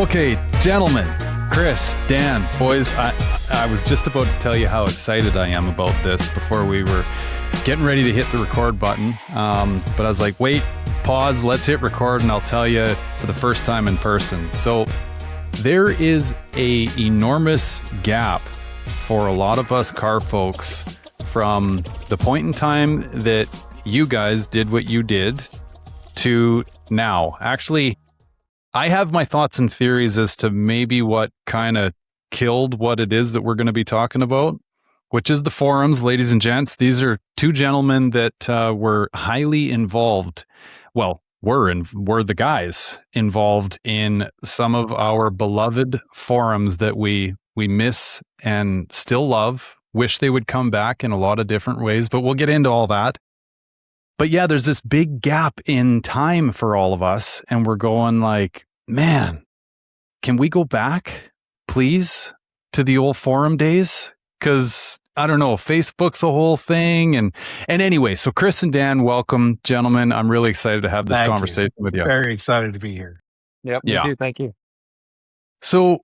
Okay, gentlemen, Chris, Dan, boys, I was just about to tell you how excited I am about this before we were getting ready to hit the record button. But I was like, wait, pause, let's hit record and I'll tell you for the first time in person. So there is a enormous gap for a lot of us car folks from the point in time that you guys did what you did to now. Actually, I have my thoughts and theories as to maybe what kind of killed what it is that we're going to be talking about, which is the forums, ladies and gents. These are two gentlemen that were highly involved. Well, were the guys involved in some of our beloved forums that we miss and still love. Wish they would come back in a lot of different ways, but we'll get into all that. But yeah, there's this big gap in time for all of us. And we're going like, man, can we go back, please, to the old forum days? Because I don't know, Facebook's a whole thing. And anyway, so Chris and Dan, welcome, gentlemen. I'm really excited to have this conversation with you. Very excited to be here. Yep. Me too. Thank you. So,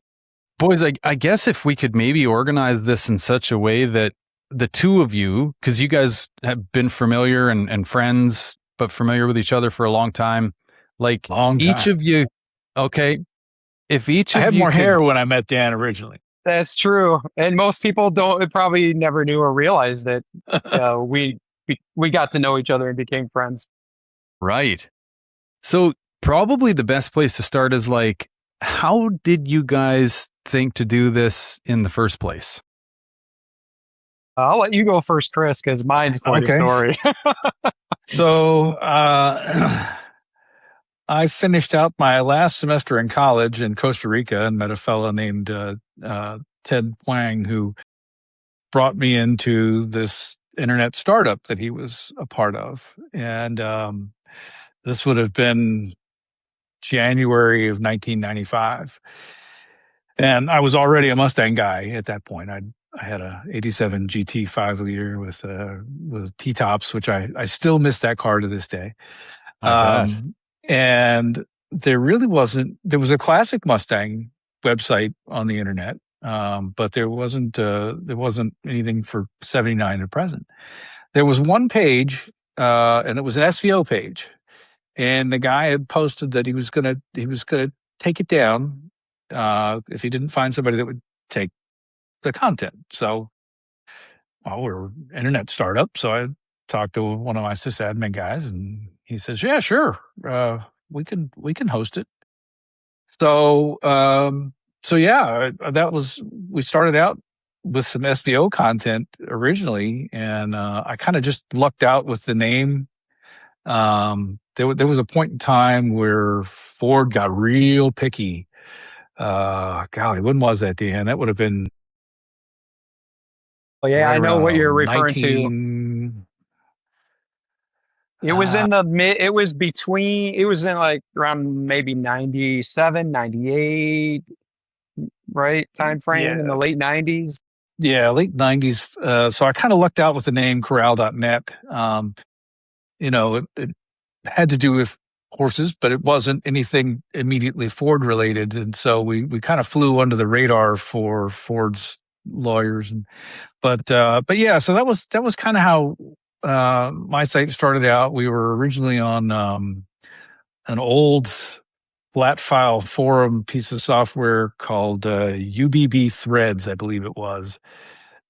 boys, I guess if we could maybe organize this in such a way that the two of you, because you guys have been familiar and friends, but familiar with each other for a long time, like each of you, okay, if each of you I had more hair when I met Dan originally. That's true. And most people probably never knew or realized that we got to know each other and became friends. Right. So probably the best place to start is like, how did you guys think to do this in the first place? I'll let you go first, Chris, because mine's quite a story. So I finished out my last semester in college in Costa Rica and met a fellow named Ted Wang, who brought me into this internet startup that he was a part of. And this would have been January of 1995. And I was already a Mustang guy at that point. I had a 87 GT 5-liter with T-tops, which I still miss that car to this day. And there really wasn't, there was a classic Mustang website on the internet, but there wasn't anything for 79 at present. There was one page, and it was an SVO page. And the guy had posted that he was gonna take it down, if he didn't find somebody that would take the content. So, well, we're an internet startup. So I talked to one of my sysadmin guys and he says, yeah, sure. We can host it. So, we started out with some SVO content originally. And, I kind of just lucked out with the name. There was a point in time where Ford got real picky. Golly, when was that, Dan? That would have been. Oh yeah, I know what you're referring to. It was in the mid. It was in like around maybe 97, 98, right? Time frame in the late 90s. Yeah, late 90s. So I kind of lucked out with the name Corral.net. It had to do with horses, but it wasn't anything immediately Ford related. And so we kind of flew under the radar for Ford's lawyers. But yeah, so that was kind of how my site started out. We were originally on an old flat file forum piece of software called UBB Threads, I believe it was.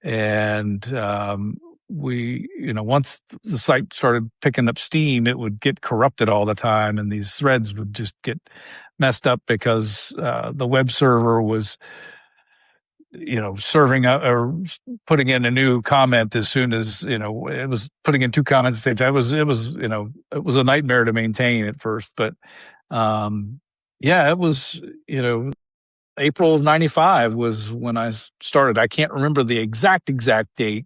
And we, once the site started picking up steam, it would get corrupted all the time. And these threads would just get messed up because the web server was, serving or putting in a new comment as soon as, it was putting in two comments at the same time. It was a nightmare to maintain at first. But it was, April of 95 was when I started. I can't remember the exact date.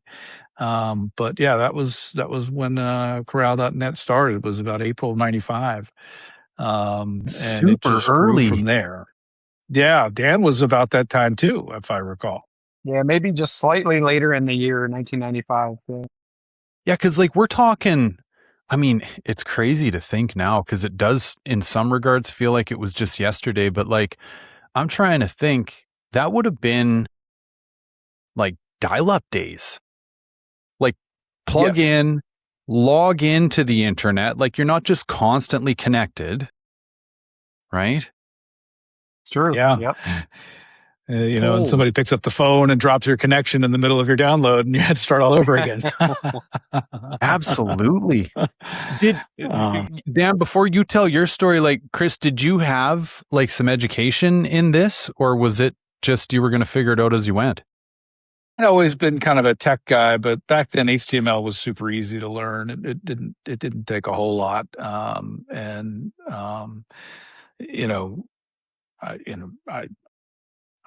But yeah, that was when Corral.net started. It was about April of 95. And it just early grew from there. Yeah, Dan was about that time too, if I recall. Yeah, maybe just slightly later in the year, 1995. Yeah, because we're talking, I mean, it's crazy to think now because it does in some regards feel like it was just yesterday, but I'm trying to think. That would have been like dial-up days. Like plug Yes. in, log into the internet. Like you're not just constantly connected, right? It's true. Yeah. Yep. And somebody picks up the phone and drops your connection in the middle of your download, and you had to start all over again. Absolutely. Did Dan, before you tell your story, like Chris, did you have like some education in this, or was it just you were going to figure it out as you went? I'd always been kind of a tech guy, but back then HTML was super easy to learn. It didn't take a whole lot.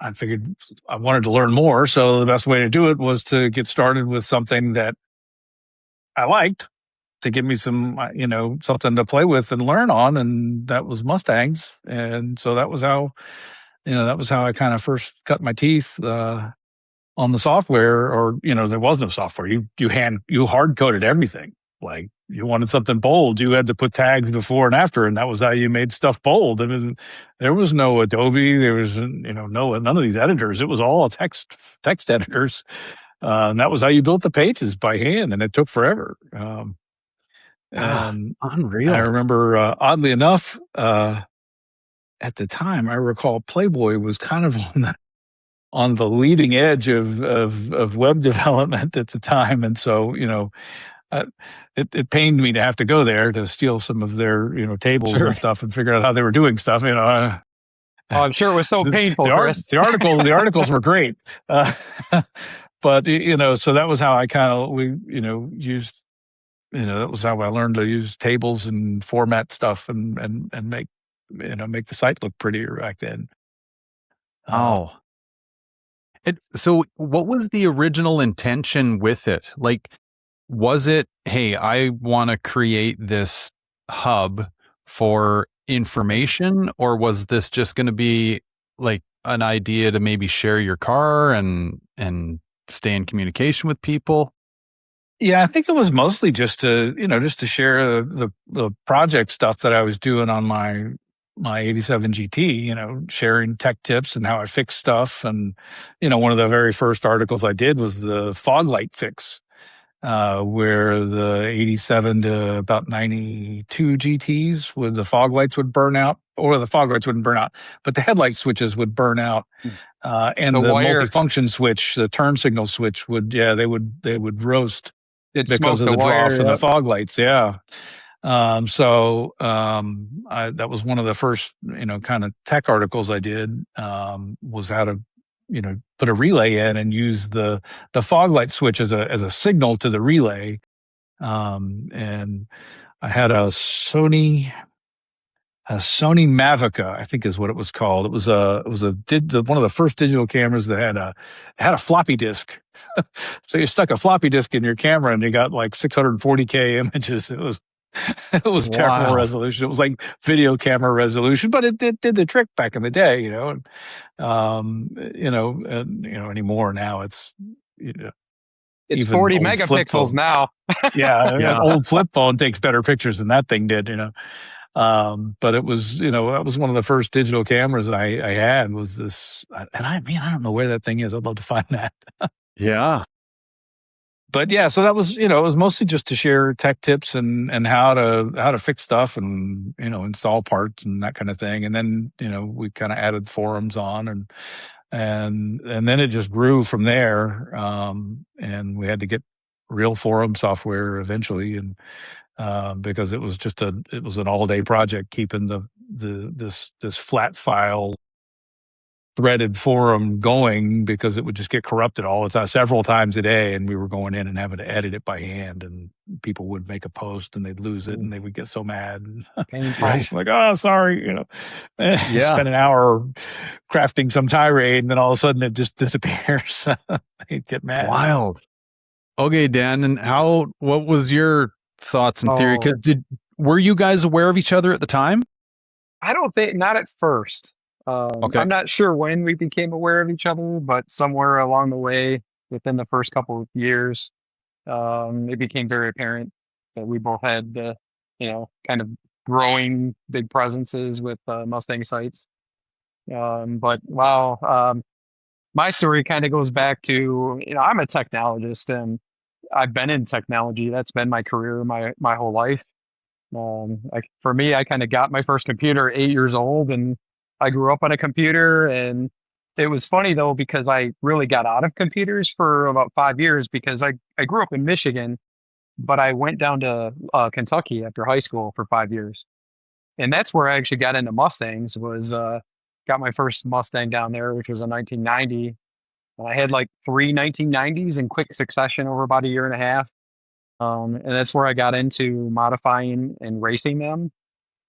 I figured I wanted to learn more, so the best way to do it was to get started with something that I liked, to give me some, something to play with and learn on, and that was Mustangs. And so that was how I kind of first cut my teeth on the software. Or there was no software. You hard coded everything. Like you wanted something bold, you had to put tags before and after, and that was how you made stuff bold. There was no Adobe, there was none of these editors. It was all text editors, and that was how you built the pages by hand, and it took forever. And unreal. I remember, oddly enough, at the time, I recall Playboy was kind of on the leading edge of web development at the time, and so it pained me to have to go there to steal some of their tables and stuff and figure out how they were doing stuff. Oh, I'm sure it was so painful, Chris. The articles were great, but so that was how I used. That was how I learned to use tables and format stuff and make the site look prettier back then. So what was the original intention with it? Like, was it, hey, I want to create this hub for information, or was this just going to be like an idea to maybe share your car and stay in communication with people? Yeah, I think it was mostly just to share the project stuff that I was doing on my 87 GT, sharing tech tips and how I fix stuff. And, one of the very first articles I did was the fog light fix, where the 87 to about 92 GTs with the fog lights would burn out, or the fog lights wouldn't burn out, but the headlight switches would burn out. And the multifunction switch, the turn signal switch they would roast because of the draw from the fog lights. Yeah. That was one of the first, kind of tech articles I did, was how to, put a relay in and use the fog light switch as a signal to the relay. And I had a Sony Mavica, I think is what it was called. It was one of the first digital cameras that had a floppy disk. So you stuck a floppy disk in your camera and you got like 640K images. It was terrible resolution. It was like video camera resolution, but it did the trick back in the day, anymore now it's, it's 40 megapixels now. An old flip phone takes better pictures than that thing did, but it was, that was one of the first digital cameras I had, was this, and I don't know where that thing is. I'd love to find that. Yeah. But yeah, so that was, it was mostly just to share tech tips and how to fix stuff and, install parts and that kind of thing. And then, we kind of added forums on and then it just grew from there. And we had to get real forum software eventually. And, because it was an all day project, keeping this flat file threaded forum going, because it would just get corrupted all the time, several times a day, and we were going in and having to edit it by hand, and people would make a post and they'd lose it and they would get so mad. Painful. Like, oh, sorry, spend an hour crafting some tirade and then all of a sudden it just disappears. They'd get mad. Wild. Okay, Dan, and what was your thoughts and theory? Were you guys aware of each other at the time? I don't think, not at first. Okay. I'm not sure when we became aware of each other, but somewhere along the way, within the first couple of years, it became very apparent that we both had, kind of growing big presences with Mustang sites. But wow, my story kind of goes back to, I'm a technologist and I've been in technology. That's been my career, my whole life. For me, I kind of got my first computer at 8 years old, and I grew up on a computer. And it was funny though, because I really got out of computers for about 5 years because I grew up in Michigan, but I went down to Kentucky after high school for 5 years. And that's where I actually got into Mustangs was, got my first Mustang down there, which was a 1990. And I had like three 1990s in quick succession over about a year and a half. And that's where I got into modifying and racing them.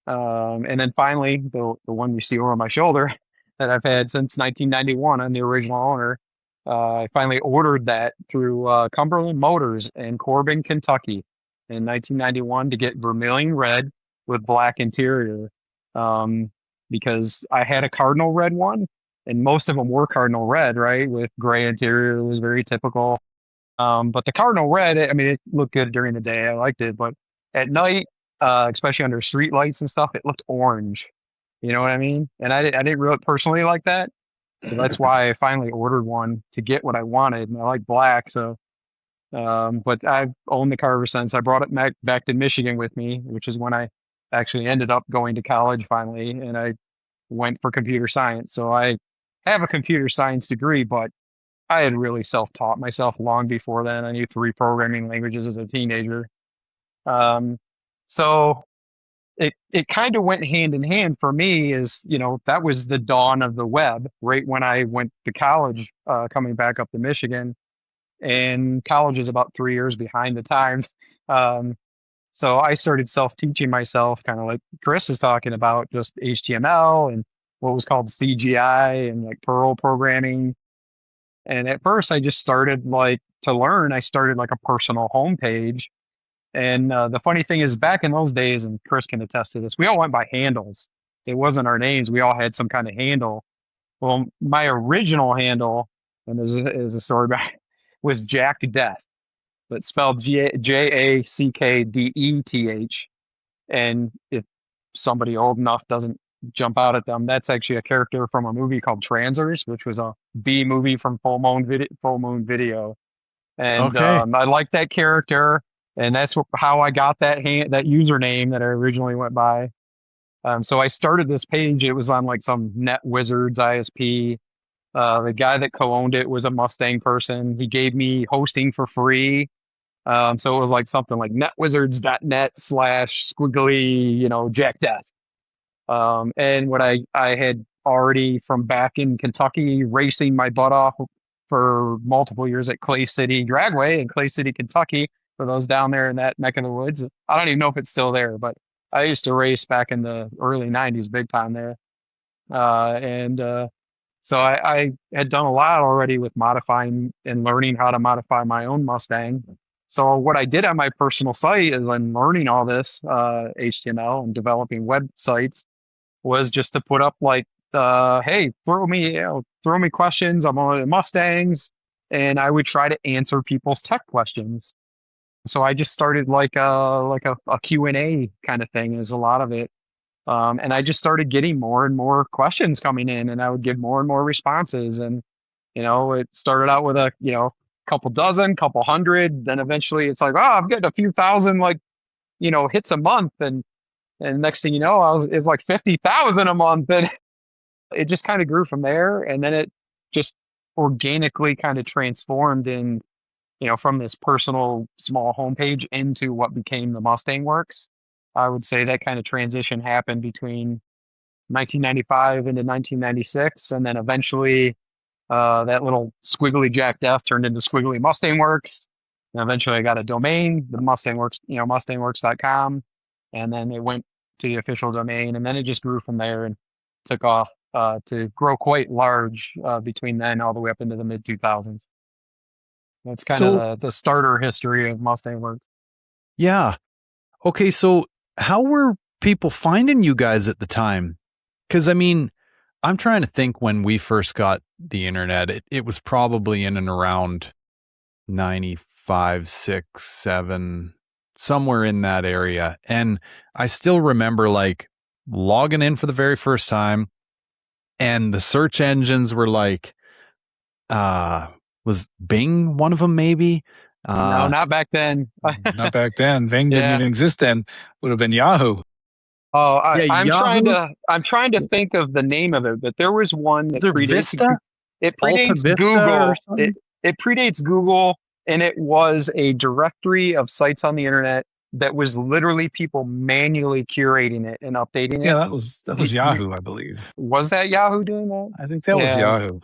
And then finally, the one you see over my shoulder that I've had since 1991, I'm the original owner. I finally ordered that through Cumberland Motors in Corbin, Kentucky in 1991 to get vermilion red with black interior. Um, because I had a cardinal red one, and most of them were cardinal red, right? With gray interior. It was very typical. But the cardinal red, I mean, it looked good during the day. I liked it, but at night, especially under street lights and stuff, it looked orange. You know what I mean? And I didn't really personally like that. So that's why I finally ordered one to get what I wanted. And I like black. So, but I've owned the car ever since. I brought it back to Michigan with me, which is when I actually ended up going to college finally. And I went for computer science. So I have a computer science degree, but I had really self-taught myself long before then. I knew three programming languages as a teenager. Um, so it kind of went hand in hand for me is, that was the dawn of the web, right when I went to college, coming back up to Michigan. And college is about 3 years behind the times. Um, so I started self-teaching myself, kind of like Chris is talking about, just HTML and what was called CGI and like Perl programming. And at first, I just started like to learn. I started like a personal homepage. And the funny thing is, back in those days, and Chris can attest to this, we all went by handles. It wasn't our names. We all had some kind of handle. Well, my original handle, and there's a story back, was Jack Death, but spelled Jackdeth. And if somebody old enough doesn't jump out at them, that's actually a character from a movie called Transers, which was a B movie from Full Moon Video. And Okay. I like that character, and that's how I got that username that I originally went by. So I started this page. It was on like some Net Wizards ISP. The guy that co-owned it was a Mustang person. He gave me hosting for free. So it was like something like netwizards.net/squiggly, Jack Death. And what I had already from back in Kentucky racing my butt off for multiple years at Clay City Dragway in Clay City, Kentucky, for those down there in that neck of the woods. I don't even know if it's still there, but I used to race back in the early 90s big time there. And so I had done a lot already with modifying and learning how to modify my own Mustang. So what I did on my personal site is I'm learning all this HTML and developing websites was just to put up like, hey, throw me questions. I'm on Mustangs, and I would try to answer people's tech questions. So I just started like a Q&A kind of thing is a lot of it. And I just started getting more and more questions coming in, and I would give more and more responses. And, it started out with couple dozen, couple hundred. Then eventually it's like, oh, I'm getting a few thousand, like, hits a month. And next thing you know, it's like 50,000 a month. And it just kind of grew from there. And then it just organically kind of transformed in, from this personal small homepage into what became the Mustang Works. I would say that kind of transition happened between 1995 into 1996. And then eventually that little squiggly Jack Death turned into squiggly Mustang Works. And eventually I got a domain, the Mustang Works, mustangworks.com. And then it went to the official domain. And then it just grew from there and took off to grow quite large between then all the way up into the mid 2000s. That's kind So, of the starter history of Mustang Works. yeah. Okay. So how were people finding you guys at the time? Because, I mean, I'm trying to think when we first got the internet, it was probably in and around 95, 6, 7, somewhere in that area. And I still remember like logging in for the very first time, and the search engines were like, was Bing one of them maybe? No, not back then. Not back then. Bing didn't Yeah. even exist then. Would have been Yahoo. Oh, Yeah, I'm Yahoo. I'm trying to think of the name of it, but there was one Is that there predates Vista? it Alta predates Vista or Google. something? It predates Google, and it was a directory of sites on the internet that was literally people manually curating it and updating Yeah, it. that was Yahoo, I believe. Was that Yahoo doing that? I think that was Yeah, Yahoo.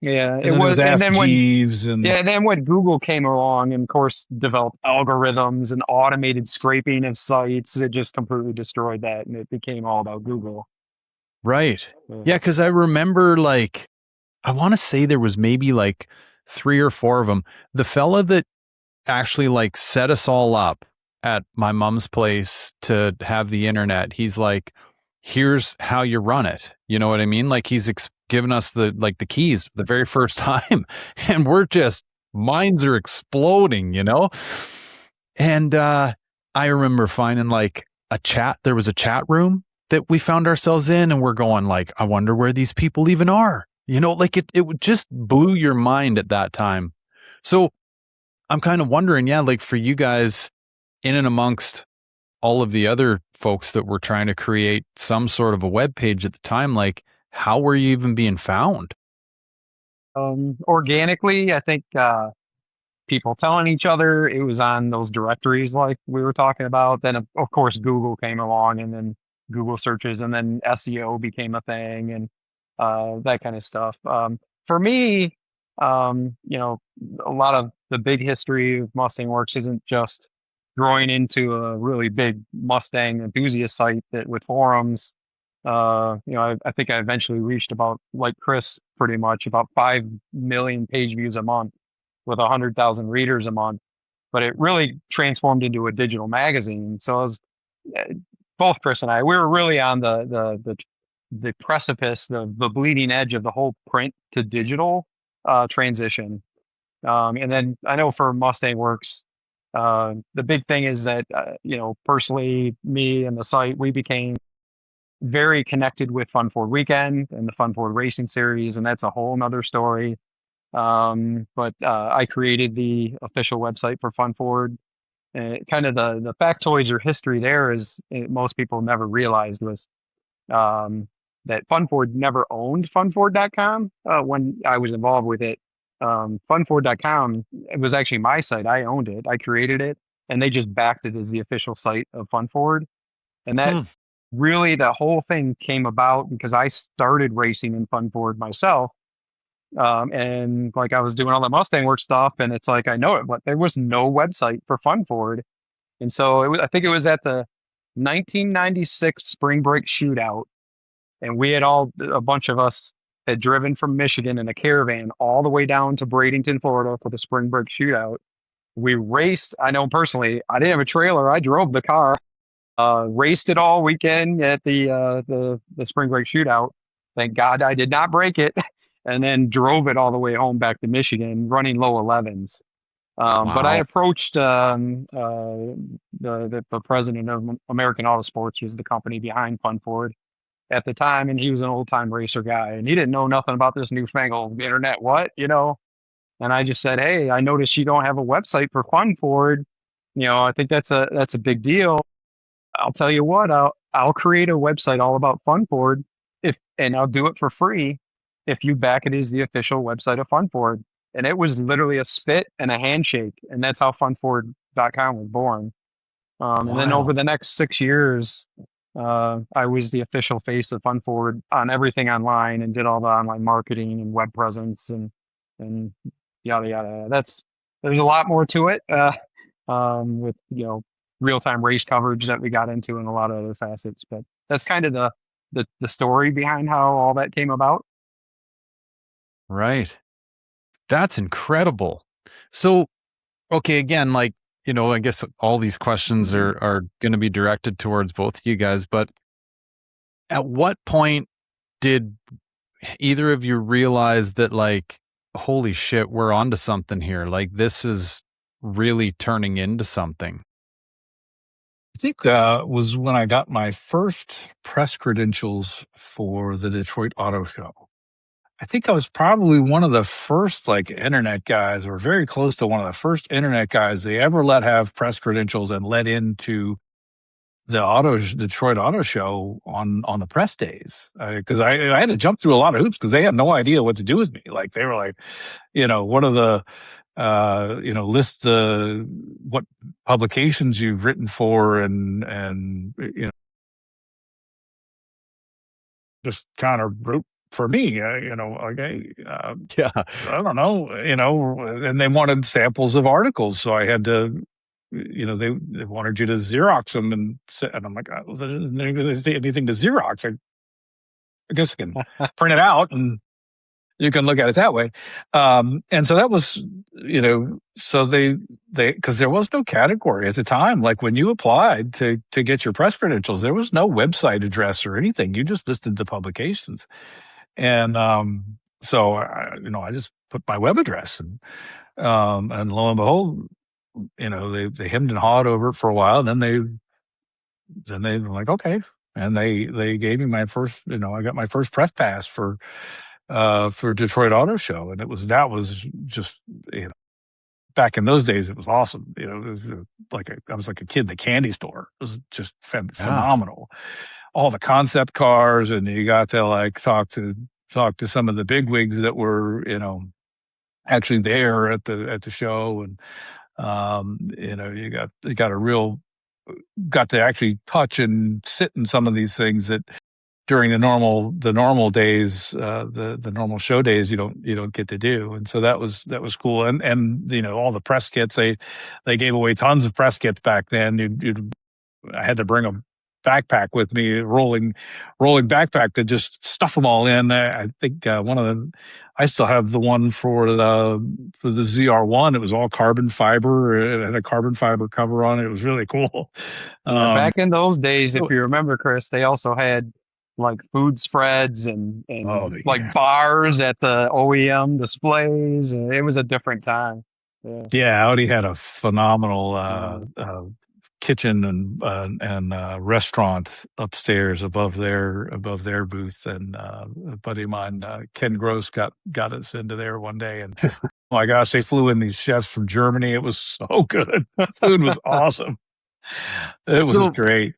yeah, And it then it was. was And Ask then Jeeves and when Google came along and of course developed algorithms and automated scraping of sites, it just completely destroyed that, and it became all about Google. Right. Yeah. Yeah, because I remember like I want to say there was maybe like 3 or 4 of them. The fella that actually like set us all up at my mom's place to have the internet, he's like, here's how you run it. You know what I mean? Like he's given us the keys for the very first time, and we're just minds are exploding, you know? And I remember finding like there was a chat room that we found ourselves in, and we're going like, I wonder where these people even are. You know, like it would just blew your mind at that time. So I'm kind of wondering, yeah, like for you guys in and amongst all of the other folks that were trying to create some sort of a web page at the time, like how were you even being found? Organically, I think people telling each other. It was on those directories like we were talking about. Then of course Google came along, and then Google searches, and then SEO became a thing, and that kind of stuff. For me, a lot of the big history of Mustang Works isn't just growing into a really big Mustang enthusiast site that with forums. I think I eventually reached about, like Chris, pretty much about 5 million page views a month with 100,000 readers a month, but it really transformed into a digital magazine. So it was, uh, both Chris and I, we were really on the precipice, the bleeding edge of the whole print to digital transition. And then I know for Mustang Works, the big thing is that personally, me and the site, we became very connected with Fun Ford Weekend and the Fun Ford Racing Series, and that's a whole nother story. But I created the official website for Fun Ford. Kind of the factoids or history there is most people never realized was that Fun Ford never owned funford.com when I was involved with it. Funford.com, it was actually my site. I owned it. I created it, and they just backed it as the official site of Fun Ford. And that Hmm. really, the whole thing came about because I started racing in Fun Ford myself. And like I was doing all the Mustang Works stuff, and it's like I know it, but there was no website for Fun Ford, and so I think it was at the 1996 Spring Break Shootout, and we had a bunch of us had driven from Michigan in a caravan all the way down to Bradenton, Florida for the Spring Break Shootout. We raced. I know personally, I didn't have a trailer. I drove the car. Raced it all weekend at the Spring Break Shootout. Thank God I did not break it, and then drove it all the way home back to Michigan, running low 11s. But I Wow. approached the president of American Auto Sports, who's the company behind Fun Ford at the time, and he was an old time racer guy, and he didn't know nothing about this newfangled internet. And I just said, hey, I noticed you don't have a website for Fun Ford. I think that's a big deal. I'll tell you what, I'll create a website all about Fun Ford and I'll do it for free if you back it as the official website of Fun Ford. And it was literally a spit and a handshake, and that's how funford.com was born. And then over Wild. the next 6 years, I was the official face of Fun Ford on everything online and did all the online marketing and web presence and yada yada. There's a lot more to it. With real time race coverage that we got into and a lot of other facets. But that's kind of the story behind how all that came about. Right. That's incredible. So, okay, again, like, I guess all these questions are going to be directed towards both of you guys, but at what point did either of you realize that, like, holy shit, we're onto something here? Like, this is really turning into something. think was when I got my first press credentials for the Detroit Auto Show. I think I was probably one of the first internet guys, or very close to one of the first internet guys they ever let have press credentials and let into the Detroit Auto Show on the press days. Because I had to jump through a lot of hoops because they had no idea what to do with me. Like they were like, what are the list what publications you've written for, and just kind of wrote for me, okay, Yeah. I don't know, and they wanted samples of articles, so I had to, they wanted you to Xerox them, and I'm like, oh, there's anything to Xerox. I guess I can print it out and you can look at it that way. And so that was, so they, because there was no category at the time. Like when you applied to get your press credentials, there was no website address or anything. You just listed the publications. And so, I just put my web address, and lo and behold, they hemmed and hawed over it for a while. Then they were like, okay. And they gave me my first, I got my first press pass for Detroit Auto Show. And that was just, back in those days, it was awesome. It was I was like a kid in the candy store. It was just phenomenal. All the concept cars, and you got to talk to some of the bigwigs that were, actually there at the show. And, you got to actually touch and sit in some of these things that during the normal days, the normal show days, you don't get to do. And so that was cool. And all the press kits, they gave away tons of press kits back then. I had to bring a backpack with me, rolling backpack to just stuff them all in. I think one of them, I still have the one for the ZR1. It was all carbon fiber. It had a carbon fiber cover on it. It was really cool. Back in those days, if you remember, Chris, they also had food spreads and bars at the OEM displays. It was a different time. Yeah, Audi had a phenomenal kitchen and restaurant upstairs above their booth, and a buddy of mine, Ken Gross, got us into there one day, and oh my gosh, they flew in these chefs from Germany. It was so good. Food was awesome. It was great.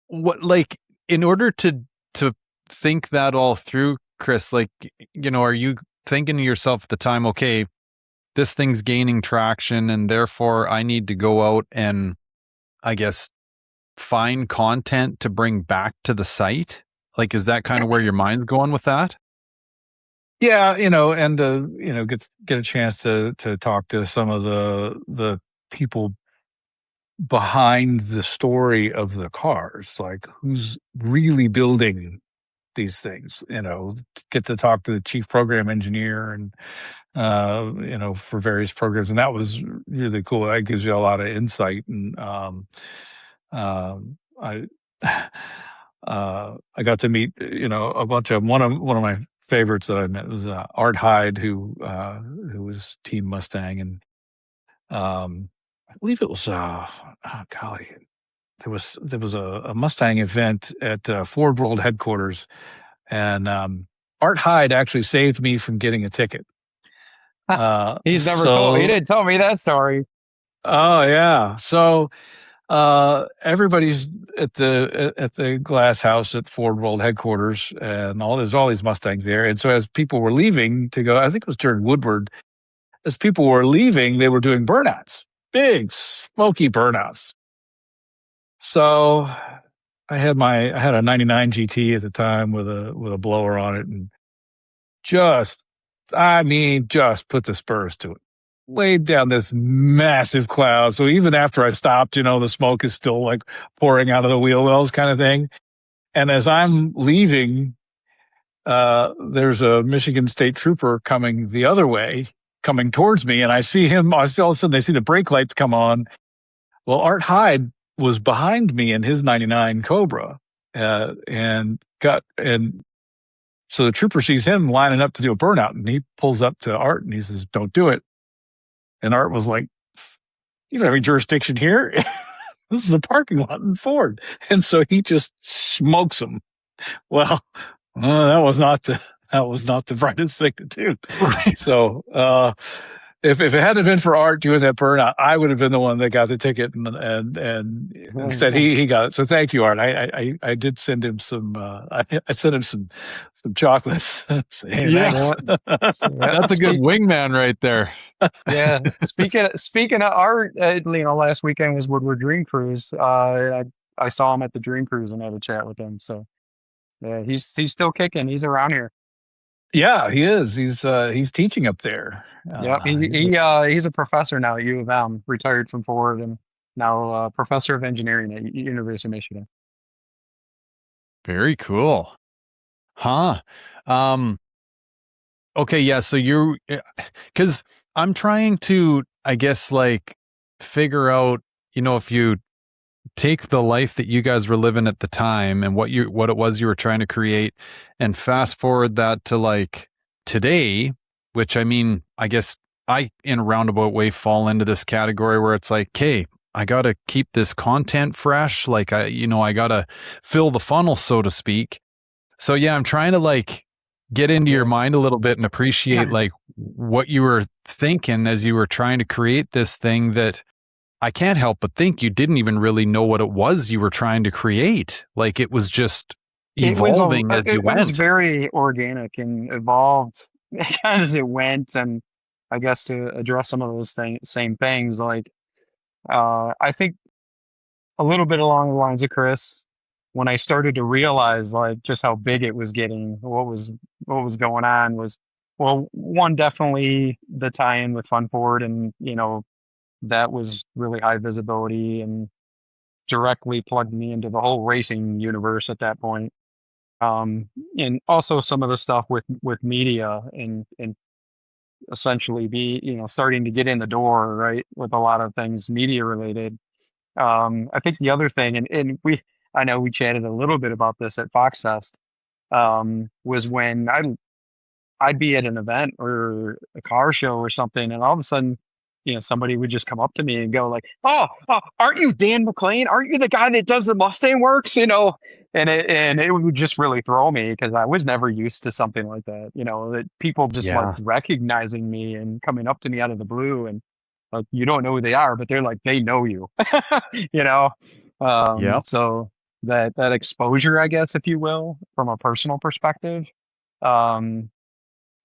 What, in order to think that all through, Chris, are you thinking to yourself at the time, okay, this thing's gaining traction and therefore I need to go out and, I guess, find content to bring back to the site? Is that kind of where your mind's going with that? Yeah, and get a chance to talk to some of the people behind the story of the cars, who's really building these things, get to talk to the chief program engineer and for various programs, and that was really cool. That gives you a lot of insight. And I got to meet a bunch of one of my favorites that I met was Art Hyde, who was Team Mustang, and I believe it was golly, there was a Mustang event at Ford World headquarters, and Art Hyde actually saved me from getting a ticket. He didn't tell me that story. Oh yeah. So everybody's at the glass house at Ford World headquarters, and there's all these Mustangs there. And so as people were leaving to go, I think it was during Woodward, as people were leaving, they were doing burnouts, big smoky burnouts. So I had a 99 GT at the time with a blower on it, and just put the spurs to it. Laid down this massive cloud. So even after I stopped, the smoke is still pouring out of the wheel wells kind of thing. And as I'm leaving, there's a Michigan State Trooper coming the other way, coming towards me. And I see him, all of a sudden I see the brake lights come on. Well, Art Hyde was behind me in his 99 Cobra, and so the trooper sees him lining up to do a burnout, and he pulls up to Art and he says, "Don't do it." And Art was like, "You don't have any jurisdiction here." This is a parking lot in Ford. And so he just smokes them. Well, that was not the brightest thing to do. Right. So, if it hadn't been for Art doing that burn, I would have been the one that got the ticket, and instead he got it. So thank you, Art. I did send him some. I sent him some chocolates. Say, hey, Yeah. thanks. Yeah. That's a good wingman right there. Yeah. Speaking of Art, last weekend was Woodward Dream Cruise. I saw him at the Dream Cruise and had a chat with him. So yeah, he's still kicking. He's around here. Yeah, he is. He's teaching up there. Yep. He's a professor now at U of M, retired from Ford, and now professor of engineering at University of Michigan. Very cool. Huh. Okay, yeah, so cuz I'm trying to, I guess, like, figure out, if you take the life that you guys were living at the time and what it was you were trying to create, and fast forward that to, like, today, which, I mean, I guess I, in a roundabout way, fall into this category where it's like, okay, I got to keep this content fresh. Like, I got to fill the funnel, so to speak. So yeah, I'm trying to, like, get into your mind a little bit and appreciate, like, what you were thinking as you were trying to create this thing that I can't help but think you didn't even really know what it was you were trying to create. Like, it was just evolving as you went. It was very organic and evolved as it went. And I guess to address some of those same things, like I think a little bit along the lines of Chris, when I started to realize like just how big it was getting, what was going on was, well, one, definitely the tie-in with Fun Forward, and that was really high visibility and directly plugged me into the whole racing universe at that point. And also some of the stuff with media and essentially starting to get in the door, right, with a lot of things media related. I think the other thing, and I know we chatted a little bit about this at Fox Fest, was when I'd be at an event or a car show or something, and all of a sudden, somebody would just come up to me and go like, "Oh, aren't you Dan McLean? Aren't you the guy that does the Mustang Works?" And it would just really throw me because I was never used to something like that. That people just like Yeah. recognizing me and coming up to me out of the blue, and like, you don't know who they are, but they're like, they know you. you know. Yep. So that exposure, I guess, if you will, from a personal perspective, um,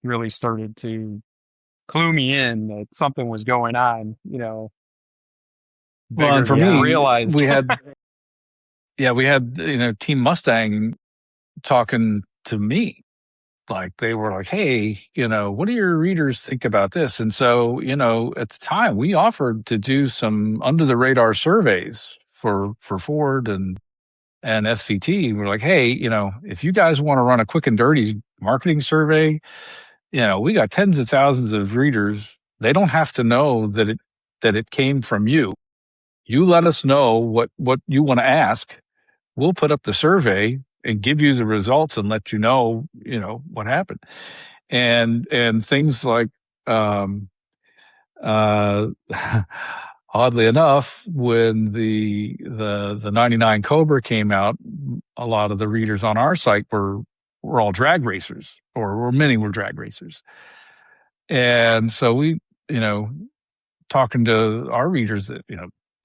really started to clue me in that something was going on, Well, and bigger for than I me, realized. we had Team Mustang talking to me. Like, they were like, hey, what do your readers think about this? And so, at the time we offered to do some under the radar surveys for Ford and SVT. We're like, hey, if you guys want to run a quick and dirty marketing survey, we got tens of thousands of readers. They don't have to know that it came from you. You let us know what you want to ask. We'll put up the survey and give you the results and let you know what happened. And things like, uh, oddly enough, when the 99 Cobra came out, a lot of the readers on our site were all drag racers, or many were drag racers. And so we, talking to our readers, that,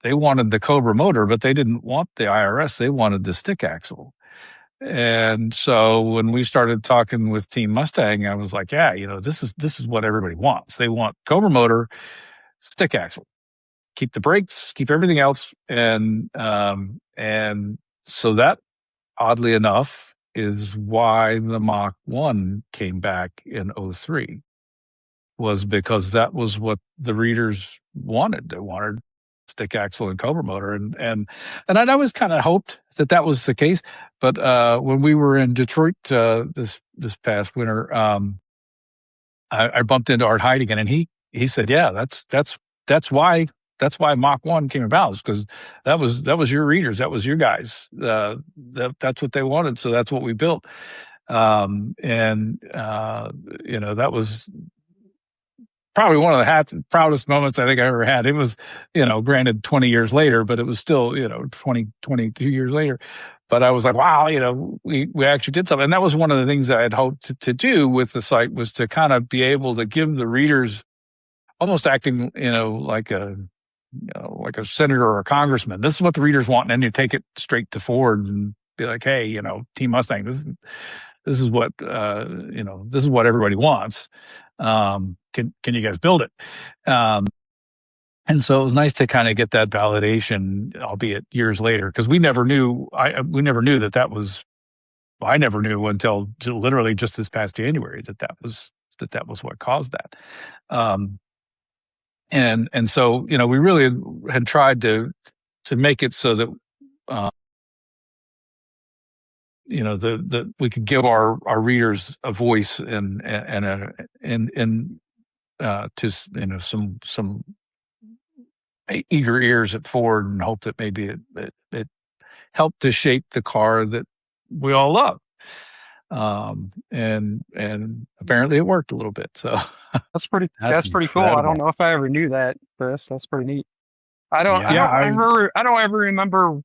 they wanted the Cobra motor, but they didn't want the IRS. They wanted the stick axle. And so when we started talking with Team Mustang, I was like, yeah, this is what everybody wants. They want Cobra motor, stick axle, keep the brakes, keep everything else. And so that, oddly enough, is why the Mach 1 came back in '03, was because that was what the readers wanted. They wanted stick axle and Cobra motor, and I'd always kind of hoped that was the case. But when we were in Detroit this past winter, I bumped into Art Hyde again, and he said, yeah, that's why Mach 1 came about, because that was your readers, that was your guys, that's what they wanted, so that's what we built. That was probably one of the proudest moments I think I ever had. It was, granted 20 years later, but it was still, 22 years later. But I was like, wow, we actually did something. And that was one of the things I had hoped to do with the site, was to kind of be able to give the readers, almost acting, like a senator or a congressman. This is what the readers want. And then you take it straight to Ford and be like, hey, Team Mustang, this is what, this is what everybody wants. Can you guys build it? And so it was nice to kind of get that validation, albeit years later, because we never knew that was, I never knew until literally just this past January that was what caused that. And so, we really had tried to make it so that, that we could give our readers a voice and to, some eager ears at Ford, and hope that maybe it helped to shape the car that we all love. And apparently it worked a little bit. So That's pretty cool. I don't know if I ever knew that, Chris. That's pretty neat. I don't ever remember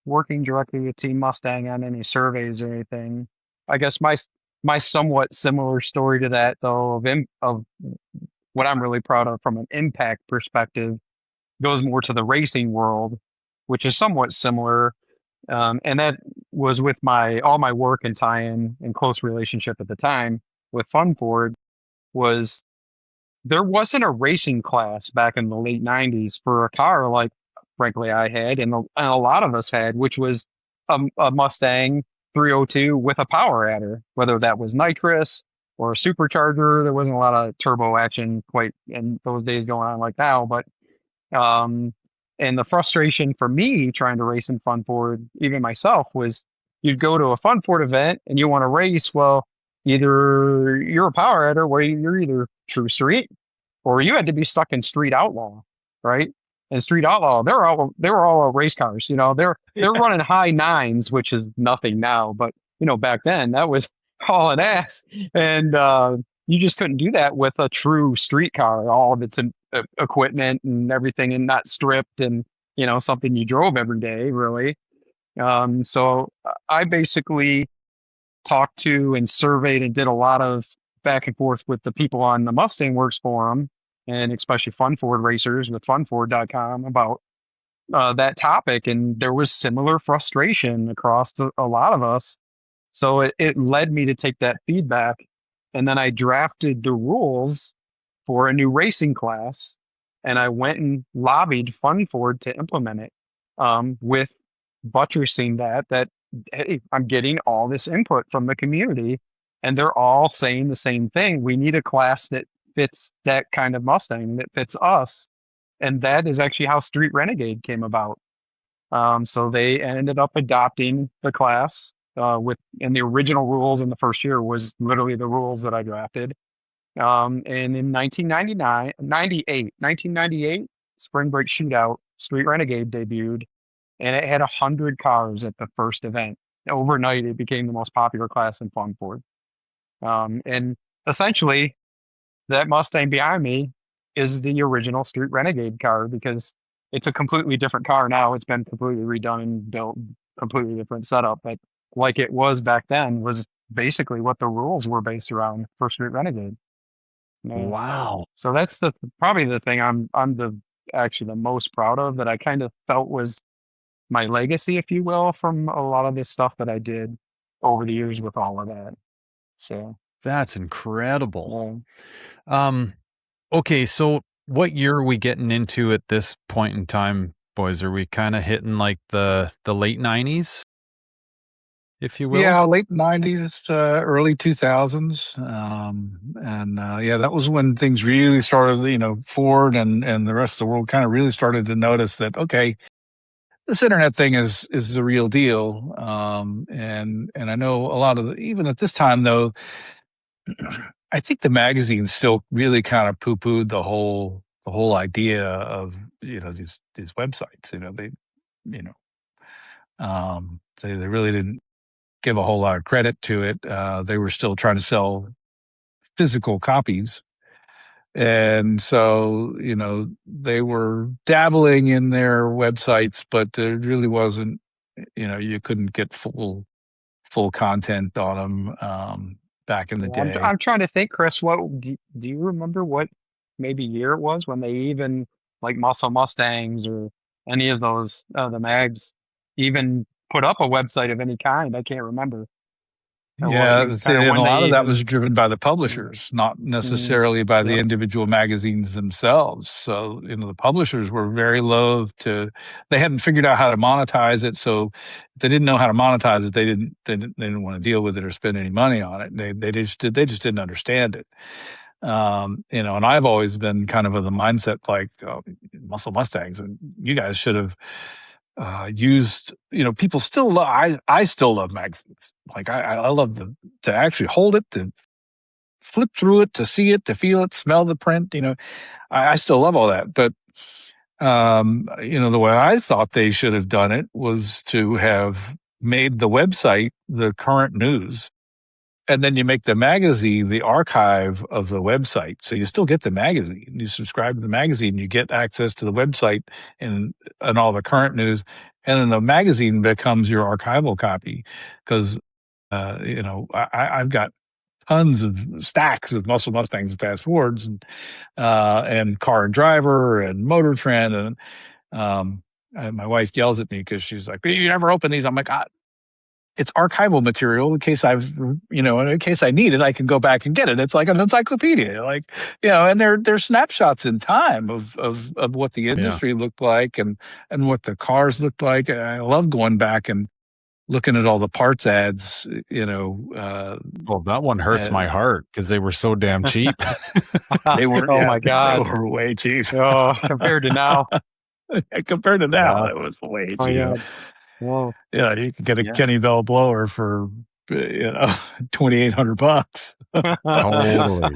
working directly with Team Mustang on any surveys or anything. I guess my somewhat similar story to that, though, of what I'm really proud of from an impact perspective, goes more to the racing world, which is somewhat similar. And that was with all my work and tie-in and close relationship at the time with Fun Ford. Was there wasn't a racing class back in the late 90s for a car like, frankly, I had, and a lot of us had, which was a Mustang 302 with a power adder, whether that was nitrous or a supercharger. There wasn't a lot of turbo action quite in those days going on like now, but and the frustration for me trying to race in Fun Ford, even myself, was you'd go to a Fun Ford event and you want to race. Well, either you're a power adder where you're either true street, or you had to be stuck in Street Outlaw, right? And Street Outlaw, they were all race cars. They're running high nines, which is nothing now, but back then that was hauling ass, and you just couldn't do that with a true street car. All of its equipment and everything, and not stripped, and something you drove every day, really. So I basically talked to and surveyed and did a lot of back and forth with the people on the Mustang Works forum, and especially Fun Ford racers with funford.com about that topic. And there was similar frustration across a lot of us. So it led me to take that feedback, and then I drafted the rules for a new racing class, and I went and lobbied Fun Ford to implement it, with buttressing that hey, I'm getting all this input from the community, and they're all saying the same thing. We need a class that fits that kind of Mustang, that fits us. And that is actually how Street Renegade came about. So they ended up adopting the class, and the original rules in the first year was literally the rules that I drafted. And in 1998, Spring Break Shootout, Street Renegade debuted, and it had 100 cars at the first event. Overnight, it became the most popular class in Fun Ford. And essentially, that Mustang behind me is the original Street Renegade car, because it's a completely different car now. It's been completely redone and built, completely different setup. But like it was back then, was basically what the rules were based around for Street Renegade. Wow. So that's probably the thing I'm actually the most proud of, that I kind of felt was my legacy, if you will, from a lot of this stuff that I did over the years with all of that. So that's incredible. Okay, so what year are we getting into at this point in time, boys? Are we kind of hitting like the late 90s, if you will? Yeah, late 90s, early 2000s. Yeah, that was when things really started, Ford and the rest of the world kind of really started to notice that, okay, this internet thing is the real deal. And I know a lot of even at this time, though, I think the magazines still really kind of poo-pooed the whole idea of these websites. They really didn't give a whole lot of credit to it. They were still trying to sell physical copies, And so, they were dabbling in their websites, but it really wasn't, you couldn't get full content on them back in the Yeah, day. I'm trying to think, Chris. What do you remember? What maybe year it was when they even like Muscle Mustangs or any of those the mags even put up a website of any kind? I can't remember. What Yeah, see, kind of and a when they lot of that was even. driven by the Mm, publishers, not necessarily by the yep. individual magazines themselves. So, the publishers were very loath to, they hadn't figured out how to monetize it. So if they didn't know how to monetize it, they didn't want to deal with it or spend any money on it. They just didn't understand it. And I've always been kind of the mindset like Muscle Mustangs, and you guys should have used, people still love, I still love magazines. Like I love to actually hold it, to flip through it, to see it, to feel it, smell the print. I still love all that. But, the way I thought they should have done it was to have made the website the current news. And then you make the magazine the archive of the website. So you still get the magazine. You subscribe to the magazine, you get access to the website and all the current news. And then the magazine becomes your archival copy. Because, I've got tons of stacks of Muscle Mustangs and Fast Fords and Car and Driver and Motor Trend. And my wife yells at me because she's like, "You never open these." I'm like, it's archival material in case in case I need it, I can go back and get it. It's like an encyclopedia, and they're snapshots in time of what the industry looked like and what the cars looked like. And I love going back and looking at all the parts ads, Well, that one hurts my heart because they were so damn cheap. They were, Oh my they God. were way cheap. Oh, compared to now. Compared to now, Yeah. it was way Oh cheap. yeah. Whoa. You could get a Kenny Bell blower for $2,800. Totally.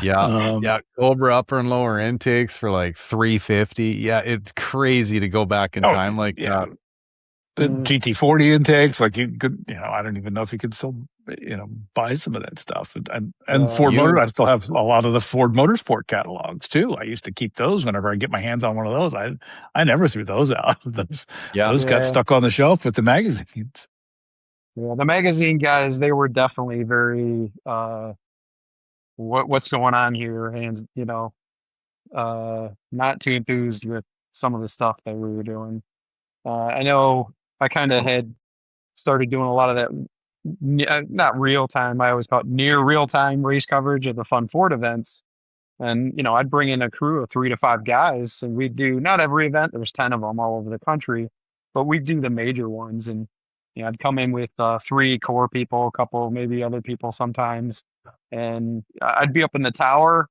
Yeah. Um, Yeah. Cobra upper and lower intakes for like $350. Yeah. It's crazy to go back in time like that. The GT40 intakes, like you could, I don't even know if you could still, buy some of that stuff. And Ford Motor, I still have a lot of the Ford Motorsport catalogs too. I used to keep those whenever I get my hands on one of those. I never threw those out. Those got stuck on the shelf with the magazines. Yeah, the magazine guys, they were definitely very what's going on here, and not too enthused with some of the stuff that we were doing. I know I kind of had started doing a lot of that, not real time. I always call it near real time race coverage of the Fun Ford events. And, I'd bring in a crew of 3 to 5 guys, and we'd do not every event. There was 10 of them all over the country, but we'd do the major ones. And, I'd come in with 3 core people, a couple, maybe other people sometimes. And I'd be up in the tower.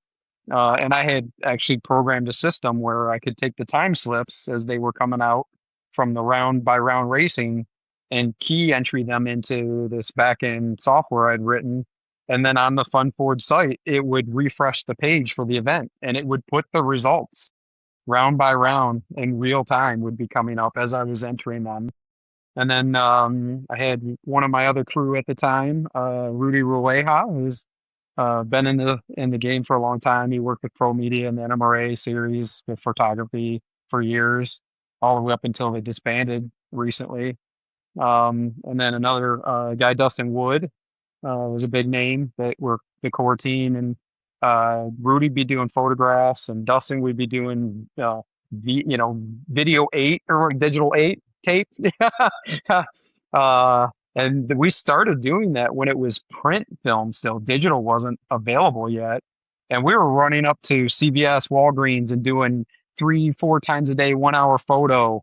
And I had actually programmed a system where I could take the time slips as they were coming out from the round by round racing and key entry them into this back end software I'd written. And then on the Fun Ford site, it would refresh the page for the event and it would put the results round by round in real time would be coming up as I was entering them. And then I had one of my other crew at the time, Rudy Rueja, who's been in the game for a long time. He worked with Pro Media and the NMRA series with photography for years, all the way up until they disbanded recently. And then another guy, Dustin Wood, was a big name that worked the core team, and Rudy be doing photographs, and Dustin would be doing video 8 or digital 8 tape. And we started doing that when it was print film still. Digital wasn't available yet. And we were running up to CVS, Walgreens, and doing 3, 4 times a day, 1 hour photo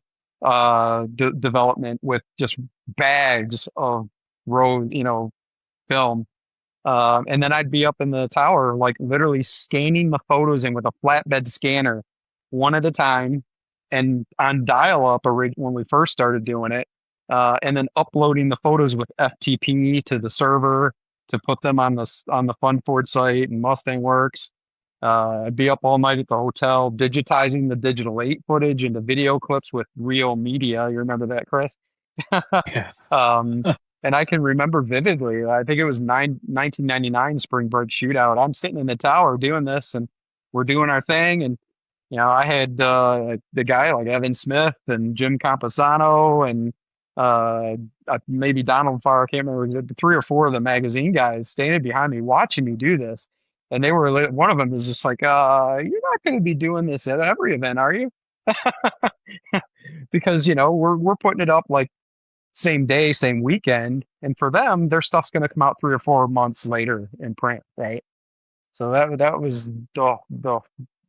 development with just bags of road, film. And then I'd be up in the tower, like literally scanning the photos in with a flatbed scanner, one at a time, and on dial-up when we first started doing it, and then uploading the photos with FTP to the server to put them on the Fun Ford site and Mustang Works. I'd be up all night at the hotel, digitizing the digital 8 footage into video clips with real media. You remember that, Chris? Yeah. Um, And I can remember vividly, I think it was 1999 spring break shootout. I'm sitting in the tower doing this, and we're doing our thing. And, I had the guy like Evan Smith and Jim Camposano and maybe Donald Farr, I can't remember, the three or four of the magazine guys standing behind me watching me do this. And they were, one of them was just like, you're not going to be doing this at every event, are you? Because, we're putting it up like same day, same weekend. And for them, their stuff's going to come out 3 or 4 months later in print, right? So that was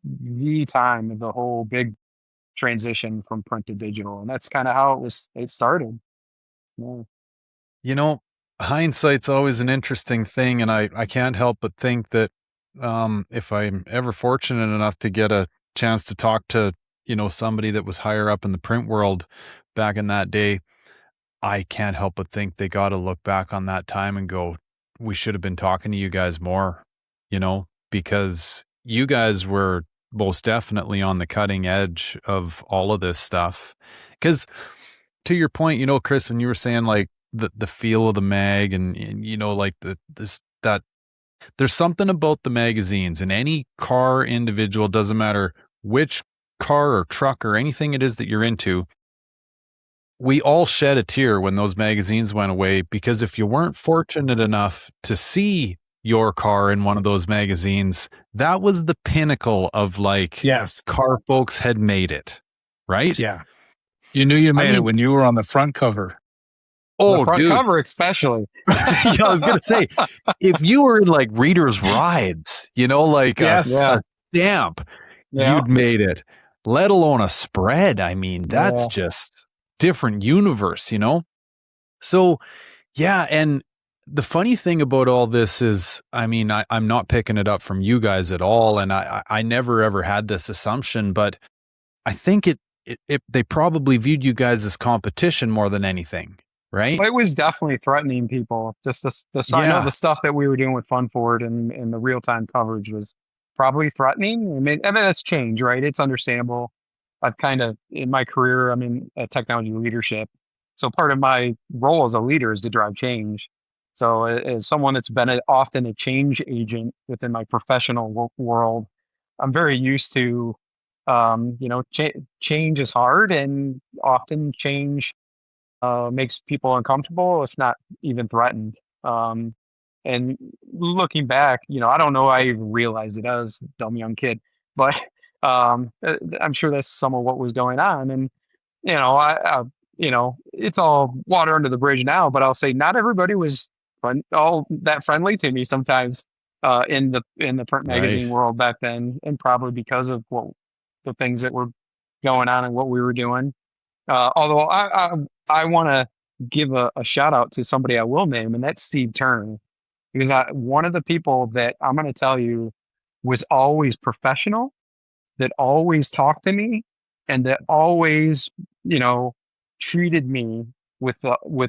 the time of the whole big transition from print to digital, and that's kind of how it started. Yeah. Hindsight's always an interesting thing, and I can't help but think that if I'm ever fortunate enough to get a chance to talk to somebody that was higher up in the print world back in that day, I can't help but think they got to look back on that time and go, we should have been talking to you guys more, because you guys were most definitely on the cutting edge of all of this stuff. Because to your point, Chris, when you were saying like the feel of the mag and like there's something about the magazines, and any car individual, doesn't matter which car or truck or anything it is that you're into, we all shed a tear when those magazines went away, because if you weren't fortunate enough to see your car in one of those magazines, that was the pinnacle of like, yes, car folks had made it, right? Yeah. You knew you made it when you were on the front cover. Oh, the front cover especially. Yeah, I was going to say, if you were in like Reader's Rides, like a stamp, you'd made it, let alone a spread. I mean, that's just different universe, So, yeah, and the funny thing about all this is, I mean, I'm not picking it up from you guys at all, and I never ever had this assumption, but I think they probably viewed you guys as competition more than anything, right? Well, it was definitely threatening people. Just I know the stuff that we were doing with Fun Ford and the real time coverage was probably threatening. I mean, that's change, right? It's understandable. I've kind of, in my career, I'm in technology leadership. So part of my role as a leader is to drive change. So as someone that's been often a change agent within my professional world, I'm very used to, change is hard, and often change makes people uncomfortable, if not even threatened. And looking back, I don't know, I even realized it as a dumb young kid, but I'm sure that's some of what was going on. And it's all water under the bridge now. But I'll say not everybody was all that friendly to me sometimes in the print magazine world back then, and probably because of the things that were going on and what we were doing. Although I want to give a shout out to somebody I will name, and that's Steve Turner, because one of the people that I'm going to tell you was always professional, that always talked to me, and that always, treated me with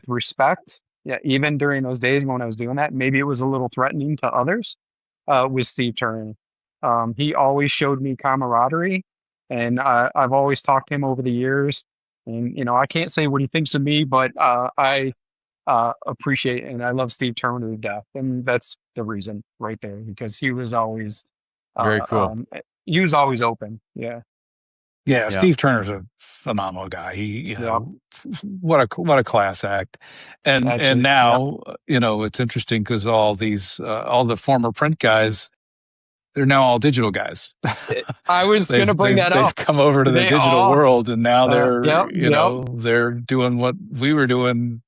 respect. Yeah, even during those days when I was doing that, maybe it was a little threatening to others. Was Steve Turner. He always showed me camaraderie, and I've always talked to him over the years. And I can't say what he thinks of me, but I appreciate and I love Steve Turner to death, and that's the reason right there, because he was always very cool. He was always open. Yeah. Yeah, Steve Turner's a phenomenal guy. He, what a class act. And Actually, and now, it's interesting because all the former print guys, they're now all digital guys. I was going to bring that up. They've come over to the digital world, and now they're, they're doing what we were doing,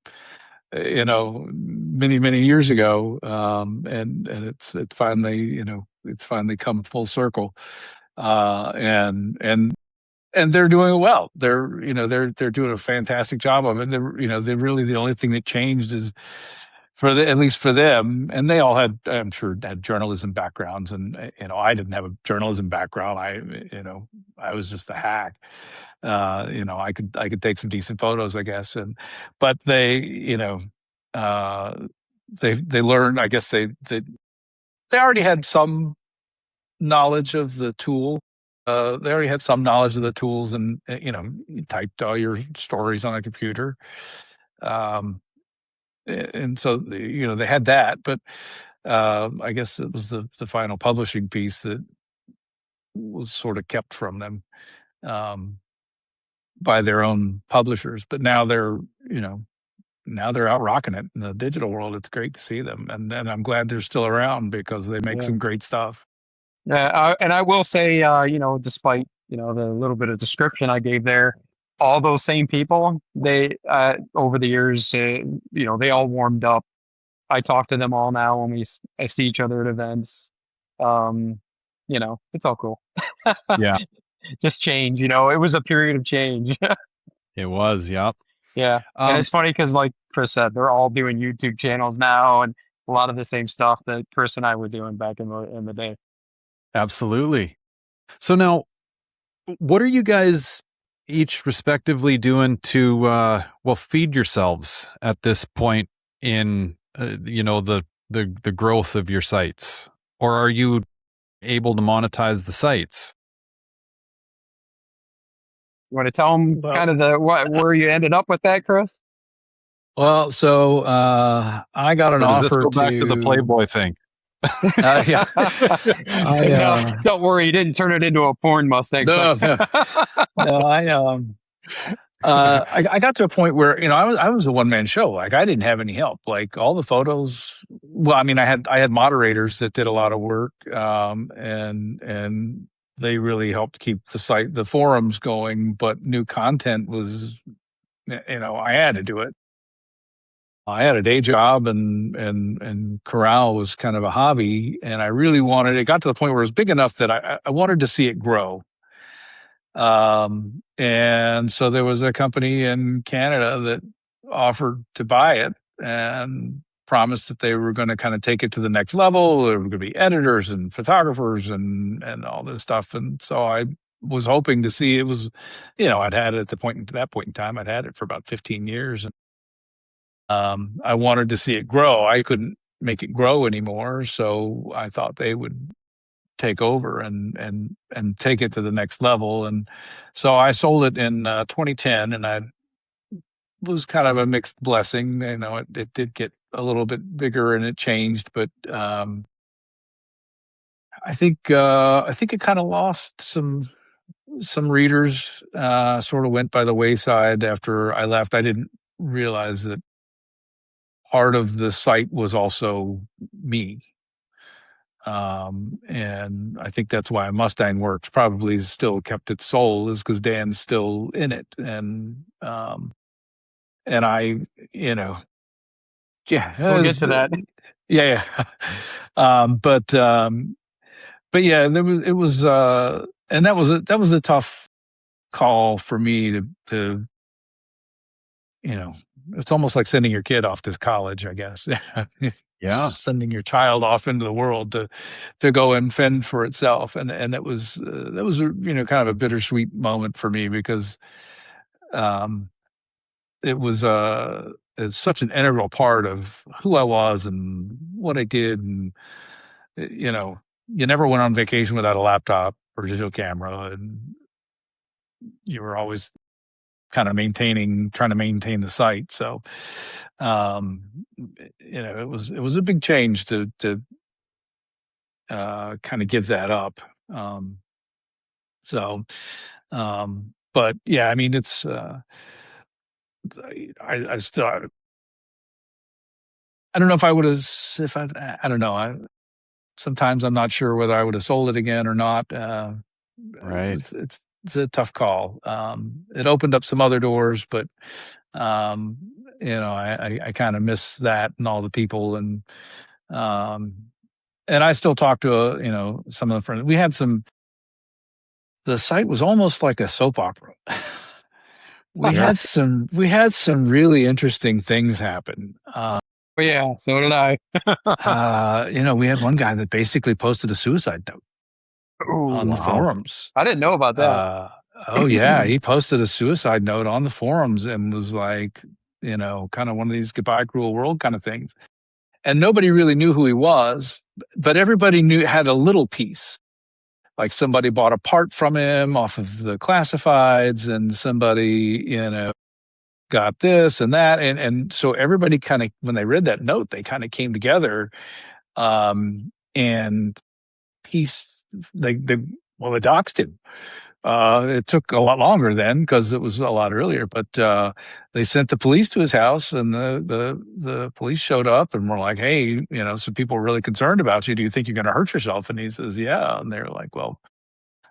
many, many years ago. And it's finally, it's finally come full circle. And they're doing it well. They're doing a fantastic job of it. They're really, the only thing that changed is at least for them. And they all had, I'm sure, had journalism backgrounds, and I didn't have a journalism background. I was just a hack. I could take some decent photos, I guess. But they learned. I guess they already had some knowledge of the tool. They already had some knowledge of the tools, and you typed all your stories on a computer. and so they had that, but I guess it was the final publishing piece that was sort of kept from them by their own publishers. But now now they're out rocking it in the digital world. It's great to see them, and I'm glad they're still around because they make some great stuff. Yeah, and I will say, despite the little bit of description I gave there, all those same people, they over the years, they all warmed up. I talk to them all now when I see each other at events. Um, it's all cool. Yeah, Just change, it was a period of change. it was. Yep. Yeah, and it's funny because, like Chris said, they're all doing YouTube channels now, and a lot of the same stuff that Chris and I were doing back in the day. Absolutely. So now, what are you guys each respectively doing to feed yourselves at this point in the growth of your sites, or are you able to monetize the sites? You want to tell them kind of where you ended up with that, Chris? Well, so I got an offer. Does this go back to the Playboy thing? Yeah. No, don't worry, you didn't turn it into a porn Mustang. No, I got to a point where I was a one-man show. Like, I didn't have any help. Like, all the photos. Well, I mean, I had moderators that did a lot of work, and they really helped keep the forums going. But new content was, I had to do it. I had a day job, and Corral was kind of a hobby, and I really wanted. It got to the point where it was big enough that I wanted to see it grow. And so there was a company in Canada that offered to buy it and promised that they were going to kind of take it to the next level. There were going to be editors and photographers and all this stuff. And so I was hoping to see. It was, I'd had it at that point in time. I'd had it for about 15 years. And I wanted to see it grow. I couldn't make it grow anymore. So I thought they would take over and take it to the next level. And so I sold it in 2010, and I was kind of a mixed blessing. It did get a little bit bigger and it changed, but I think it kind of lost some readers, sort of went by the wayside after I left. I didn't realize that part of the site was also me. And I think that's why Mustang Works probably still kept its soul, is because Dan's still in it. And I, yeah, We'll get to that. Yeah. But yeah, it was, and that was a tough call for me to it's almost like sending your kid off to college, I guess. Yeah. Sending your child off into the world to go and fend for itself. And that was kind of a bittersweet moment for me, because it's such an integral part of who I was and what I did. And, you never went on vacation without a laptop or digital camera, and you were always kind of trying to maintain the site. So, it was a big change to kind of give that up. But yeah, I mean, it's, I still, I don't know if I would have, I don't know. Sometimes I'm not sure whether I would have sold it again or not. Right. It's a tough call. It opened up some other doors, but I kind of miss that and all the people, and I still talk to some of the friends. We had the site was almost like a soap opera. We had some really interesting things happen. Yeah, so did I. We had one guy that basically posted a suicide note on the forums. I didn't know about that. Oh yeah, he posted a suicide note on the forums and was like, kind of one of these goodbye cruel world kind of things. And nobody really knew who he was, but everybody had a little piece. Like, somebody bought a part from him off of the classifieds, and somebody, got this and that. And so everybody kind of, when they read that note, they kind of came together. And he's, they doxed him. It took a lot longer then because it was a lot earlier, but they sent the police to his house, and the police showed up and were like, "Hey, some people are really concerned about you. Do you think you're going to hurt yourself?" And he says, "Yeah." And they're like, "Well,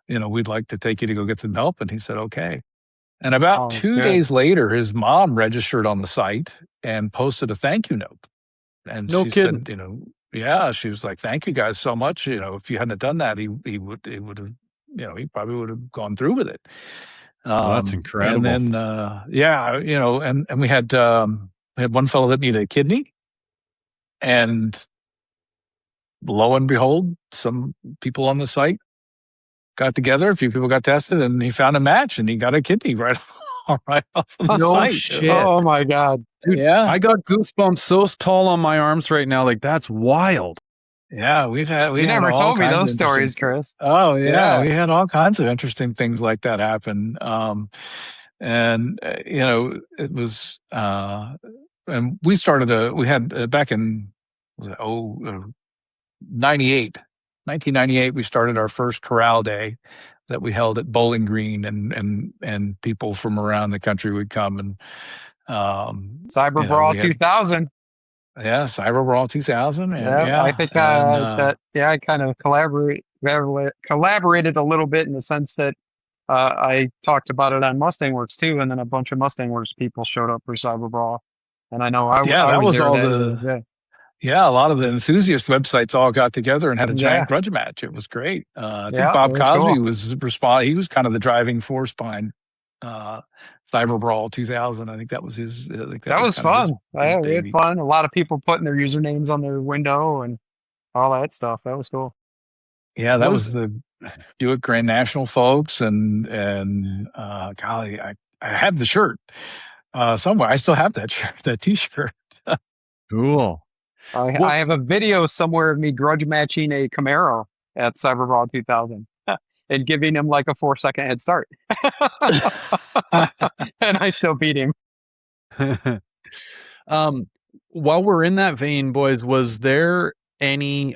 we'd like to take you to go get some help." And he said, "Okay." And about Oh, 2 days later, his mom registered on the site and posted a thank you note. And No she kidding. said, yeah, she was like, "Thank you guys so much. If you hadn't done that, he would have, he probably would have gone through with it." Oh, that's And incredible. then, and we had one fellow that needed a kidney, and lo and behold, some people on the site got together, a few people got tested, and he found a match, and he got a kidney right, right off of the No site. shit. Oh my God. Dude, Yeah. I got goosebumps so tall on my arms right now. Like, that's wild. Yeah, we You had never all told me kinds of those interesting stories, Chris. Oh yeah, Yeah. we had all kinds of interesting things like that happen. And it was and we had back in was it 98 1998, we started our first corral day that we held at Bowling Green, and people from around the country would come, and Cyber Brawl we had 2000. Cyber Brawl 2000, and Yeah, I think and I kind of collaborated a little bit in the sense that I talked about it on Mustang Works too, and then a bunch of Mustang Works people showed up for Cyber Brawl, and I know I that was was there all that year. a lot of the enthusiast websites all got together and had a Yeah, giant grudge match. It was great. I think yeah, it Bob was Cosby cool. was he was kind of the driving force behind uh, Cyber Brawl 2000. I think that was his. I think that That was was kind of his fun. Yeah, we had baby. fun. A lot of people putting their usernames on their window and all that stuff. That was cool. Yeah, that was Was the Buick Grand National folks, and golly, I have the shirt somewhere. I still have that shirt, that T-shirt. cool. I What have a video somewhere of me grudge matching a Camaro at Cyber Brawl 2000 and giving him like a 4-second head start. And I still beat him. um while we're in that vein, boys, was there any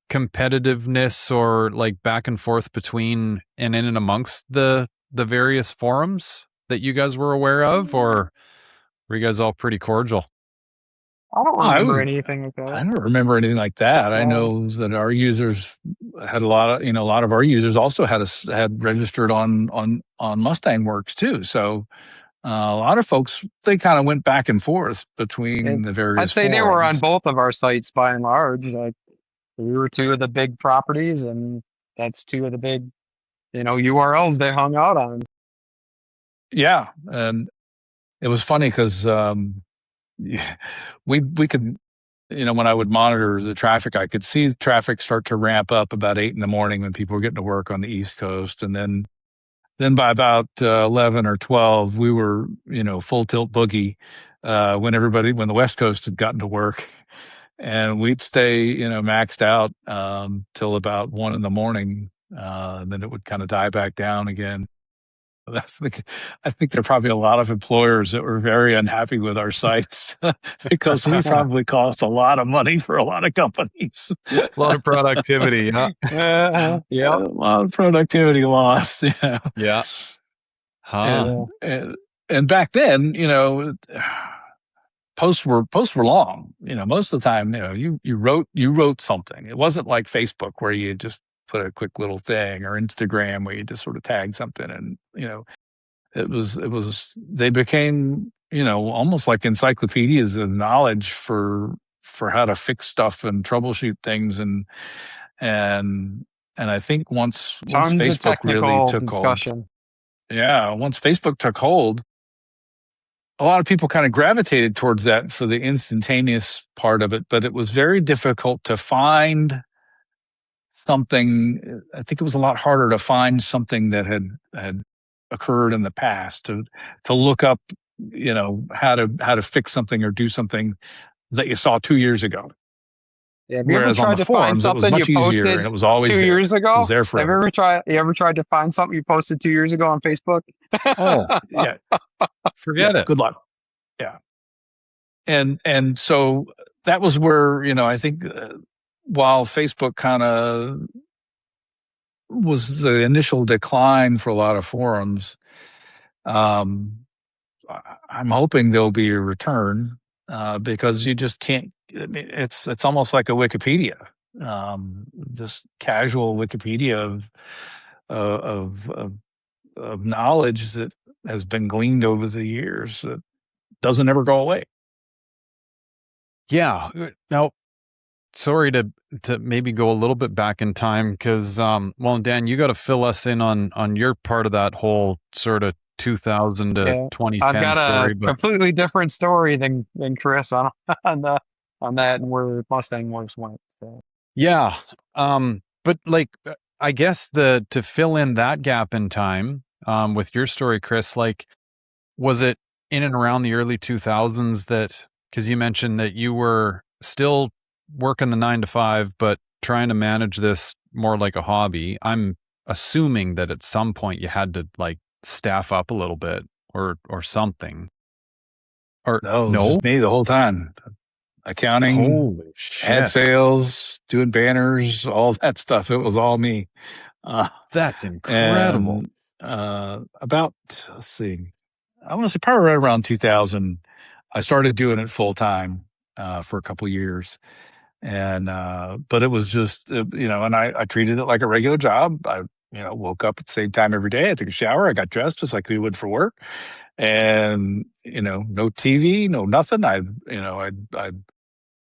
competitiveness or like back and forth between and in and amongst the various forums that you guys were aware of, or were you guys all pretty cordial? I don't I remember was. anything like I that. don't remember anything like that. I No. know that our users had a lot of our users also had registered on Mustang Works too. So a lot of folks, they kind of went back and forth between And the I'd various say they were on forums. both of our sites by and large. Like we were two of the big properties, and that's two of the big, URLs they hung out on. Yeah, and it was funny because we could, when I would monitor the traffic, I could see the traffic start to ramp up about 8 in the morning when people were getting to work on the East Coast, and then by about 11 or 12, we were, full tilt boogie when the West Coast had gotten to work. And we'd stay, maxed out till about 1 in the morning. And then it would kind of die back down again. I think there are probably a lot of employers that were very unhappy with our sites because we probably cost a lot of money for a lot of companies. A lot of productivity, huh? Yeah. A lot of productivity loss. Yeah. Huh. And back then, posts were long. Most of the time, you wrote something. It wasn't like Facebook where you just put a quick little thing, or Instagram where you just sort of tag something, and they became, almost like encyclopedias of knowledge for how to fix stuff and troubleshoot things, and I think once Tons of Facebook really technical took hold, discussion. once Facebook took hold, a lot of people kind of gravitated towards that for the instantaneous part of it, but it was very difficult to find something. I think it was a lot harder to find something that had occurred in the past, to look up, how to fix something or do something that you saw 2 years ago. Yeah, have you ever Whereas on tried the to find forums, it was something you much easier and posted it was always 2 years there. It was ago? there Have forever. you ever tried to find something you posted 2 years ago on Facebook? Oh, Yeah. forget it. Good luck. Yeah. And so that was where, I think while Facebook kind of was the initial decline for a lot of forums, um, I'm hoping there'll be a return because you just can't. I mean, it's almost like a Wikipedia, just casual Wikipedia of knowledge that has been gleaned over the years that doesn't ever go away. Yeah. Now, sorry to maybe go a little bit back in time because well, Dan, you got to fill us in on your part of that whole sort of 2000 to Yeah, I've 2010 got a story. But completely different story than Chris on on the on that and where Mustang Works went. So. yeah, but like I guess the to fill in that gap in time with your story, Chris, like was it in and around the early 2000s that, because you mentioned that you were still working the 9 to 5, but trying to manage this more like a hobby? I'm assuming that at some point you had to like staff up a little bit or something. Or No, it was no? just me the whole time. Accounting, Holy ad shit. sales, doing banners, all that stuff. It was all me. Uh, That's incredible. and about, let's see, I want to say probably right around 2000, I started doing it full time for a couple years. And, but it was just, and I treated it like a regular job. I, woke up at the same time every day. I took a shower. I got dressed just like we would for work. And, no TV, no nothing. I'd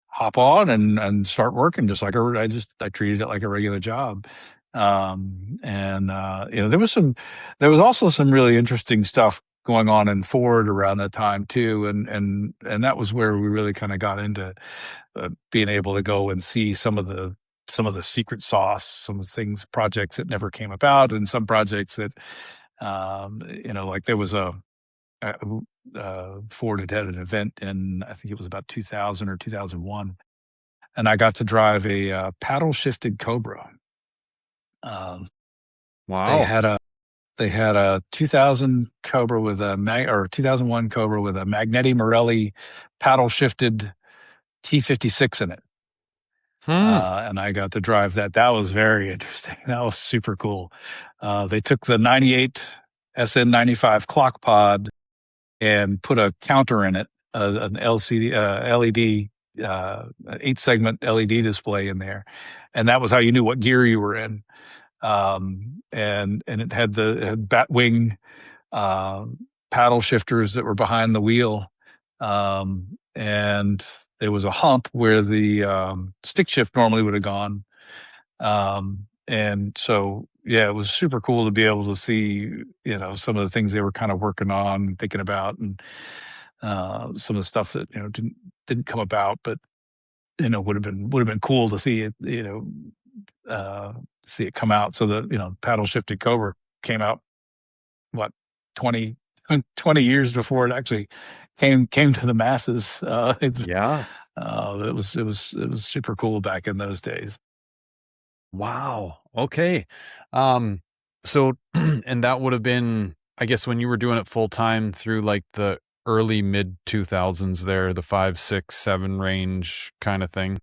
hop on and start working just like I treated it like a regular job. There was also some really interesting stuff going on in Ford around that time too. And that was where we really kind of got into being able to go and see some of the secret sauce, some of the things, projects that never came about, and some projects that, like there was uh, Ford had an event in, I think it was about 2000 or 2001, and I got to drive a paddle shifted Cobra. Um, they Wow. had a 2000 Cobra with or 2001 Cobra with a Magneti Marelli paddle shifted T56 in it. And I got to drive that. That was very interesting. That was super cool. They took the 98 SN95 clock pod and put a counter in it, an LCD, LED, 8-segment LED display in there. And that was how you knew what gear you were in. And it had Batwing paddle shifters that were behind the wheel. And there was a hump where the stick shift normally would have gone. And so, yeah, it was super cool to be able to see, some of the things they were kind of working on and thinking about, and some of the stuff that, didn't come about, but, would have been cool to see it, see it come out. So the, paddle shifted Cobra came out, what, 20 years before it actually came to the masses. Yeah. It was super cool back in those days. Wow. Okay. So and that would have been, I guess, when you were doing it full time through like the early mid 2000s there, the 5, 6, 7 range kind of thing.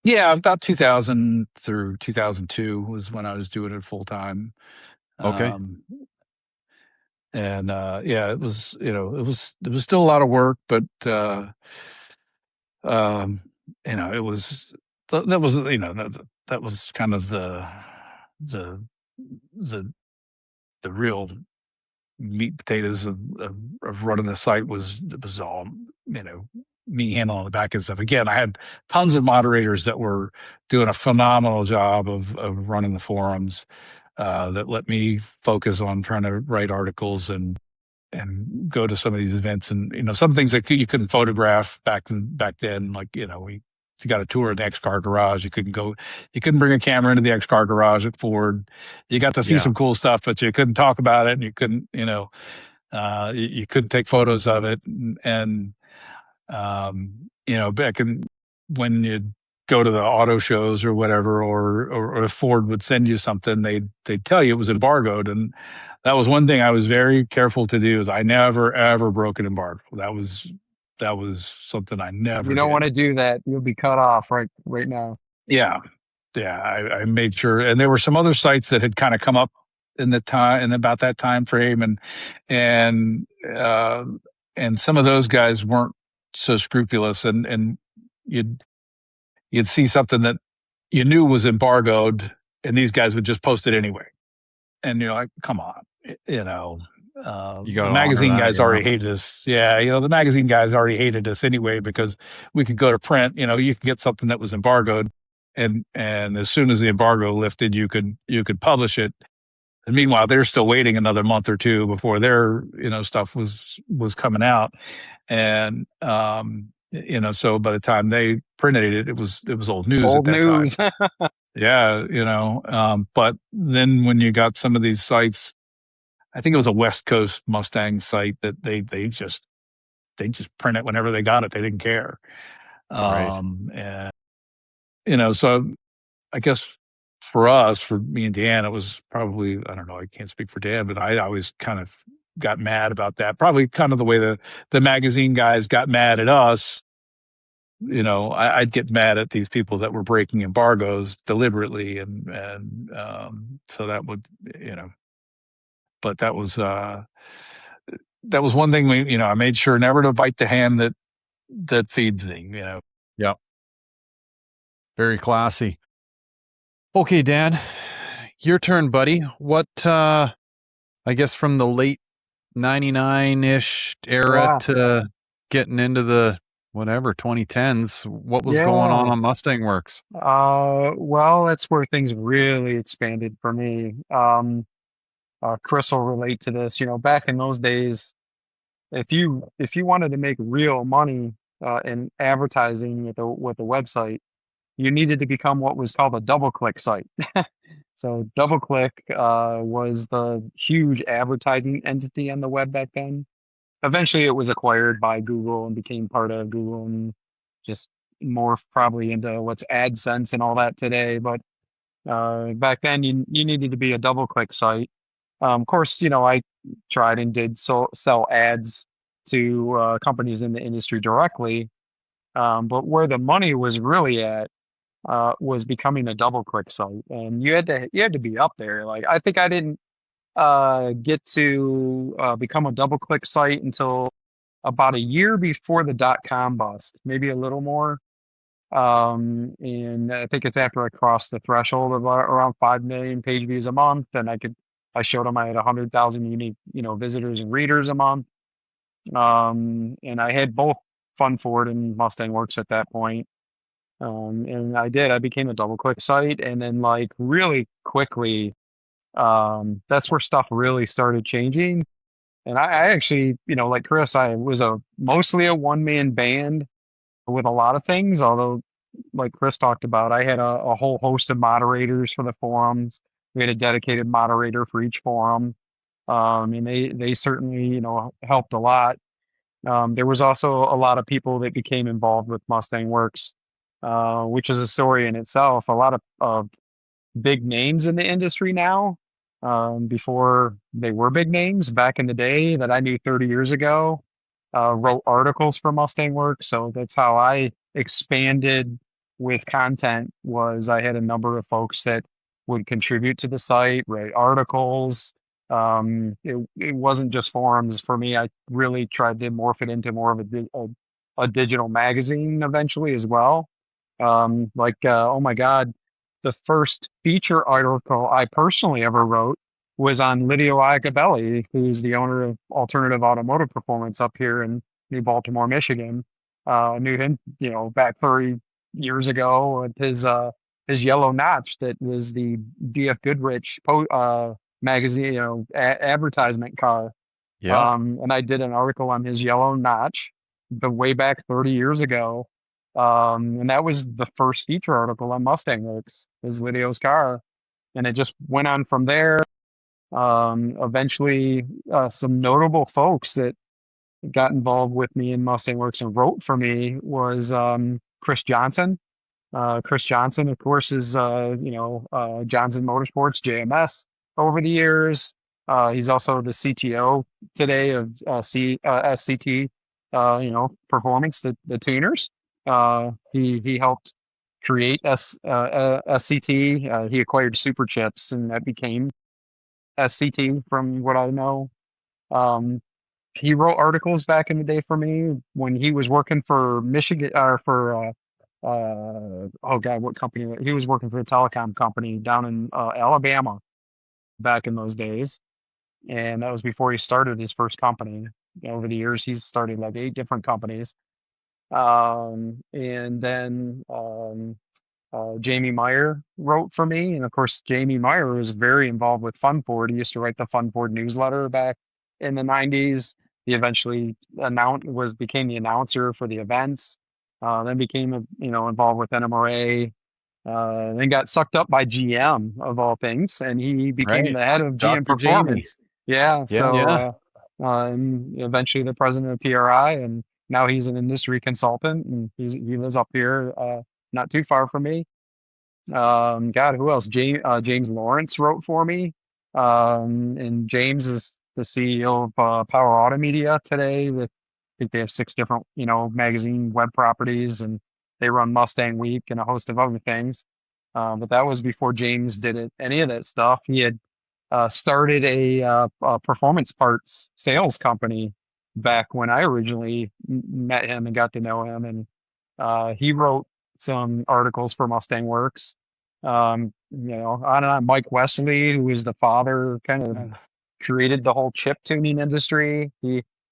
Yeah, about 2000 through 2002 was when I was doing it full time. Okay. Yeah, it was, it was still a lot of work, but, it was, that was, that was kind of the, the, the real meat potatoes of running the site was all, me handling the back end stuff. Again, I had tons of moderators that were doing a phenomenal job of running the forums, that let me focus on trying to write articles and go to some of these events. And, some things that you couldn't photograph back then, like, if you got a tour of the X Car Garage, you couldn't bring a camera into the X Car Garage at Ford. You got to see Yeah. some cool stuff, but you couldn't talk about it, and you couldn't, you couldn't take photos of it. And back in when you'd go to the auto shows or whatever, or if Ford would send you something, they'd tell you it was embargoed. And that was one thing I was very careful to do, is I never, ever broke an embargo. That was something I never You don't did. want to do that. You'll be cut off right now. Yeah. Yeah. I made sure. And there were some other sites that had kind of come up in the time, in about that time frame. And, uh, and some of those guys weren't so scrupulous, and you'd see something that you knew was embargoed, and these guys would just post it anyway. And you're like, come on, You the got to honor magazine that. guys already hated us. Yeah, the magazine guys already hated us anyway, because we could go to print. You could get something that was embargoed, and as soon as the embargo lifted, you could publish it. And meanwhile, they're still waiting another month or two before their stuff was coming out. And so by the time they printed it, it was old news at Old that time. news. Yeah, but then when you got some of these sites, I think it was a West Coast Mustang site, that they just print it whenever they got it. They didn't care. Right. And so I guess for us, for me and Dan, it was probably, I don't know, I can't speak for Dan, but I always kind of got mad about that. Probably kind of the way the magazine guys got mad at us. I'd get mad at these people that were breaking embargoes deliberately, and so that would, but that was one thing I made sure never to bite the hand that feeds me. Yep. Very classy. Okay, Dan, your turn, buddy. What, I guess from the late 99-ish era to getting into the 2010s, what was going on Mustang Works? Well, that's where things really expanded for me. Chris will relate to this. Back in those days, if you wanted to make real money in advertising with a website, you needed to become what was called a double-click site. So DoubleClick was the huge advertising entity on the web back then. Eventually, it was acquired by Google and became part of Google, and just morphed probably into what's AdSense and all that today. But back then, you needed to be a DoubleClick site. Of course, I tried and did sell ads to companies in the industry directly. But where the money was really at was becoming a DoubleClick site, and you had to be up there. Like, I think I didn't get to become a DoubleClick site until about a year before the .com bust, maybe a little more. And I think it's after I crossed the threshold of around 5 million page views a month, and I showed them I had 100,000 unique, visitors and readers a month. And I had both Fun Ford and Mustang Works at that point. And I became a DoubleClick site, and then like really quickly, that's where stuff really started changing. And I actually, like Chris, I was mostly a one-man band with a lot of things, although like Chris talked about, I had a whole host of moderators for the forums. We had a dedicated moderator for each forum. And they certainly, helped a lot. There was also a lot of people that became involved with Mustang Works, which is a story in itself. A lot of big names in the industry now, before they were big names back in the day that I knew 30 years ago, wrote articles for Mustang Works. So that's how I expanded with content. Was I had a number of folks that would contribute to the site, write articles. It wasn't just forums for me. I really tried to morph it into more of a digital magazine eventually as well. Oh my God, the first feature article I personally ever wrote was on Lidio Iacobelli, who's the owner of Alternative Automotive Performance up here in New Baltimore, Michigan. Knew him, back 30 years ago with his yellow notch that was the DF Goodrich magazine, advertisement car. Yeah. And I did an article on his yellow notch the way back 30 years ago. And that was the first feature article on Mustang Works, is Lidio's car. And it just went on from there. Eventually, some notable folks that got involved with me in Mustang Works and wrote for me was Chris Johnson. Chris Johnson, of course, is Johnson Motorsports JMS over the years. He's also the CTO today of SCT, Performance, the tuners. He helped create SCT. He acquired Super Chips, and that became SCT, from what I know. Um, he wrote articles back in the day for me when he was working for Michigan, or for oh God, what company? He was working for a telecom company down in Alabama back in those days, and that was before he started his first company. Over the years, he's started like 8 different companies. And then Jamie Meyer wrote for me, and of course, Jamie Meyer was very involved with Fun Ford. He used to write the Fun Ford newsletter back in the 90s. He eventually became the announcer for the events. Then became involved with NMRA. Then got sucked up by GM of all things, and he became Right. the head of GM Dr. Jamie. Performance. Yeah, Yeah. so Yeah. and eventually the president of PRI, and now he's an industry consultant, and he lives up here, not too far from me. God, who else? James Lawrence wrote for me. And James is the CEO of Power Auto Media today. I think they have 6 different, magazine web properties, and they run Mustang Week and a host of other things. But that was before James did any of that stuff. He had started a performance parts sales company back when I originally met him and got to know him, and he wrote some articles for Mustang Works. On and on. Mike Wesley, who is the father, kind of created the whole chip tuning industry.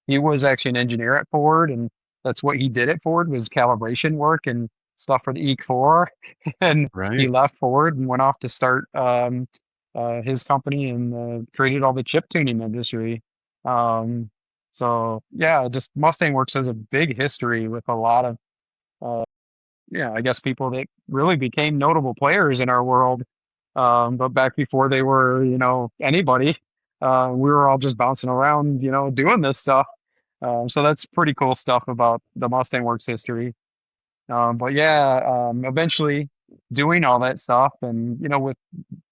He was actually an engineer at Ford, and that's what he did at Ford, was calibration work and stuff for the E4. And he Right. left Ford and went off to start his company, and created all the chip tuning industry. So yeah, just Mustang Works has a big history with a lot of I guess people that really became notable players in our world. But back before they were, anybody, we were all just bouncing around, doing this stuff. So that's pretty cool stuff about the Mustang Works history. But yeah, eventually doing all that stuff, and with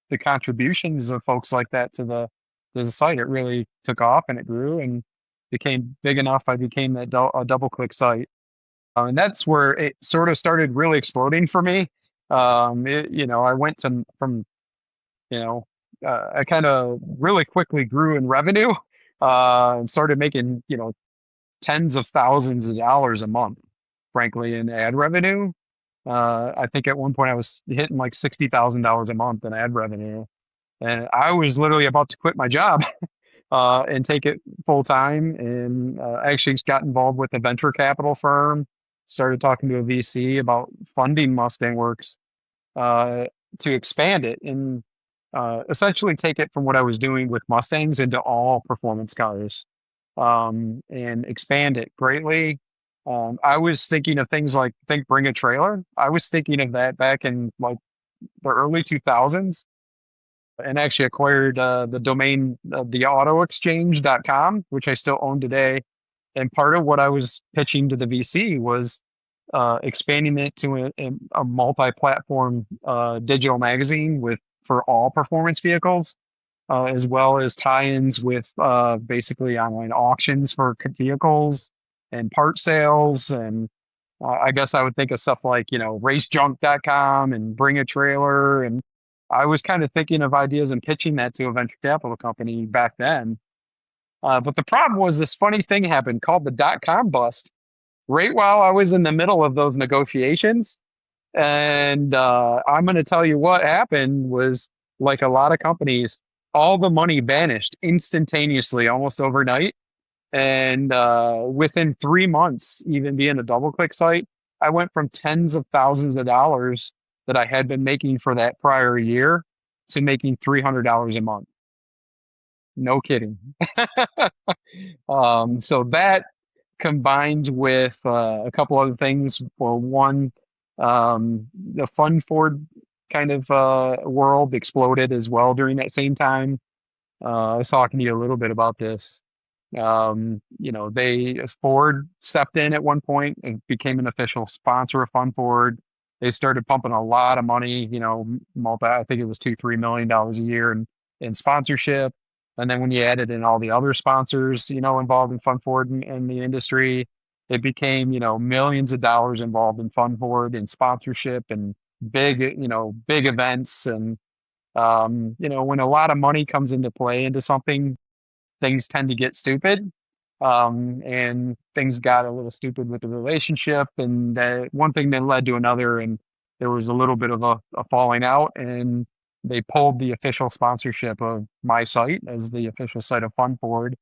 the contributions of folks like that to the site, it really took off and it grew and became big enough. I became a double-click site. And that's where it sort of started really exploding for me. I went from, I kind of really quickly grew in revenue, and started making, tens of thousands of dollars a month, frankly, in ad revenue. I think at one point I was hitting like $60,000 a month in ad revenue. And I was literally about to quit my job and take it full time. And actually got involved with a venture capital firm, started talking to a VC about funding Mustang Works to expand it and essentially take it from what I was doing with Mustangs into all performance cars, and expand it greatly. I was thinking of things like Bring a Trailer. I was thinking of that back in like the early 2000s, and actually acquired the domain theautoexchange.com, which I still own today. And part of what I was pitching to the VC was expanding it to a multi-platform digital magazine for all performance vehicles, as well as tie-ins with basically online auctions for vehicles and part sales. And I guess I would think of stuff like, racejunk.com and Bring a Trailer. And I was kind of thinking of ideas and pitching that to a venture capital company back then. But the problem was, this funny thing happened called the dot-com bust right while I was in the middle of those negotiations. And I'm going to tell you what happened was, like a lot of companies, all the money vanished instantaneously, almost overnight. And within 3 months, even being a double-click site, I went from tens of thousands of dollars that I had been making for that prior year to making $300 a month. No kidding. So that, combined with a couple other things. Well, one, the Fun Ford kind of world exploded as well during that same time. I was talking to you a little bit about this. Ford stepped in at one point and became an official sponsor of Fun Ford. They started pumping a lot of money, I think it was $2-3 million a year in sponsorship. And then when you added in all the other sponsors, involved in Fun Ford and the industry, it became, millions of dollars involved in Fun Ford and sponsorship and big events. And, when a lot of money comes into play into something, things tend to get stupid. And things got a little stupid with the relationship, and one thing then led to another, and there was a little bit of a falling out, and they pulled the official sponsorship of my site as the official site of Fun Ford,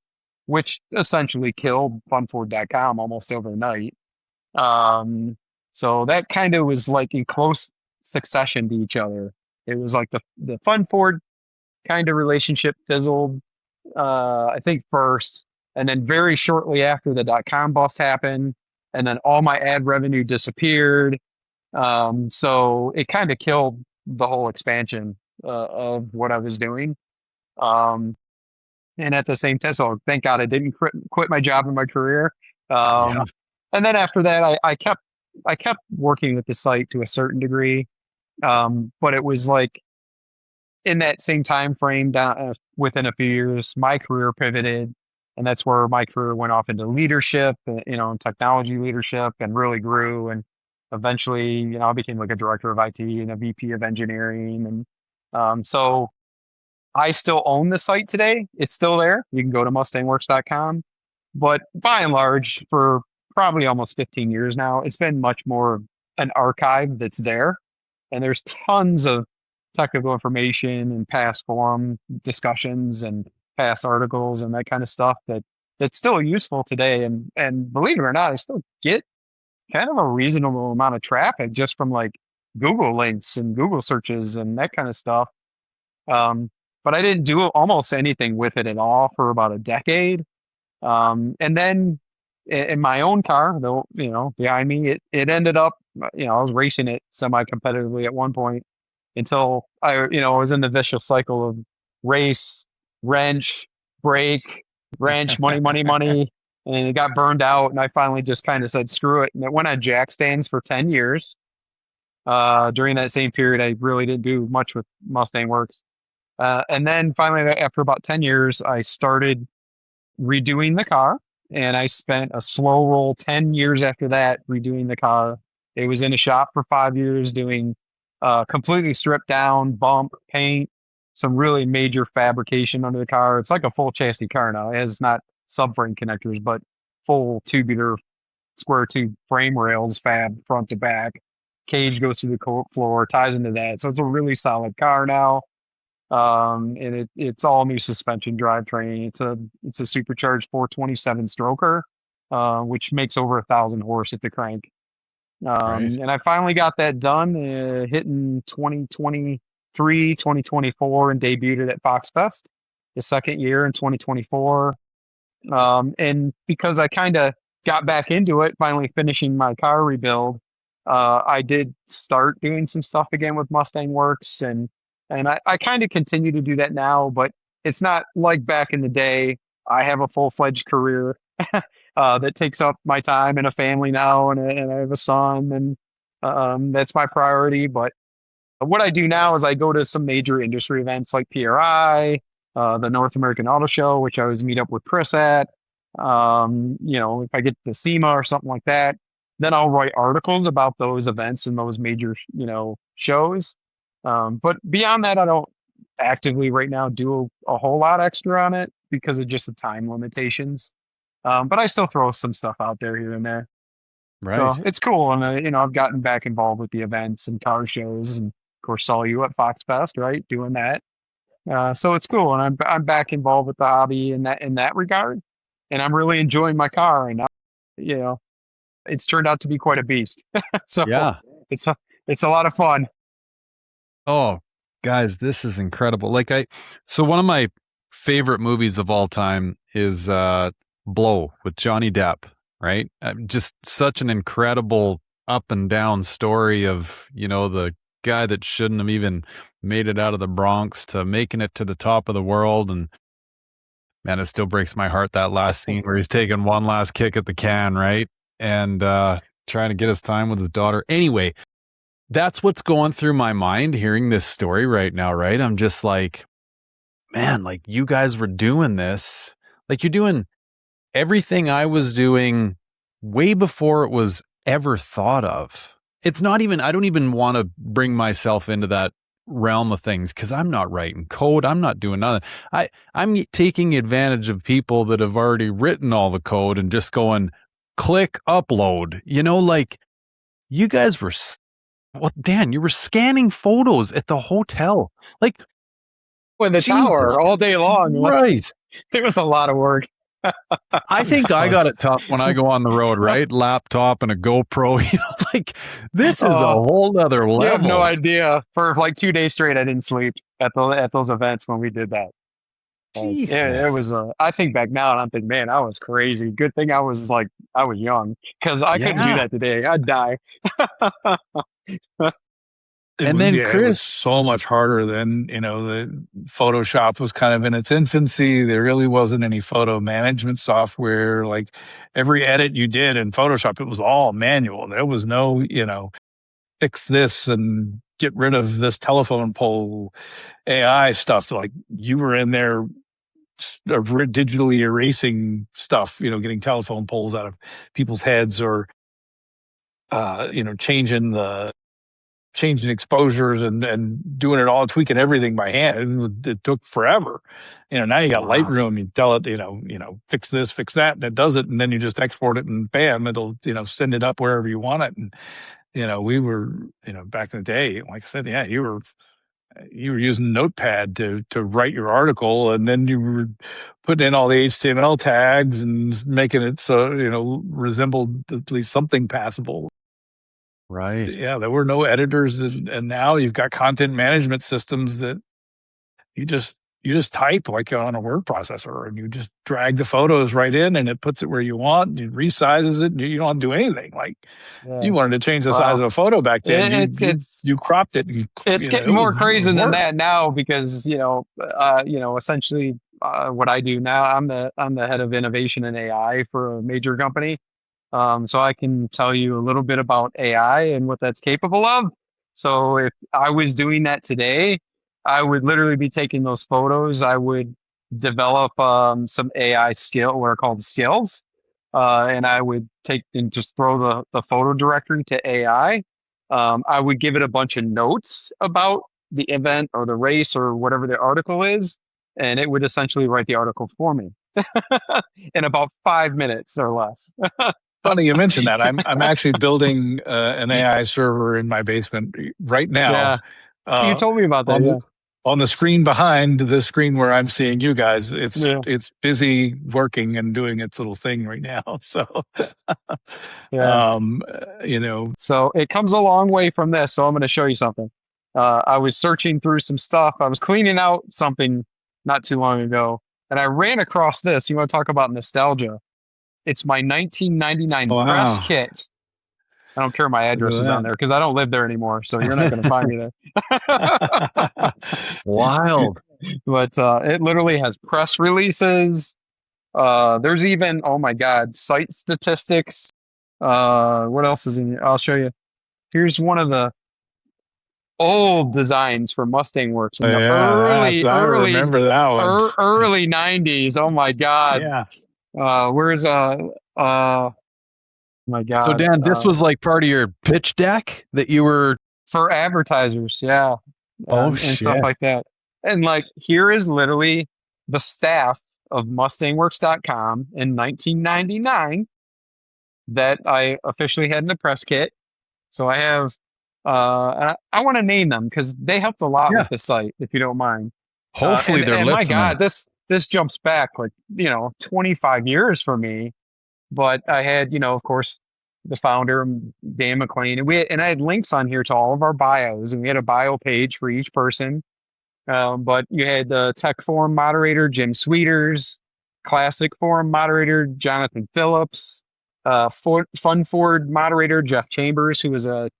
which essentially killed funford.com almost overnight. So that kind of was like in close succession to each other. It was like the Fun Ford kind of relationship fizzled, I think first, and then very shortly after the .com bust happened, and then all my ad revenue disappeared. So it kind of killed the whole expansion of what I was doing. Um, and at the same time, so thank God I didn't quit my job in my career. Yeah. And then after that, I kept working with the site to a certain degree. But it was like in that same time frame, down within a few years, my career pivoted, and that's where my career went off into leadership, and technology leadership, and really grew. And eventually, I became like a director of IT and a VP of engineering. And so I still own the site today. It's still there. You can go to mustangworks.com. But by and large, for probably almost 15 years now, it's been much more an archive that's there. And there's tons of technical information and past forum discussions and past articles and that kind of stuff that's still useful today. And believe it or not, I still get kind of a reasonable amount of traffic just from like Google links and Google searches and that kind of stuff. But I didn't do almost anything with it at all for about a decade. And then in my own car, though, behind me, it ended up, I was racing it semi-competitively at one point until I was in the vicious cycle of race, wrench, brake, wrench, money, money, money, and it got burned out. And I finally just kind of said, screw it. And it went on jack stands for 10 years. During that same period, I really didn't do much with Mustang Works. And then finally, after about 10 years, I started redoing the car, and I spent a slow roll 10 years after that redoing the car. It was in a shop for 5 years doing completely stripped down, bump, paint, some really major fabrication under the car. It's like a full chassis car now. It has not subframe connectors, but full tubular square tube frame rails, fab front to back. Cage goes through the floor, ties into that. So it's a really solid car now. And it's all new suspension drivetrain. It's a supercharged 427 stroker, which makes over 1,000 horse at the crank. Right. And I finally got that done, hitting 2023, 2024, and debuted it at Fox Fest the second year in 2024. And because I kind of got back into it, finally finishing my car rebuild, I did start doing some stuff again with Mustang Works, and I kind of continue to do that now, but it's not like back in the day. I have a full-fledged career that takes up my time and a family now, and I have a son, and that's my priority. But what I do now is I go to some major industry events like PRI, the North American Auto Show, which I always meet up with Chris at. If I get to SEMA or something like that, then I'll write articles about those events and those major, shows. But beyond that, I don't actively right now do a whole lot extra on it because of just the time limitations. But I still throw some stuff out there here and there. So Right. it's cool. And, I've gotten back involved with the events and car shows, and of course saw you at Fox Fest, right? Doing that. So it's cool. And I'm back involved with the hobby in that regard. And I'm really enjoying my car. And, you know, it's turned out to be quite a beast. So Yeah. it's a lot of fun. Oh, guys, this is incredible. So one of my favorite movies of all time is Blow with Johnny Depp, right? Just such an incredible up and down story of, the guy that shouldn't have even made it out of the Bronx to making it to the top of the world. And Man, it still breaks my heart, that last scene where he's taking one last kick at the can, right? And trying to get his time with his daughter. Anyway, that's what's going through my mind hearing this story right now, right? I'm just like, man, like you guys were doing this. Like you're doing everything I was doing way before it was ever thought of. It's not even, I don't even want to bring myself into that realm of things because I'm not writing code. I'm not doing nothing. I'm taking advantage of people that have already written all the code and just going click upload. Like you guys were, well, Dan, you were scanning photos at the hotel. Like, in the Jesus tower all day long. Right. It was a lot of work. I think I got it tough when I go on the road, right? Laptop and a GoPro, like this is a whole other level. You have no idea. For like 2 days straight, I didn't sleep at those events when we did that. It was. I think back now and I'm thinking, man, I was crazy. Good thing I was young because I couldn't do that today. I'd die. It was so much harder than, the Photoshop was kind of in its infancy. There really wasn't any photo management software. Like every edit you did in Photoshop, it was all manual. There was no, fix this and get rid of this telephone pole AI stuff. Like you were in there digitally erasing stuff, getting telephone poles out of people's heads or, changing exposures and doing it all, tweaking everything by hand. It took forever. Now you got Lightroom, you tell it, fix this, fix that, and it does it, and then you just export it and bam, it'll, send it up wherever you want it. And, we were, back in the day, like I said, yeah, you were using Notepad to write your article, and then you were putting in all the HTML tags and making it so, resembled at least something passable. Right. Yeah, there were no editors, and now you've got content management systems that you just type like on a word processor, and you just drag the photos right in, and it puts it where you want, and it resizes it, and you don't have to do anything. Like you wanted to change the size of a photo back then, you cropped it. It's getting more crazy than that now because essentially what I do now, I'm the head of innovation and AI for a major company. So I can tell you a little bit about AI and what that's capable of. So if I was doing that today, I would literally be taking those photos. I would develop some AI skill, what are called skills, and I would take and just throw the photo directory to AI. I would give it a bunch of notes about the event or the race or whatever the article is, and it would essentially write the article for me in about 5 minutes or less. Funny you mentioned that. I'm actually building an AI server in my basement right now. Yeah. You told me about that. On the screen behind the screen where I'm seeing you guys, it's busy working and doing its little thing right now. So, So it comes a long way from this. So I'm going to show you something. I was searching through some stuff. I was cleaning out something not too long ago, and I ran across this. You want to talk about nostalgia? It's my 1999 press kit. I don't care my address is on there because I don't live there anymore, so you're not going to find me there. Wild. But it literally has press releases. There's even, oh my God, site statistics. What else is in here? I'll show you. Here's one of the old designs for Mustang Works in the early remember that one. Early 90s. Oh my God. Yeah. Where's my God. So Dan, this was like part of your pitch deck that you were for advertisers, yeah. And stuff like that. And like here is literally the staff of MustangWorks.com in 1999 that I officially had in the press kit. So I have I want to name them because they helped a lot with the site, if you don't mind. Hopefully they're listening. My God, this jumps back like 25 years for me. But I had, of course, the founder, Dan McLean, and I had links on here to all of our bios, and we had a bio page for each person. But you had the Tech Forum moderator, Jim Sweeters, Classic Forum moderator, Jonathan Phillips, Fun Ford moderator, Jeff Chambers, who was a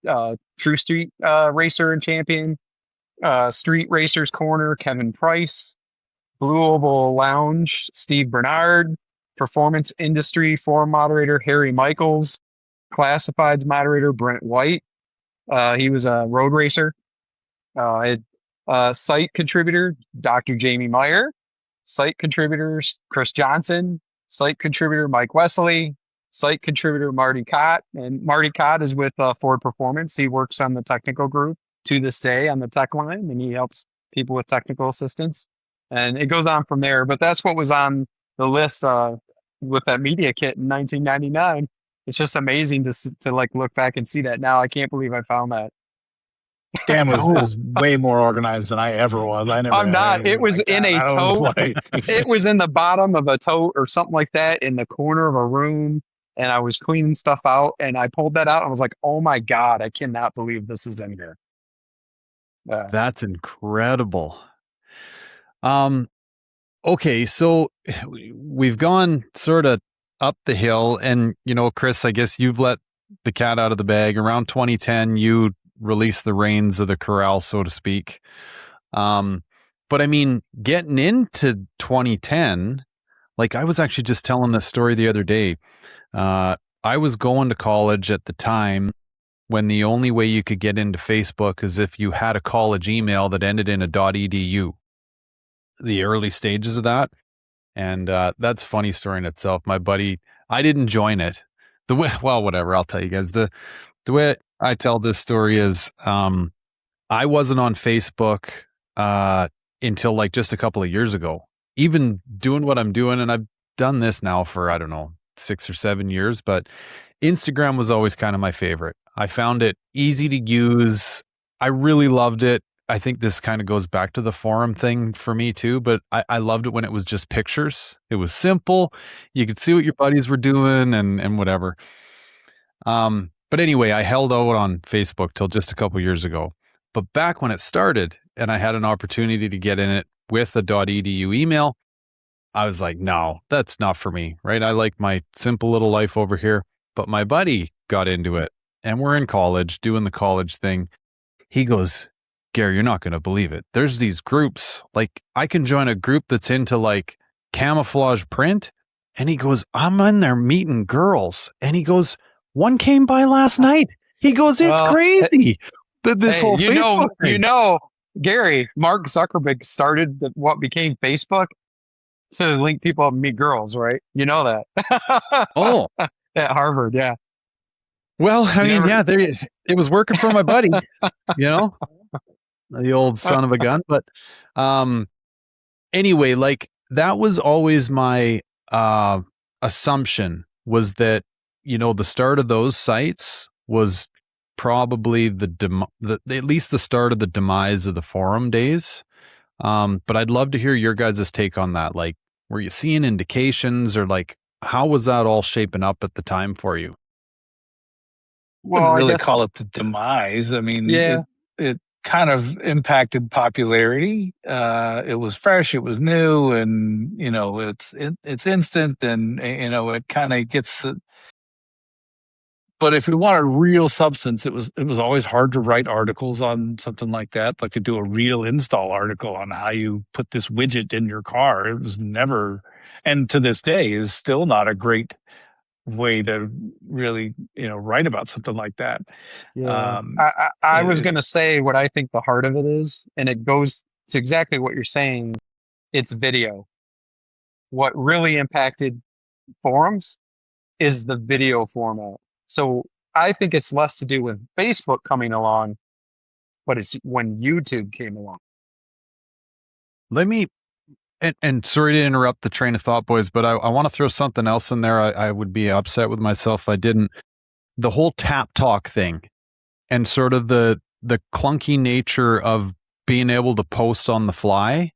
True Street racer and champion, Street Racers Corner, Kevin Price, Blue Oval Lounge, Steve Bernard, Performance Industry Forum moderator, Harry Michaels, Classifieds moderator, Brent White. He was a road racer. I had site contributor, Dr. Jamie Meyer, site contributors, Chris Johnson, site contributor, Mike Wesley, site contributor, Marty Cott. And Marty Cott is with Ford Performance. He works on the technical group to this day on the tech line, and he helps people with technical assistance. And it goes on from there. But that's what was on the list with that media kit in 1999. It's just amazing to like look back and see that now. I can't believe I found that. Dan Oh, is way more organized than I ever was. I never I'm had not. It anything was like in that. a I was tote. like, It was in the bottom of a tote or something like that in the corner of a room. And I was cleaning stuff out and I pulled that out and I was like, oh my God, I cannot believe this is in here. that's incredible. Um, okay, so we've gone sort of up the hill, and Chris, I guess you've let the cat out of the bag. Around 2010, you released the reins of the corral, so to speak. But I mean, getting into 2010, like I was actually just telling this story the other day. I was going to college at the time when the only way you could get into Facebook is if you had a college email that ended in a .edu. The early stages of that. And that's a funny story in itself. My buddy, I didn't join it. Well, whatever. I'll tell you guys. The way I tell this story is, I wasn't on Facebook until like just a couple of years ago. Even doing what I'm doing, and I've done this now for, I don't know, 6 or 7 years, but Instagram was always kind of my favorite. I found it easy to use. I really loved it. I think this kind of goes back to the forum thing for me too, but I loved it when it was just pictures. It was simple. You could see what your buddies were doing and whatever. But anyway, I held out on Facebook till just a couple years ago. But back when it started and I had an opportunity to get in it with a .edu email, I was like, no, that's not for me, right? I like my simple little life over here. But my buddy got into it and we're in college doing the college thing. He goes, Gary, you're not going to believe it. There's these groups, like I can join a group that's into like camouflage print. And he goes, I'm in there meeting girls. And he goes, one came by last night. He goes, it's Well, crazy. This hey, whole Facebook thing. Gary, Mark Zuckerberg started what became Facebook to link people up and meet girls, right? You know that. Oh, At Harvard, yeah. well, I You mean, never, yeah, it was working for my buddy, the old son of a gun. But anyway, like that was always my assumption was that, the start of those sites was probably at least the start of the demise of the forum days. But I'd love to hear your guys' take on that. Like, were you seeing indications or like, how was that all shaping up at the time for you? well, wouldn't I really guess, call it the demise. I mean, yeah. it kind of impacted popularity. It was fresh, it was new, and it's instant, and it kind of gets. But if we wanted real substance, it was always hard to write articles on something like that, like to do a real install article on how you put this widget in your car. It was never, and to this day, is still not a great way to really write about something like that. Yeah, Um, I was it, going to say what I think the heart of it is, and it goes to exactly what you're saying. It's video. What really impacted forums is the video format. So I think it's less to do with Facebook coming along, but it's when YouTube came along. Let me, and sorry to interrupt the train of thought, boys, but I want to throw something else in there. I would be upset with myself if I didn't. The whole tap talk thing and sort of the clunky nature of being able to post on the fly.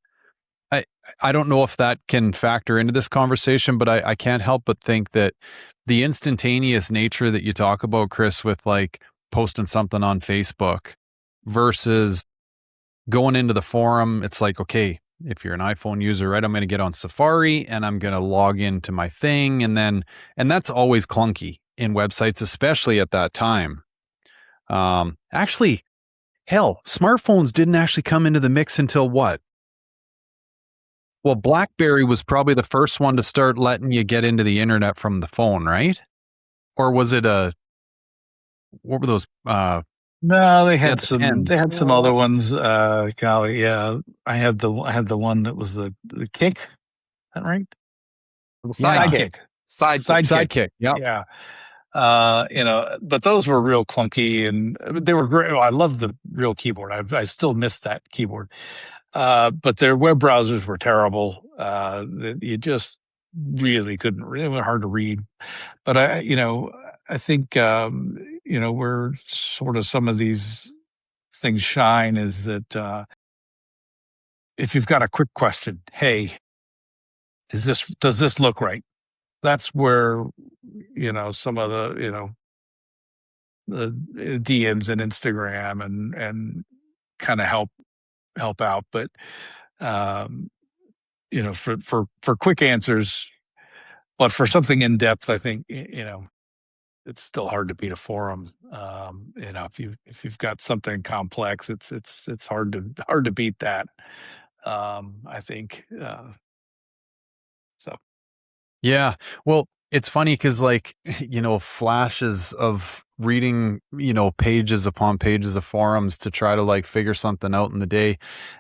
I don't know if that can factor into this conversation, but I can't help but think that the instantaneous nature that you talk about, Chris, with like posting something on Facebook versus going into the forum, it's like, okay, if you're an iPhone user, right, I'm going to get on Safari and I'm going to log into my thing. And that's always clunky in websites, especially at that time. Actually, hell, smartphones didn't actually come into the mix until what? Well, BlackBerry was probably the first one to start letting you get into the internet from the phone, right? Or was it what were those? No, they They had had the some. They pens. had some other ones. Golly, yeah. I had the one that was the kick. Is that right? The Yeah. sidekick. Sidekick. Sidekick. Yep. Yeah. But those were real clunky, and they were great. I loved the real keyboard. I still miss that keyboard. But their web browsers were terrible. You just really couldn't. They were hard to read. But I think where sort of some of these things shine is that if you've got a quick question, hey, does this look right? That's where some of the DMs and Instagram and kind of help out. But for quick answers, but for something in depth, I think it's still hard to beat a forum. If you've got something complex, it's hard to beat that. I think so. Yeah. Well, it's funny because flashes of reading, pages upon pages of forums to try to figure something out in the day.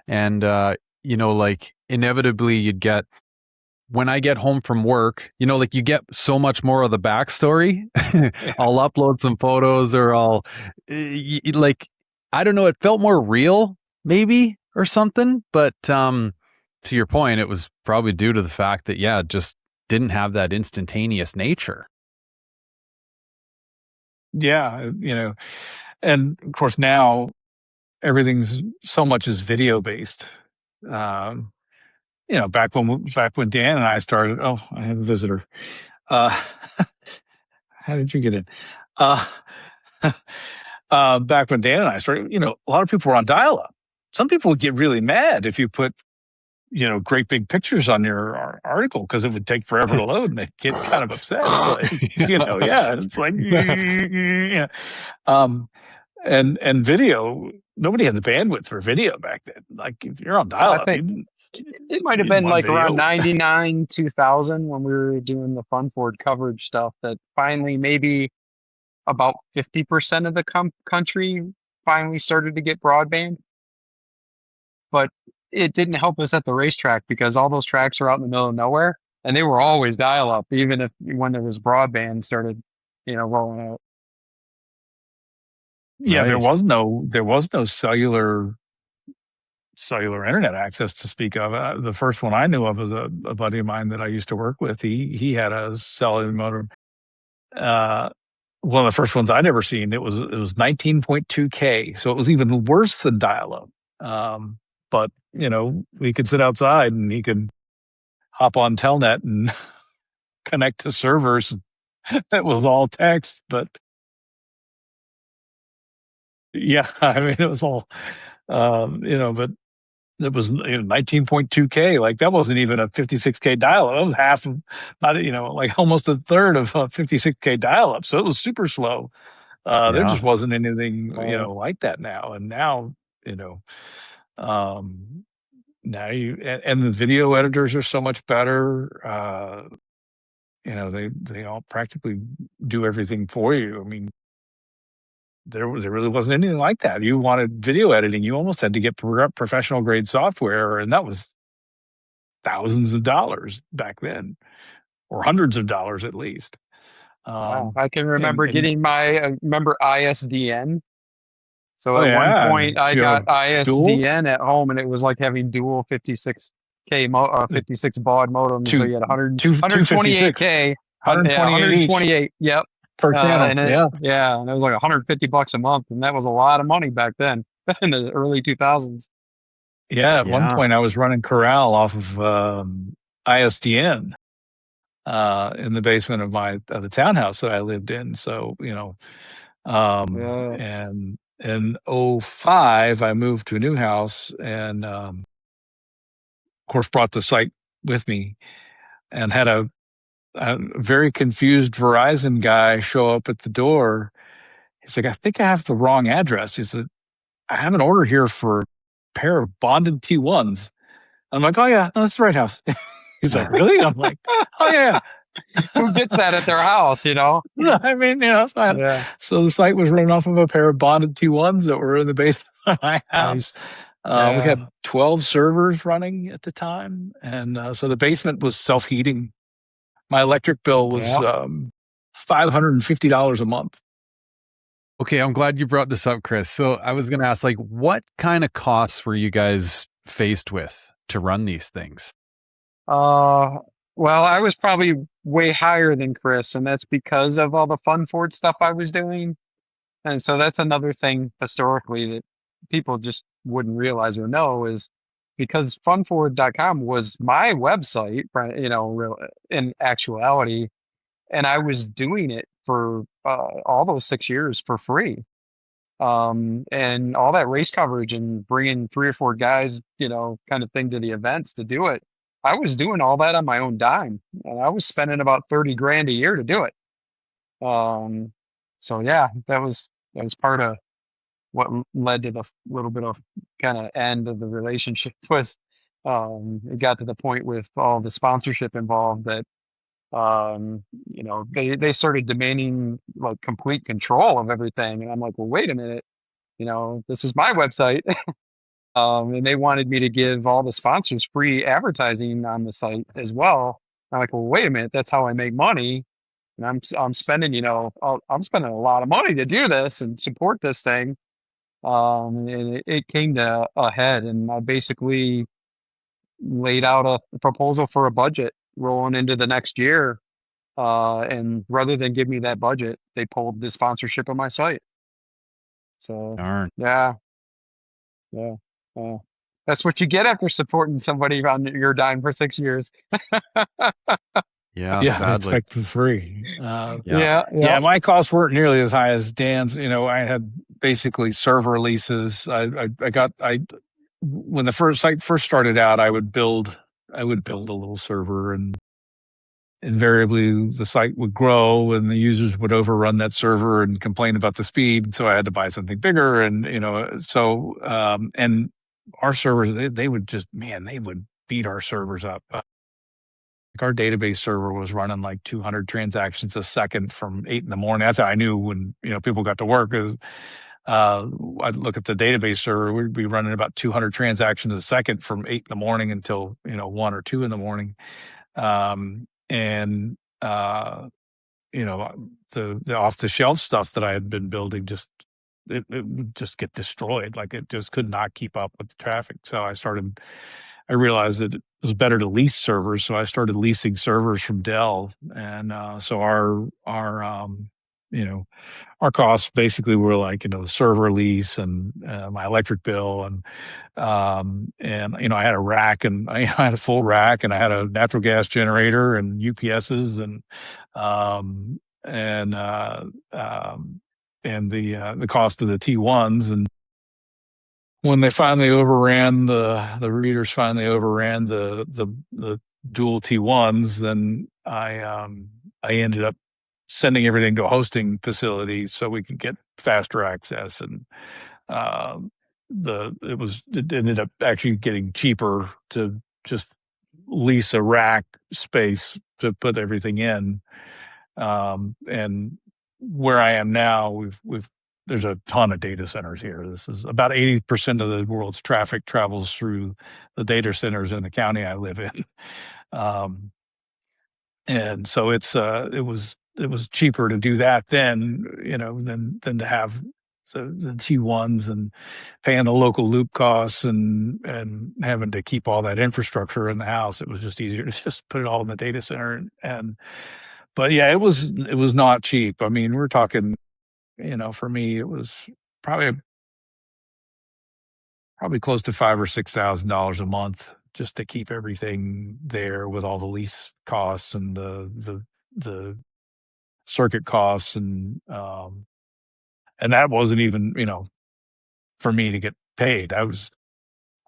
And, inevitably you'd get, when I get home from work, you get so much more of the backstory. I'll upload some photos or I don't know, it felt more real maybe or something. But to your point, it was probably due to the fact that, it just didn't have that instantaneous nature. Yeah. And of course now everything's so much is video based. Back when Dan and I started, oh, I have a visitor. How did you get in? Back when Dan and I started, a lot of people were on dial-up. Some people would get really mad if you put, great big pictures on your article because it would take forever to load, and they'd get kind of upset. But, it's like, and video. Nobody had the bandwidth for video back then. Like if you're on dial-up, it might have been like around 99, 2000 when we were doing the Fun Ford coverage stuff that finally maybe about 50% of the country finally started to get broadband. But it didn't help us at the racetrack because all those tracks are out in the middle of nowhere and they were always dial up, even when there was broadband started, rolling out. Yeah, right. there was no cellular internet access to speak of. The first one I knew of was a buddy of mine that I used to work with. He had a cellular modem. One of the first ones I'd ever seen. It was 19.2K, so it was even worse than dial-up. But we could sit outside and he could hop on Telnet and connect to servers. That was all text, but yeah, I mean it was all but it was 19.2K. Like that wasn't even a 56K dial-up. That was half of, not like almost a third of a 56K dial-up. So it was super slow. There just wasn't anything like that now. And now now and the video editors are so much better. They all practically do everything for you. I mean, there really wasn't anything like that. You wanted video editing, you almost had to get professional grade software, and that was thousands of dollars back then, or hundreds of dollars at least. Wow. I can remember getting remember ISDN. So at one point I got ISDN at home, and it was like having dual 56K 56 baud modems. So you had 128K, 128. Yep. Per channel. And it was like $150 a month, and that was a lot of money back then in the early 2000s. Yeah, at one point I was running Corral off of ISDN in the basement of the townhouse that I lived in. So and in 2005 I moved to a new house, and of course brought the site with me, and had a very confused Verizon guy show up at the door. He's like, I think I have the wrong address. He said, I have an order here for a pair of bonded T1s. I'm like, oh yeah, no, that's the right house. He's like, really? I'm like, oh yeah. Who gets that at their house, you know? I mean, Yeah. so the site was running off of a pair of bonded T1s that were in the basement of my house. Nice. We Yeah. had 12 servers running at the time. And so the basement was self-heating. My electric bill was Yeah. $550 a month. Okay, I'm glad you brought this up, Chris. So I was going to ask, like, what kind of costs were you guys faced with to run these things? Well, I was probably way higher than Chris, and that's because of all the fun Ford stuff I was doing. And so that's another thing historically that people just wouldn't realize or know is because funford.com was my website, right, you know, in actuality, and I was doing it for all those 6 years for free. And all that race coverage and bringing 3 or 4 guys, you know, kind of thing to the events to do it. I was doing all that on my own dime, and I was spending about 30 grand a year to do it. Um, so yeah, that was part of what led to the little bit of kind of end of the relationship was it got to the point with all the sponsorship involved that you know they started demanding like complete control of everything, and I'm like, well, wait a minute, you know, this is my website. And they wanted me to give all the sponsors free advertising on the site as well. I'm like, well, wait a minute, that's how I make money. And I'm spending, you know, I'm spending a lot of money to do this and support this thing. And it came to a head, and I basically laid out a proposal for a budget rolling into the next year. And rather than give me that budget, they pulled the sponsorship of my site. So Darn. yeah, yeah, yeah. That's what you get after supporting somebody on your dime for 6 years. Yeah, Yeah, they sadly. expect for free. Yeah. Yeah, Yeah, yeah. my costs weren't nearly as high as Dan's. You know, I had basically server leases. I when the first site first started out, I would build a little server, and invariably the site would grow and the users would overrun that server and complain about the speed. So I had to buy something bigger. And, you know, so, and our servers, they would just, man, they would beat our servers up. Like our database server was running like 200 transactions a second from 8 in the morning. That's how I knew when, you know, people got to work is, I'd look at the database server. We'd be running about 200 transactions a second from 8 in the morning until, you know, 1 or 2 in the morning. And you know, the off the shelf stuff that I had been building just it would just get destroyed. Like it just could not keep up with the traffic. So I realized that it was better to lease servers. So I started leasing servers from Dell. And so you know, our costs basically were like, you know, the server lease and my electric bill and you know, I had a rack and I had a full rack and I had a natural gas generator and UPSs um, and the cost of the T1s. And when they finally overran the readers finally overran the dual T1s, then I ended up sending everything to a hosting facility so we could get faster access. And it ended up actually getting cheaper to just lease a rack space to put everything in. And where I am now, there's a ton of data centers here. This is about 80% of the world's traffic travels through the data centers in the county I live in. Um, and so it was cheaper to do that then, you know, than to have the T1s and paying the local loop costs and having to keep all that infrastructure in the house. It was just easier to just put it all in the data center. But yeah, it was not cheap. I mean, we're talking, you know, for me, it was probably close to $5,000 or $6,000 a month just to keep everything there with all the lease costs and the circuit costs and that wasn't even, you know, for me to get paid. I was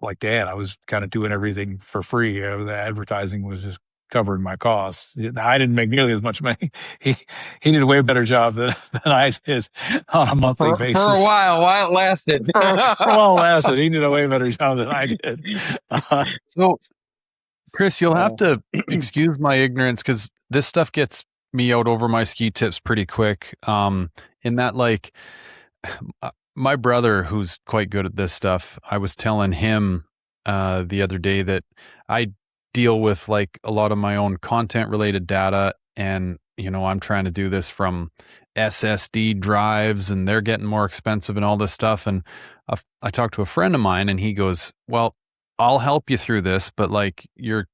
like Dan, I was kind of doing everything for free. The advertising was just covering my costs. I didn't make nearly as much money. He did a way better job than I did on a monthly For a basis. while it lasted. For a while it lasted. He did a way better job than I did. So, Chris, you'll have to excuse my ignorance because this stuff gets me out over my ski tips pretty quick. In that, like, my brother, who's quite good at this stuff, I was telling him the other day that I deal with like a lot of my own content related data, and I'm trying to do this from SSD drives, and they're getting more expensive and all this stuff. And I talked to a friend of mine, and he goes, "Well, I'll help you through this, but like you're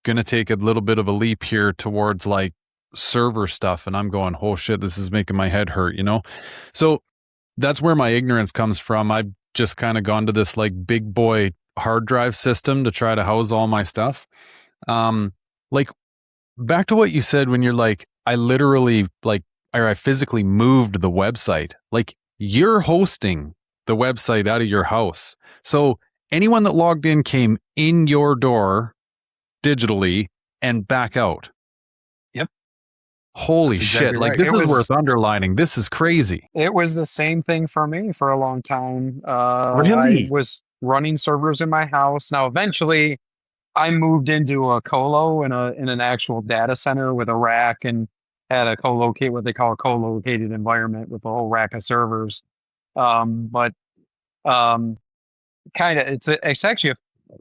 gonna take a little bit of a leap here towards like server stuff." And I'm going, "Oh shit, this is making my head hurt," So that's where my ignorance comes from. I've just kind of gone to this like big boy hard drive system to try to house all my stuff. Like back to what you said when you're like, I literally like, or I physically moved the website. Like you're hosting the website out of your house. So anyone that logged in came in your door digitally and back out. Yep. Holy That's shit. exactly Like right. this is worth underlining. This is crazy. It was the same thing for me for a long time. I Really? was running servers in my house. Now, eventually, I moved into a colo in an actual data center with a rack and had what they call a co-located environment with a whole rack of servers. But um, kind of, it's actually a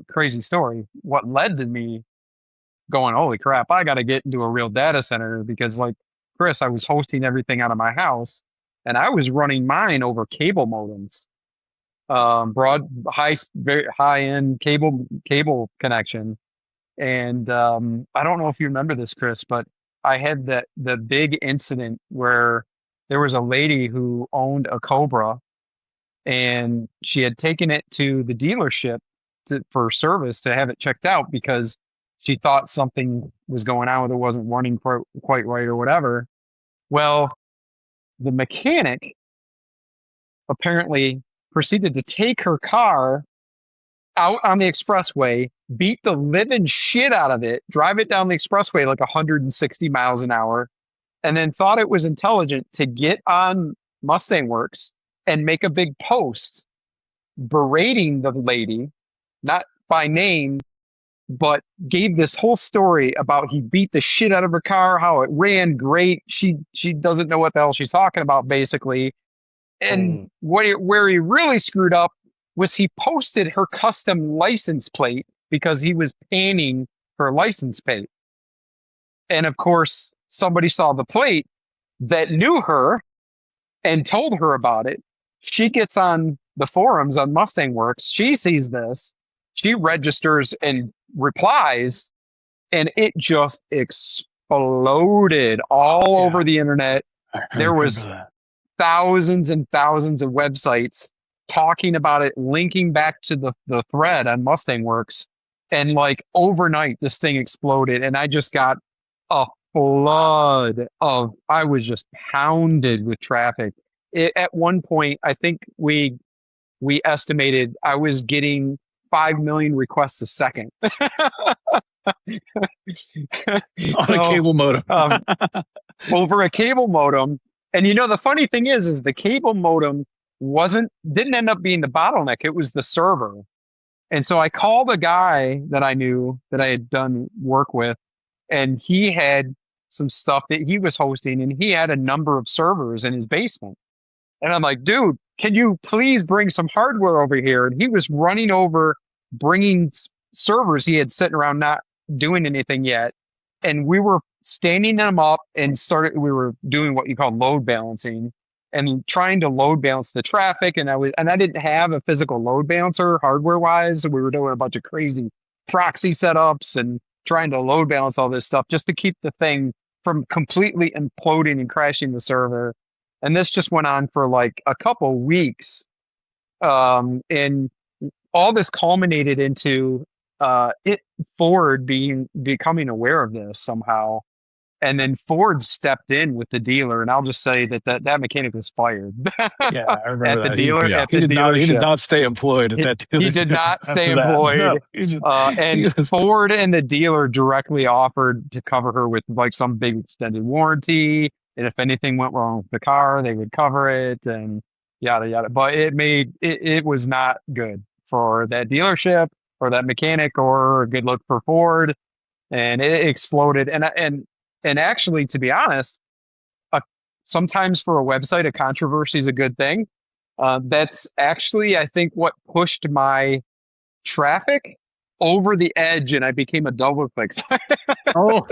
crazy story. What led to me going, holy crap, I got to get into a real data center because, like Chris, I was hosting everything out of my house, and I was running mine over cable modems, very high end cable connection. And I don't know if you remember this, Chris, but I had the big incident where there was a lady who owned a Cobra, and she had taken it to the dealership for service to have it checked out because she thought something was going on with it, wasn't running quite right or whatever. Well, the mechanic apparently proceeded to take her car out on the expressway, beat the living shit out of it, drive it down the expressway like 160 miles an hour, and then thought it was intelligent to get on Mustang Works and make a big post berating the lady, not by name, but gave this whole story about he beat the shit out of her car, how it ran great. She doesn't know what the hell she's talking about, basically. And where he really screwed up was he posted her custom license plate because he was panning her license plate. And of course, somebody saw the plate that knew her and told her about it. She gets on the forums on Mustang Works. She sees this. She registers and replies, and it just exploded all over the internet. There was thousands and thousands of websites talking about it, linking back to the thread on Mustang Works. And like overnight, this thing exploded, and I just got a flood of, I was just pounded with traffic. At one point, I think we estimated I was getting 5 million requests a second. On a cable modem. Over a cable modem. And the funny thing is the cable modem didn't end up being the bottleneck. It was the server. And so I called a guy that I knew that I had done work with, and he had some stuff that he was hosting, and he had a number of servers in his basement. And I'm like, dude, can you please bring some hardware over here? And he was running over, bringing servers he had sitting around not doing anything yet. And we were standing them up and we were doing what you call load balancing and trying to load balance the traffic. And I didn't have a physical load balancer hardware wise. So we were doing a bunch of crazy proxy setups and trying to load balance all this stuff just to keep the thing from completely imploding and crashing the server. And this just went on for like a couple weeks. And all this culminated into Ford becoming aware of this somehow. And then Ford stepped in with the dealer, and I'll just say that mechanic was fired. Yeah, I remember at the that. dealer Yeah. at the He did dealership. not stay employed at that He dealer did not stay after that. No, employed. he And was, Ford and the dealer directly offered to cover her with like some big extended warranty. And if anything went wrong with the car, they would cover it and yada yada. But it was not good for that dealership or that mechanic or a good look for Ford. And it exploded. And actually, to be honest, a, sometimes for a website, a controversy is a good thing. That's actually, I think, what pushed my traffic over the edge, and I became a double click site. Oh,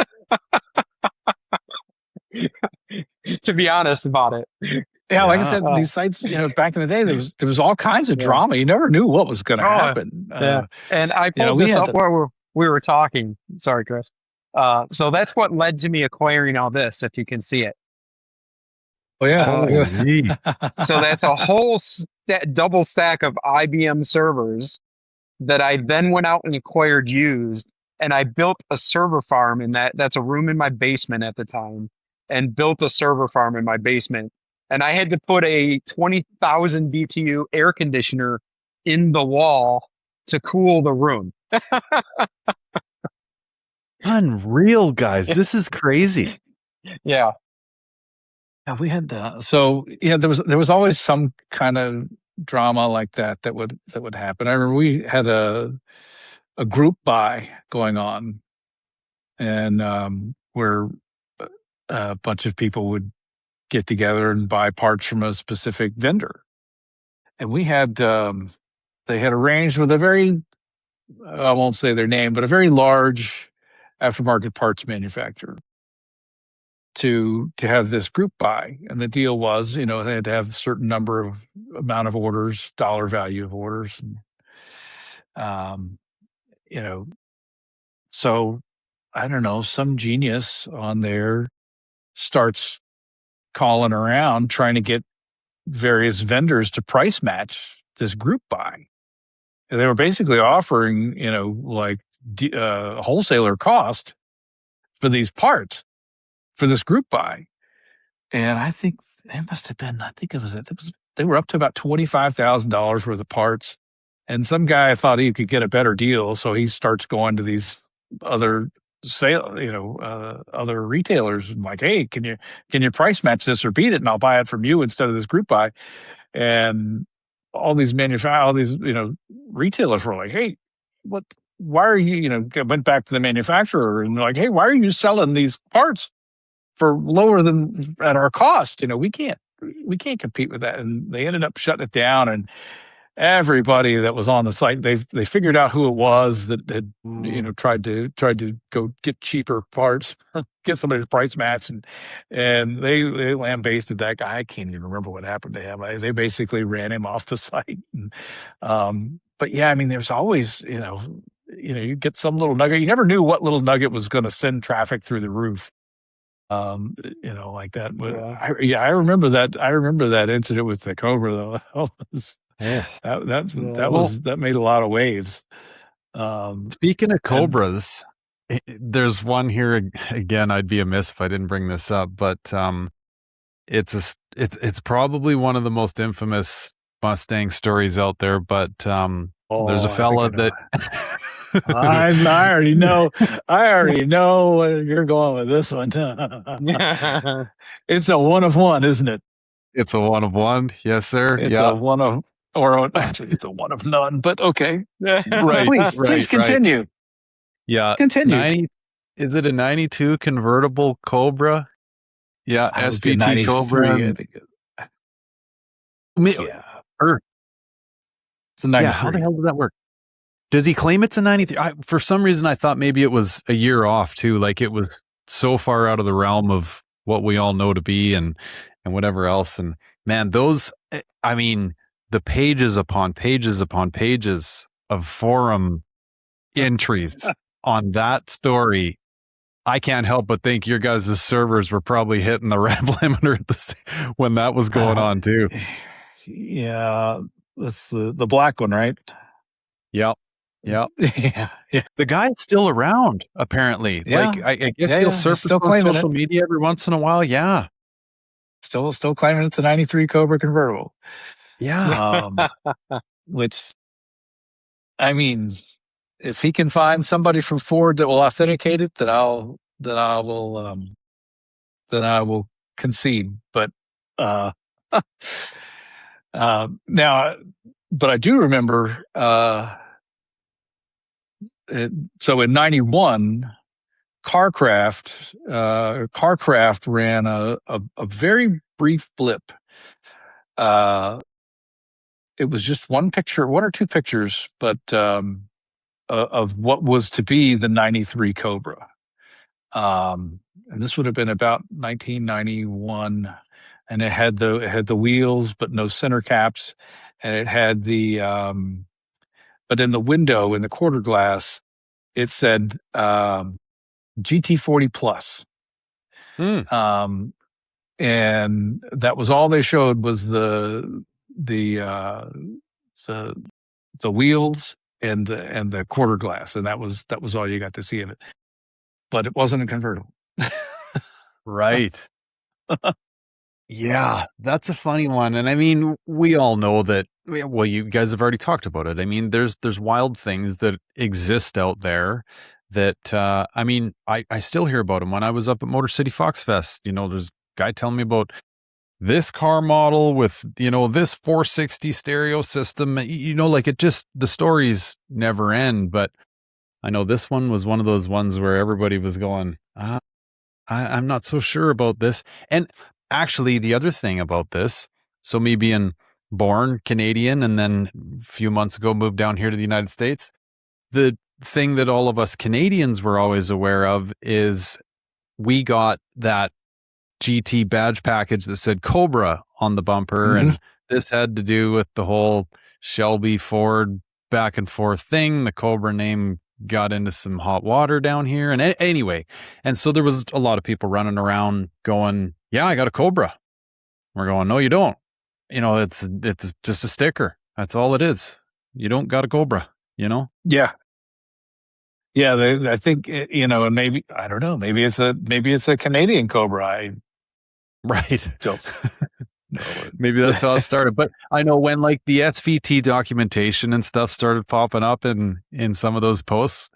To be honest about it. yeah, like I yeah. said, these sites, back in the day, there was all kinds of Yeah. drama. You never knew what was going to Oh, happen. yeah. And I pulled we this had up to, while we were talking. Sorry, Chris. So that's what led to me acquiring all this, if you can see it. oh yeah, Holy. So that's a whole double stack of IBM servers that I then went out and acquired used, and I built a server farm in that. That's a room in my basement at the time, and built a server farm in my basement. And I had to put a 20,000 BTU air conditioner in the wall to cool the room. Unreal, guys. This is crazy. Yeah. yeah, we had there was always some kind of drama like that would happen. I remember we had a group buy going on, and where a bunch of people would get together and buy parts from a specific vendor, and we had they had arranged with a very, I won't say their name, but a very large aftermarket parts manufacturer to have this group buy. And the deal was, they had to have a certain number of amount of orders, dollar value of orders. And, so I don't know, some genius on there starts calling around trying to get various vendors to price match this group buy. They were basically offering, like wholesaler cost for these parts for this group buy. And I think it must have been, they were up to about $25,000 worth of parts. And some guy thought he could get a better deal. So he starts going to these other other retailers and like, hey, can you price match this or beat it? And I'll buy it from you instead of this group buy. And all these retailers were like, hey, why are you, went back to the manufacturer and like, hey, why are you selling these parts for lower than at our cost? We can't compete with that. And they ended up shutting it down. And everybody that was on the site, they figured out who it was that had, tried to go get cheaper parts, get somebody to price match. And they lambasted that guy. I can't even remember what happened to him. They basically ran him off the site. And, but yeah, I mean, there's always, you get some little nugget. You never knew what little nugget was going to send traffic through the roof. Like that. But I remember that. I remember that incident with the Cobra though. That made a lot of waves. Speaking of Cobras, there's one here again. I'd be amiss if I didn't bring this up, but it's probably one of the most infamous Mustang stories out there. But there's a fella that I already know. I already know where you're going with this one. It's a one of one, isn't it? It's a one of one. Yes, sir. It's a one of, or actually, it's a one of none. But okay, right. Please continue. Right. Yeah, continue. Is it a 92 convertible Cobra? Yeah, SVT Cobra. I think it's a 93. Yeah, how the hell does that work? Does he claim it's a 93? For some reason, I thought maybe it was a year off too. Like it was so far out of the realm of what we all know to be and whatever else. And man, those, I mean, the pages upon pages upon pages of forum entries on that story, I can't help but think your guys' servers were probably hitting the rev limiter when that was going on too. Yeah, that's the black one, right? Yep. Yeah. Yeah, yeah, The guy's still around, apparently. yeah, Like, I guess yeah, he'll yeah. He's surface still on claiming it. social media every once in a while. Yeah. Still claiming it's a '93 Cobra convertible. Yeah. Which, I mean, if he can find somebody from Ford that will authenticate it, then I will concede. But uh, now, but I do remember. So in '91, Carcraft ran a very brief blip. It was just one or two pictures, but of what was to be the '93 Cobra. And this would have been about 1991, and it had the wheels but no center caps, and it had but in the window in the quarter glass it said GT40 Plus. Mm. And that was all they showed was the uh, the the wheels and the quarter glass, and that was all you got to see of it. But it wasn't a convertible. Right. Yeah, that's a funny one. And I mean, we all know that, well, you guys have already talked about it. I mean, there's wild things that exist out there that, I mean, I still hear about them. When I was up at Motor City Fox Fest, there's a guy telling me about this car model with, this 460 stereo system, like the stories never end. But I know this one was one of those ones where everybody was going, I'm not so sure about this. And actually, the other thing about this, so me being born Canadian and then a few months ago moved down here to the United States, the thing that all of us Canadians were always aware of is we got that GT badge package that said Cobra on the bumper. Mhm. And this had to do with the whole Shelby Ford back and forth thing. The Cobra name got into some hot water down here. And anyway, and so there was a lot of people running around going, yeah, I got a Cobra. We're going, no, you don't. It's just a sticker. That's all it is. You don't got a Cobra, Yeah. Yeah, I think and maybe I don't know. Maybe it's a Canadian Cobra. I Right. don't know. Maybe that's how it started. But I know when like the SVT documentation and stuff started popping up in some of those posts.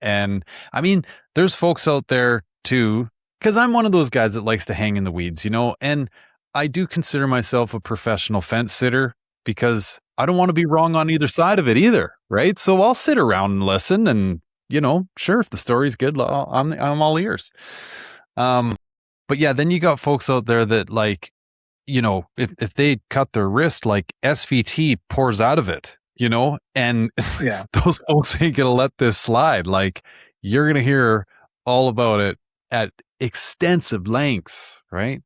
And I mean, there's folks out there too, because I'm one of those guys that likes to hang in the weeds, and I do consider myself a professional fence sitter because I don't want to be wrong on either side of it either. Right. So I'll sit around and listen and, sure, if the story's good, I'm all ears. But yeah, then you got folks out there that like, if they cut their wrist, like SVT pours out of it, and Yeah. those folks ain't going to let this slide. Like you're going to hear all about it at extensive lengths. Right.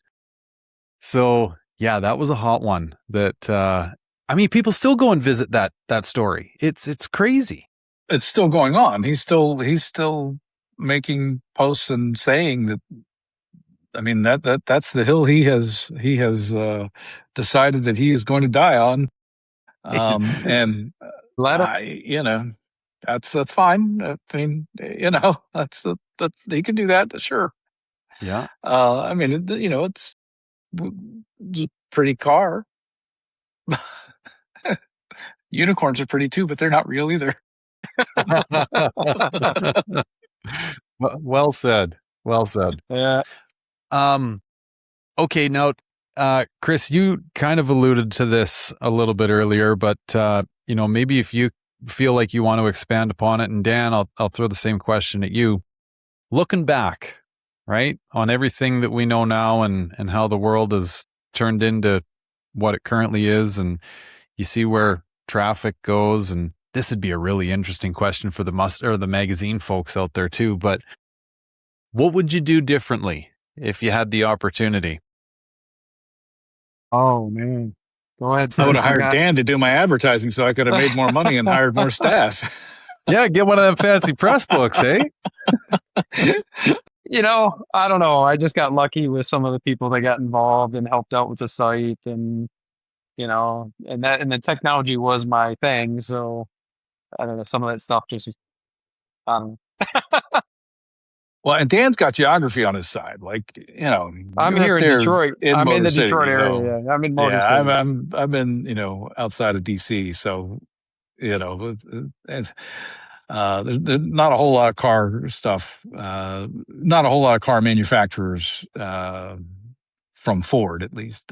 So yeah, that was a hot one that, I mean, people still go and visit that story. It's crazy. It's still going on. He's still making posts and saying that. I mean that's the hill he has decided that he is going to die on. And that's fine. I mean, that's that he can do that. Sure. Yeah. I mean, it's a pretty car. Unicorns are pretty too, but they're not real either. Well said. Well said. Yeah. Okay, now, Chris, you kind of alluded to this a little bit earlier, but maybe if you feel like you want to expand upon it, and Dan, I'll throw the same question at you. Looking back, right, on everything that we know now and how the world has turned into what it currently is, and you see where traffic goes, and this would be a really interesting question for the magazine folks out there too. But what would you do differently if you had the opportunity? Oh man. Go ahead I would have first. hired Dan to do my advertising so I could have made more money and hired more staff. Yeah, get one of them fancy press books, eh? I don't know. I just got lucky with some of the people that got involved and helped out with the site and the technology was my thing. So I don't know, some of that stuff just, um, Well, and Dan's got geography on his side. Like, I'm you're up here in there Detroit. in I'm in Motor the Detroit City. area. Yeah. I'm in Motor Yeah, City. I'm in, outside of DC. So, it's, there's not a whole lot of car stuff, not a whole lot of car manufacturers, from Ford, at least,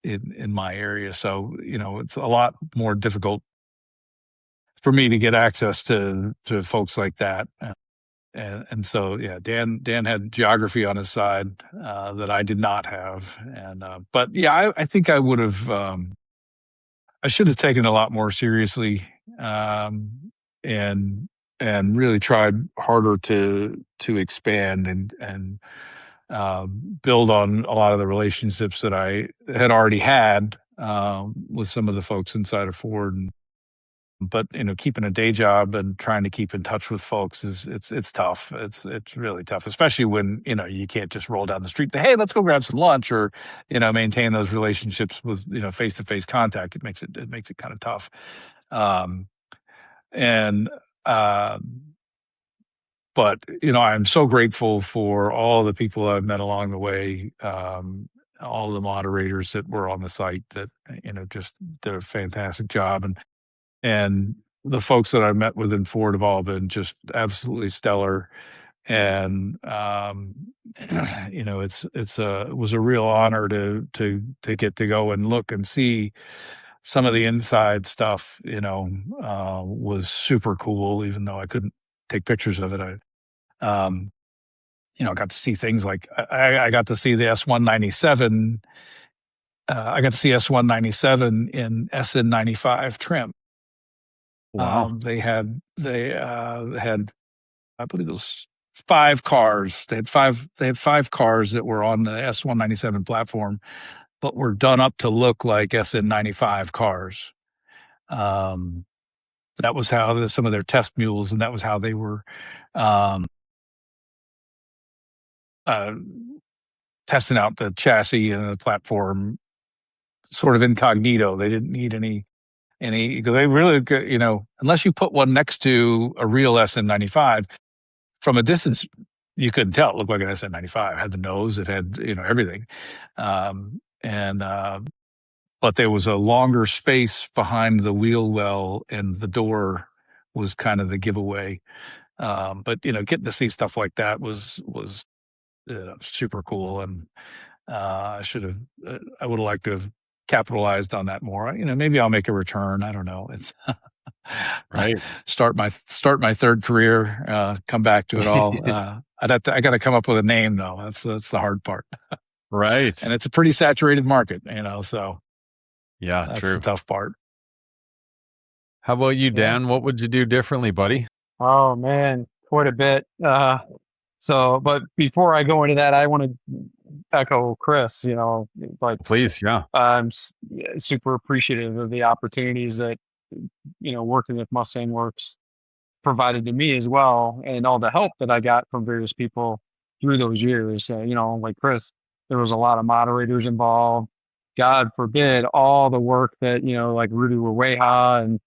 in my area. So, it's a lot more difficult for me to get access to folks like that. And so, yeah, Dan had geography on his side, that I did not have. And, but yeah, I think I would have, I should have taken it a lot more seriously, and really tried harder to expand and build on a lot of the relationships that I had already had, with some of the folks inside of Ford. But keeping a day job and trying to keep in touch with folks it's tough. It's really tough, especially when you can't just roll down the street to, hey, let's go grab some lunch, or maintain those relationships with face to face contact. It makes it kind of tough. um and but I'm so grateful for all the people I've met along the way, all the moderators that were on the site that just did a fantastic job. And the folks that I met within Ford have all been just absolutely stellar. And it was a real honor to get to go and look and see some of the inside stuff. Was super cool, even though I couldn't take pictures of it. Um, got to see things like I got to see the S197. I got to see S197 in SN95 trim. Wow. They had I believe it was 5 cars. They had 5 cars that were on the S197 platform, but were done up to look like SN95 cars. Um, that was how some of their test mules, and that was how they were, um, uh, testing out the chassis and the platform, sort of incognito. They didn't need any because they really, unless you put one next to a real SN95 from a distance, you couldn't tell. It looked like an SN95. It had the nose, it had everything, and but there was a longer space behind the wheel well, and the door was kind of the giveaway. But getting to see stuff like that was super cool. And I would have liked to have capitalized on that more. Maybe I'll make a return. I don't know. It's Right. start my third career, come back to it all. I got to come up with a name though. That's the hard part. Right. And it's a pretty saturated market, so Yeah, that's the true. tough part. How about you, Yeah. Dan? What would you do differently, buddy? Oh man, quite a bit. But before I go into that, I want to echo Chris, like Please, yeah. super appreciative of the opportunities that, working with Mustang Works provided to me as well, and all the help that I got from various people through those years. Like Chris, there was a lot of moderators involved. God forbid all the work that like Rudy Weha and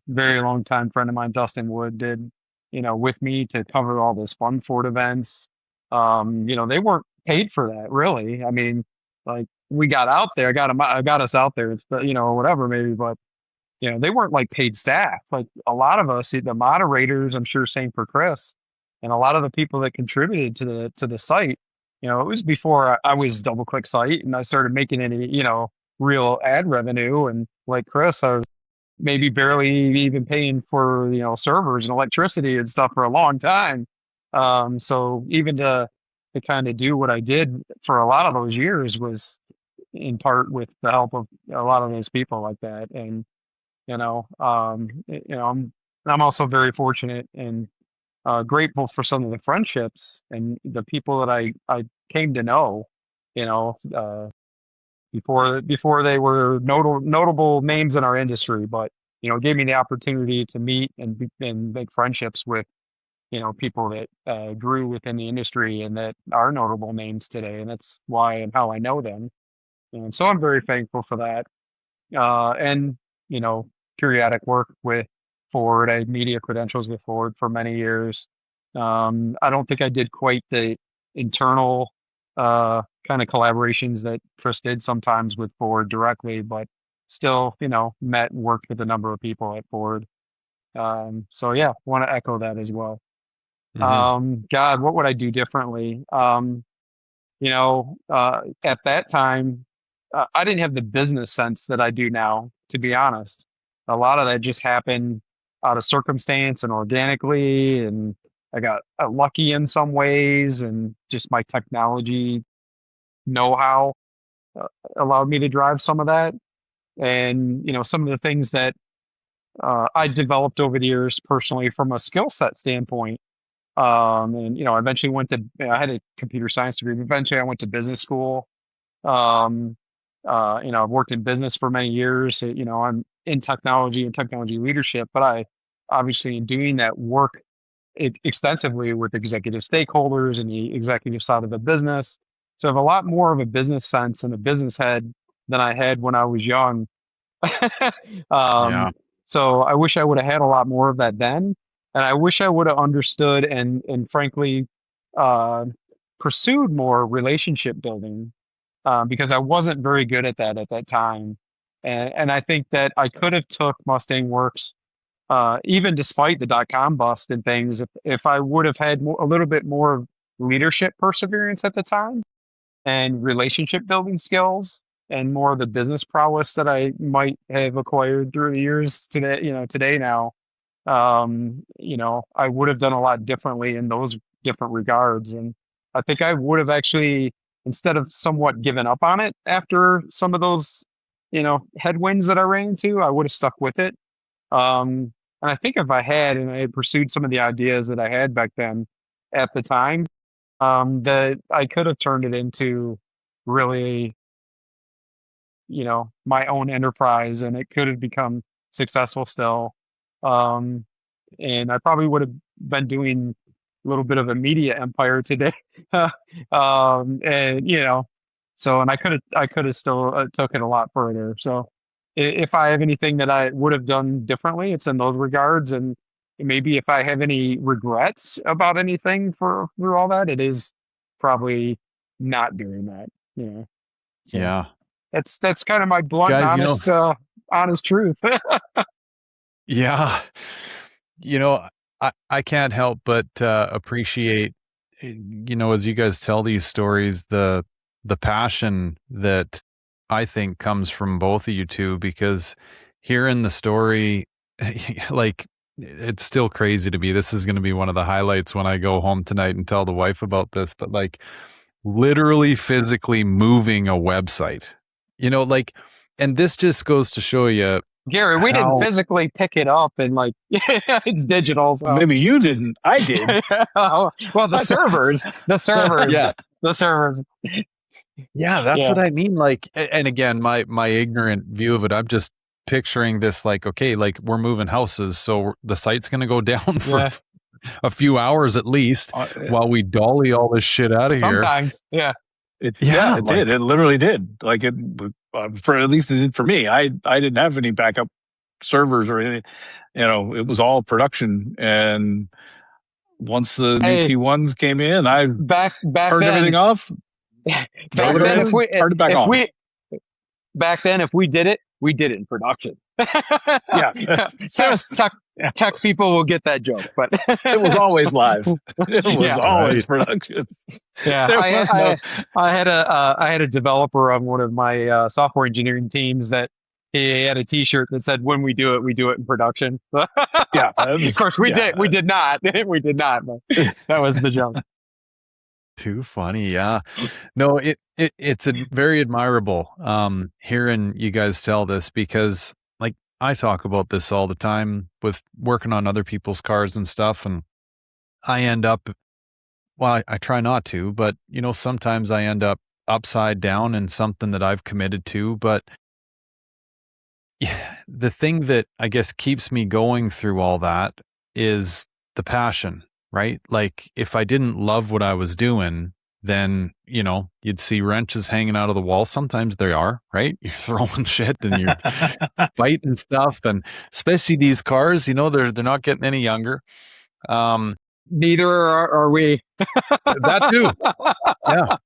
very long time friend of mine Dustin Wood did with me to cover all those fun Ford events. They weren't paid for that really. I mean, like we got out there, got us out there. It's whatever maybe, but they weren't like paid staff. Like a lot of us, the moderators, I'm sure same for Chris, and a lot of the people that contributed to the site. It was before I was DoubleClick site and I started making any, real ad revenue. And like Chris, I was maybe barely even paying for, servers and electricity and stuff for a long time. So even to kind of do what I did for a lot of those years was in part with the help of a lot of those people like that. And I'm also very fortunate and grateful for some of the friendships and the people that I came to know, you know, uh, before they were notable names in our industry, but gave me the opportunity to meet and make friendships with people that grew within the industry and that are notable names today, and that's why and how I know them. And so I'm very thankful for that. And periodic work with Ford. I had media credentials with Ford for many years. I don't think I did quite the internal kind of collaborations that Chris did sometimes with Ford directly, but still, met and worked with a number of people at Ford. So yeah, want to echo that as well. Hmm. God, what would I do differently? At that time, I didn't have the business sense that I do now, to be honest. A lot of that just happened out of circumstance and organically, and I got lucky in some ways, and just my technology know-how uh, allowed me to drive some of that. And, some of the things that I developed over the years personally from a skill set standpoint. And, I eventually I had a computer science degree, but eventually I went to business school. Um, I've worked in business for many years. I'm in technology and technology leadership, but I obviously in doing that work extensively with executive stakeholders and the executive side of the business. So I have a lot more of a business sense and a business head than I had when I was young. um, Yeah. so I wish I would have had a lot more of that then, and I wish I would have understood and frankly uh, pursued more relationship building because I wasn't very good at that time, and I think that I could have took Mustang Works even despite the .com bust and things if I would have had a little bit more leadership perseverance at the time and relationship building skills and more of the business prowess that I might have acquired through the years today now, I would have done a lot differently in those different regards. And I think I would have actually, instead of somewhat given up on it after some of those, headwinds that I ran into, I would have stuck with it. And I think if I had and I had pursued some of the ideas that I had back then at the time, that I could have turned it into really, my own enterprise and it could have become successful still. Um, and I probably would have been doing a little bit of a media empire today. And so, and I could have still took it a lot further. So if I have anything that I would have done differently, it's in those regards. And maybe if I have any regrets about anything through all that, it is probably not doing that, so Yeah. that's kind of my blunt and Guys, honest truth. yeah. You know, I can't help but appreciate, as you guys tell these stories, the passion that I think comes from both of you two, because hearing the story, like, it's still crazy to me. This is going to be one of the highlights when I go home tonight and tell the wife about this, but like literally physically moving a website, like, and this just goes to show you Gary, we didn't how, physically pick it up and like it's digital. So Maybe you didn't. I did. well, the servers, yeah. the servers. Yeah, that's Yeah, what I mean. Like, and again, my ignorant view of it, I'm just picturing this like, okay, like we're moving houses, so the site's going to go down for yeah. a few hours at least Uh, while we dolly all this shit out of here. Sometimes, yeah. Yeah, it like, did. It literally did. Like for at least it did for me. I didn't have any backup servers or anything. It was all production. And once the new Hey, T1s came in, I back turned everything then, off, back drove it then, around, turned it back if on. we back then if we did it, we did it in production. Yeah. So Fast. Yeah. tech people will get that joke, but It was always live. It was yeah, always right. production. yeah. There was no. I had a developer on one of my software engineering teams that he had a T-shirt that said, "When we do it in production." Yeah. Of course, we Yeah. did. We did not. We did not. But that was the joke. Too funny. Yeah. No, it's a very admirable hearing you guys tell this, because like I talk about this all the time with working on other people's cars and stuff, and I end up, well, I try not to, but sometimes I end up upside down in something that I've committed to. But yeah, the thing that I guess keeps me going through all that is the passion, right? Like if I didn't love what I was doing, then, you'd see wrenches hanging out of the wall. Sometimes they are, right? You're throwing shit and you're fighting stuff. And especially these cars, they're not getting any younger. Neither are we. That too. Yeah.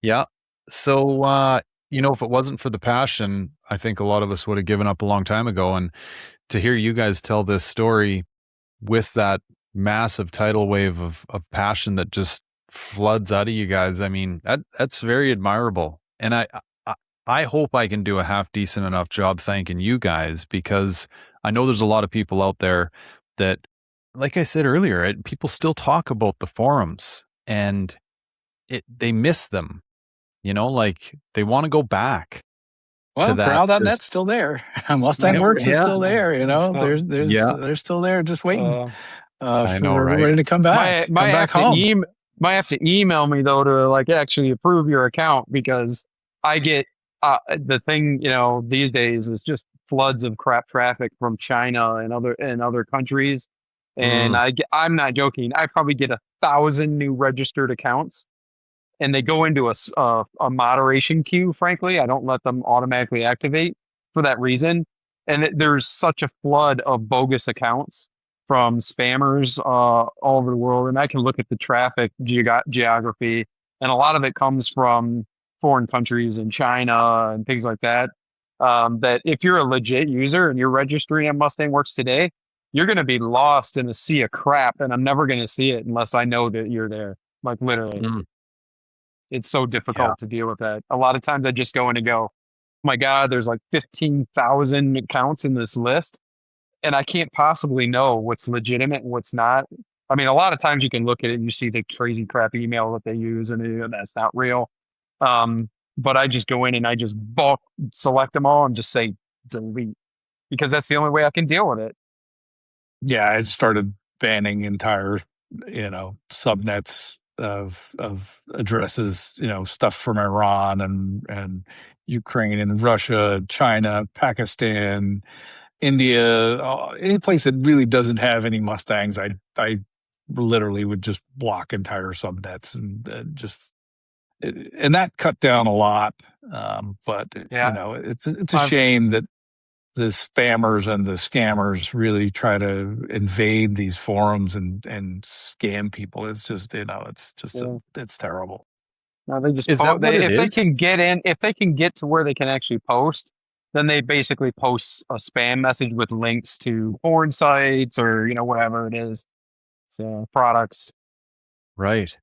Yeah. So, if it wasn't for the passion, I think a lot of us would have given up a long time ago. And to hear you guys tell this story with that massive tidal wave of passion that just floods out of you guys, I mean, that's very admirable. And I hope I can do a half decent enough job thanking you guys, because I know there's a lot of people out there that, like I said earlier, people still talk about the forums and they miss them. Like they want to go back Well, to that. Crowd.net's still there. Mustang Works is still there. They're still there, just waiting I know, for everybody right? to come back. Might come back have home. to might have to email me though to like actually approve your account, because I get the thing, these days is just floods of crap traffic from China and other countries, and I'm not joking. I probably get 1,000 new registered accounts, and they go into a moderation queue. Frankly, I don't let them automatically activate for that reason. And there's such a flood of bogus accounts from spammers all over the world. And I can look at the traffic geography, and a lot of it comes from foreign countries and China and things like that. That if you're a legit user and you're registering on Mustang Works today, you're going to be lost in a sea of crap, and I'm never going to see it unless I know that you're there. Like literally. It's so difficult to deal with that. A lot of times I just go in and go, oh my God, there's like 15,000 accounts in this list, and I can't possibly know what's legitimate and what's not. I mean, a lot of times you can look at it and you see the crazy crap email that they use, and that's not real. But I just go in and I just bulk select them all and just say delete, because that's the only way I can deal with it. Yeah, I started banning entire, subnets of addresses, stuff from Iran and Ukraine and Russia, China, Pakistan, India, any place that really doesn't have any Mustangs. I literally would just block entire subnets and that cut down a lot. But it's a shame that the spammers and the scammers really try to invade these forums and scam people. It's just, it's terrible. No, they just Is that what it is? they can get in, if they can get to where they can actually post, then they basically post a spam message with links to porn sites or whatever it is, so products. Right.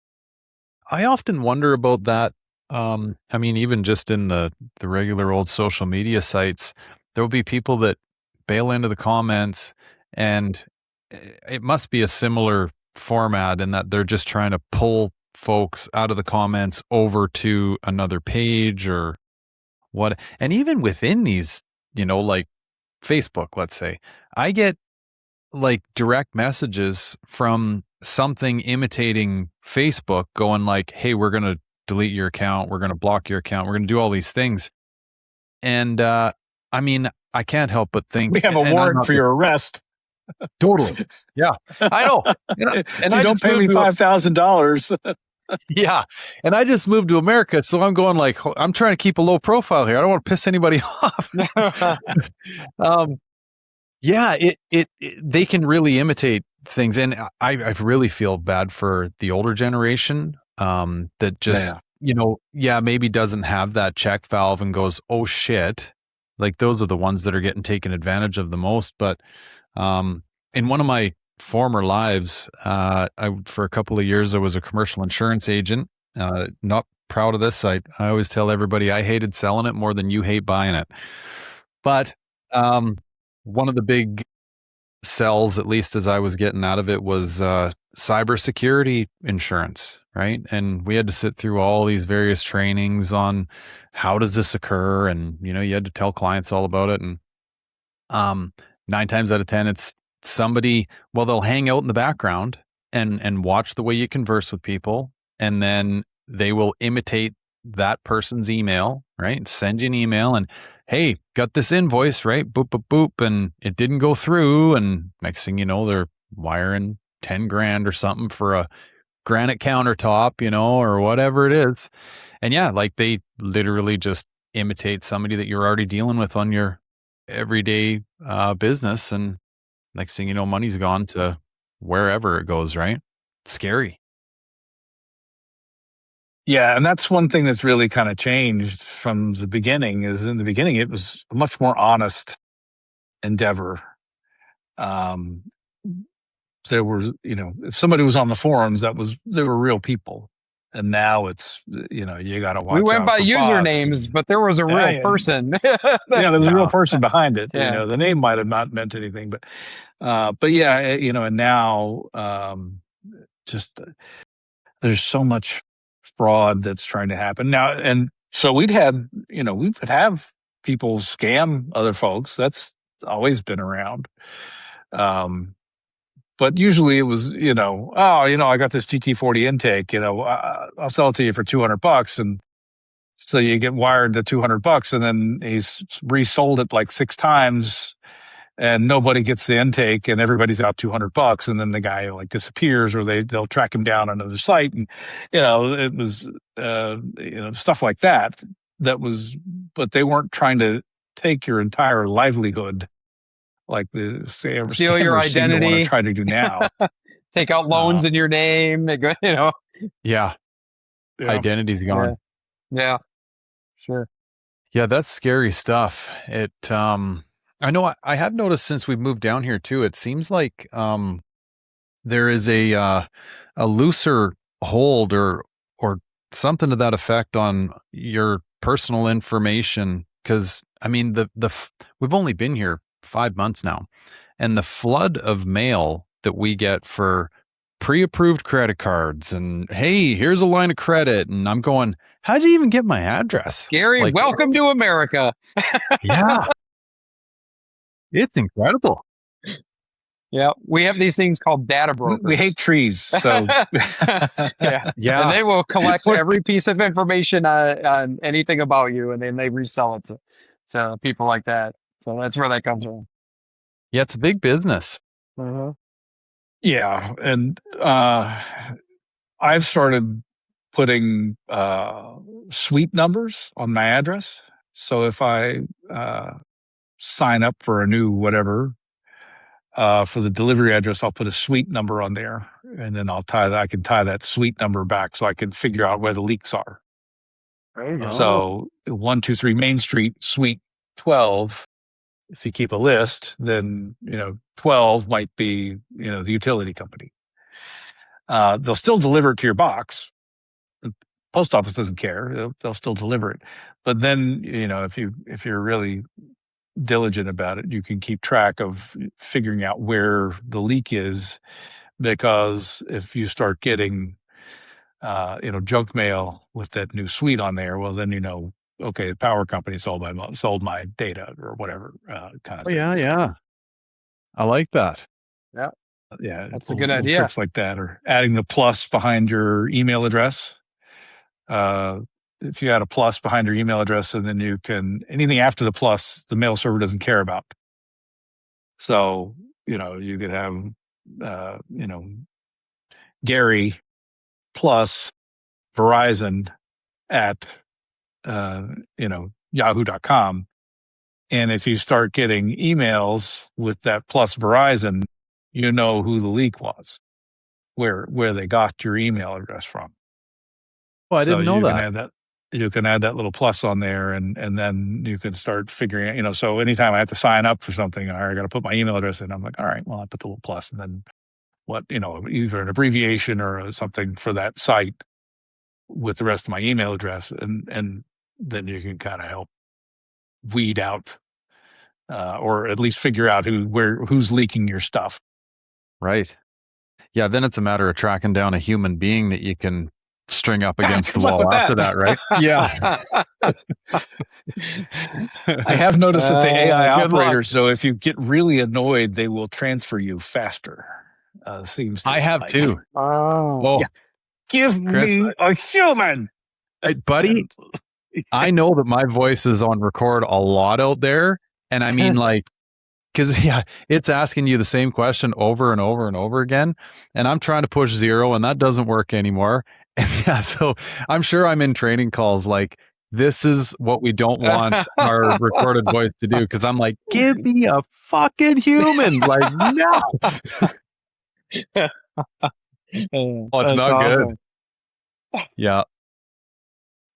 I often wonder about that. I mean, even just in the regular old social media sites, there will be people that bail into the comments, and it must be a similar format in that they're just trying to pull folks out of the comments over to another page or what. And even within these, like Facebook, let's say, I get like direct messages from something imitating Facebook going like, hey, we're going to delete your account. We're going to block your account. We're going to do all these things. And I mean, I can't help but think we have a warrant for your arrest. Totally. Yeah, I know. And you don't pay me $5,000. Yeah. And I just moved to America. So I'm going like, I'm trying to keep a low profile here. I don't want to piss anybody off. Yeah, they can really imitate things. And I really feel bad for the older generation that just, maybe doesn't have that check valve and goes, oh shit. Like those are the ones that are getting taken advantage of the most. But in one of my former lives, for a couple of years, I was a commercial insurance agent. Not proud of this. I always tell everybody I hated selling it more than you hate buying it. But one of the big sells, at least as I was getting out of it, was cybersecurity insurance, right? And we had to sit through all these various trainings on how does this occur, and you had to tell clients all about it. And 9 times out of 10, it's somebody. Well, they'll hang out in the background and watch the way you converse with people, and then they will imitate that person's email, right? Send you an email and, hey, got this invoice, right? Boop, boop, boop. And it didn't go through. And next thing you know, they're wiring 10 grand or something for a granite countertop, or whatever it is. And yeah, like they literally just imitate somebody that you're already dealing with on your everyday business. And next thing you know, money's gone to wherever it goes, right? It's scary. Yeah, and that's one thing that's really kind of changed from the beginning. Is in the beginning it was a much more honest endeavor. There was, if somebody was on the forums, they were real people, and now it's, you got to watch. We went out by for usernames, but there was a real person. There was a real person behind it. Yeah. The name might have not meant anything, but yeah, and now just there's so much fraud that's trying to happen now, and so we would have people scam other folks. That's always been around. But usually it was, I got this GT40 intake, I'll sell it to you for $200. And so you get wired the $200, and then he's resold it like 6 times and nobody gets the intake and everybody's out $200. And then the guy like disappears, or they'll track him down on another site. And, it was, stuff like that. But they weren't trying to take your entire livelihood like the steal your identity. Want to try to do now. Take out loans in your name. Yeah. Identity's gone. Yeah. Sure. Yeah, that's scary stuff. It I know I have noticed since we've moved down here too, it seems like there is a looser hold or something to that effect on your personal information. Cause I mean, we've only been here 5 months now, and the flood of mail that we get for pre-approved credit cards and, hey, here's a line of credit. And I'm going, how'd you even get my address? Gary, welcome to America. Yeah. It's incredible. Yeah. We have these things called data brokers. We hate trees. So yeah. And they will collect every piece of information on anything about you, and then they resell it to people like that. So that's where that comes from. Yeah, it's a big business. Uh-huh. Yeah, and I've started putting suite numbers on my address. So if I sign up for a new whatever for the delivery address, I'll put a suite number on there, and then I can tie that suite number back so I can figure out where the leaks are. There you go. So 123 Main Street, Suite 12. If you keep a list, then 12 might be the utility company. They'll still deliver it to your box. The post office doesn't care; they'll still deliver it. But then if you're really diligent about it, you can keep track of figuring out where the leak is, because if you start getting junk mail with that new suite on there, well then okay, the power company sold my data or whatever kind of thing. Yeah. I like that. Yeah. Yeah. That's a good idea. Tricks like that, or adding the plus behind your email address. If you add a plus behind your email address, and then you can, anything after the plus, the mail server doesn't care about. So, you could have, Gary plus Verizon at yahoo.com. And if you start getting emails with that plus Verizon, you know who the leak was, where they got your email address from. Well, I didn't know that. You can add that little plus on there, and then you can start figuring out, so anytime I have to sign up for something, I got to put my email address in. I'm like, all right, well, I put the little plus, and then what, either an abbreviation or something for that site with the rest of my email address, and then you can kind of help weed out, or at least figure out who's leaking your stuff. Right. Yeah. Then it's a matter of tracking down a human being that you can string up against the wall after that, right? Yeah. I have noticed that the AI operators, so if you get really annoyed, they will transfer you faster. Seems I have too. Oh. Yeah. Give me a human. Buddy, I know that my voice is on record a lot out there. And I mean, like, Because yeah, it's asking you the same question over and over and over again, and I'm trying to push 0, and that doesn't work anymore. And yeah, so I'm sure I'm in training calls like, this is what we don't want our recorded voice to do, because I'm like, give me a fucking human, like now. Oh, it's That's not good. awesome. Yeah.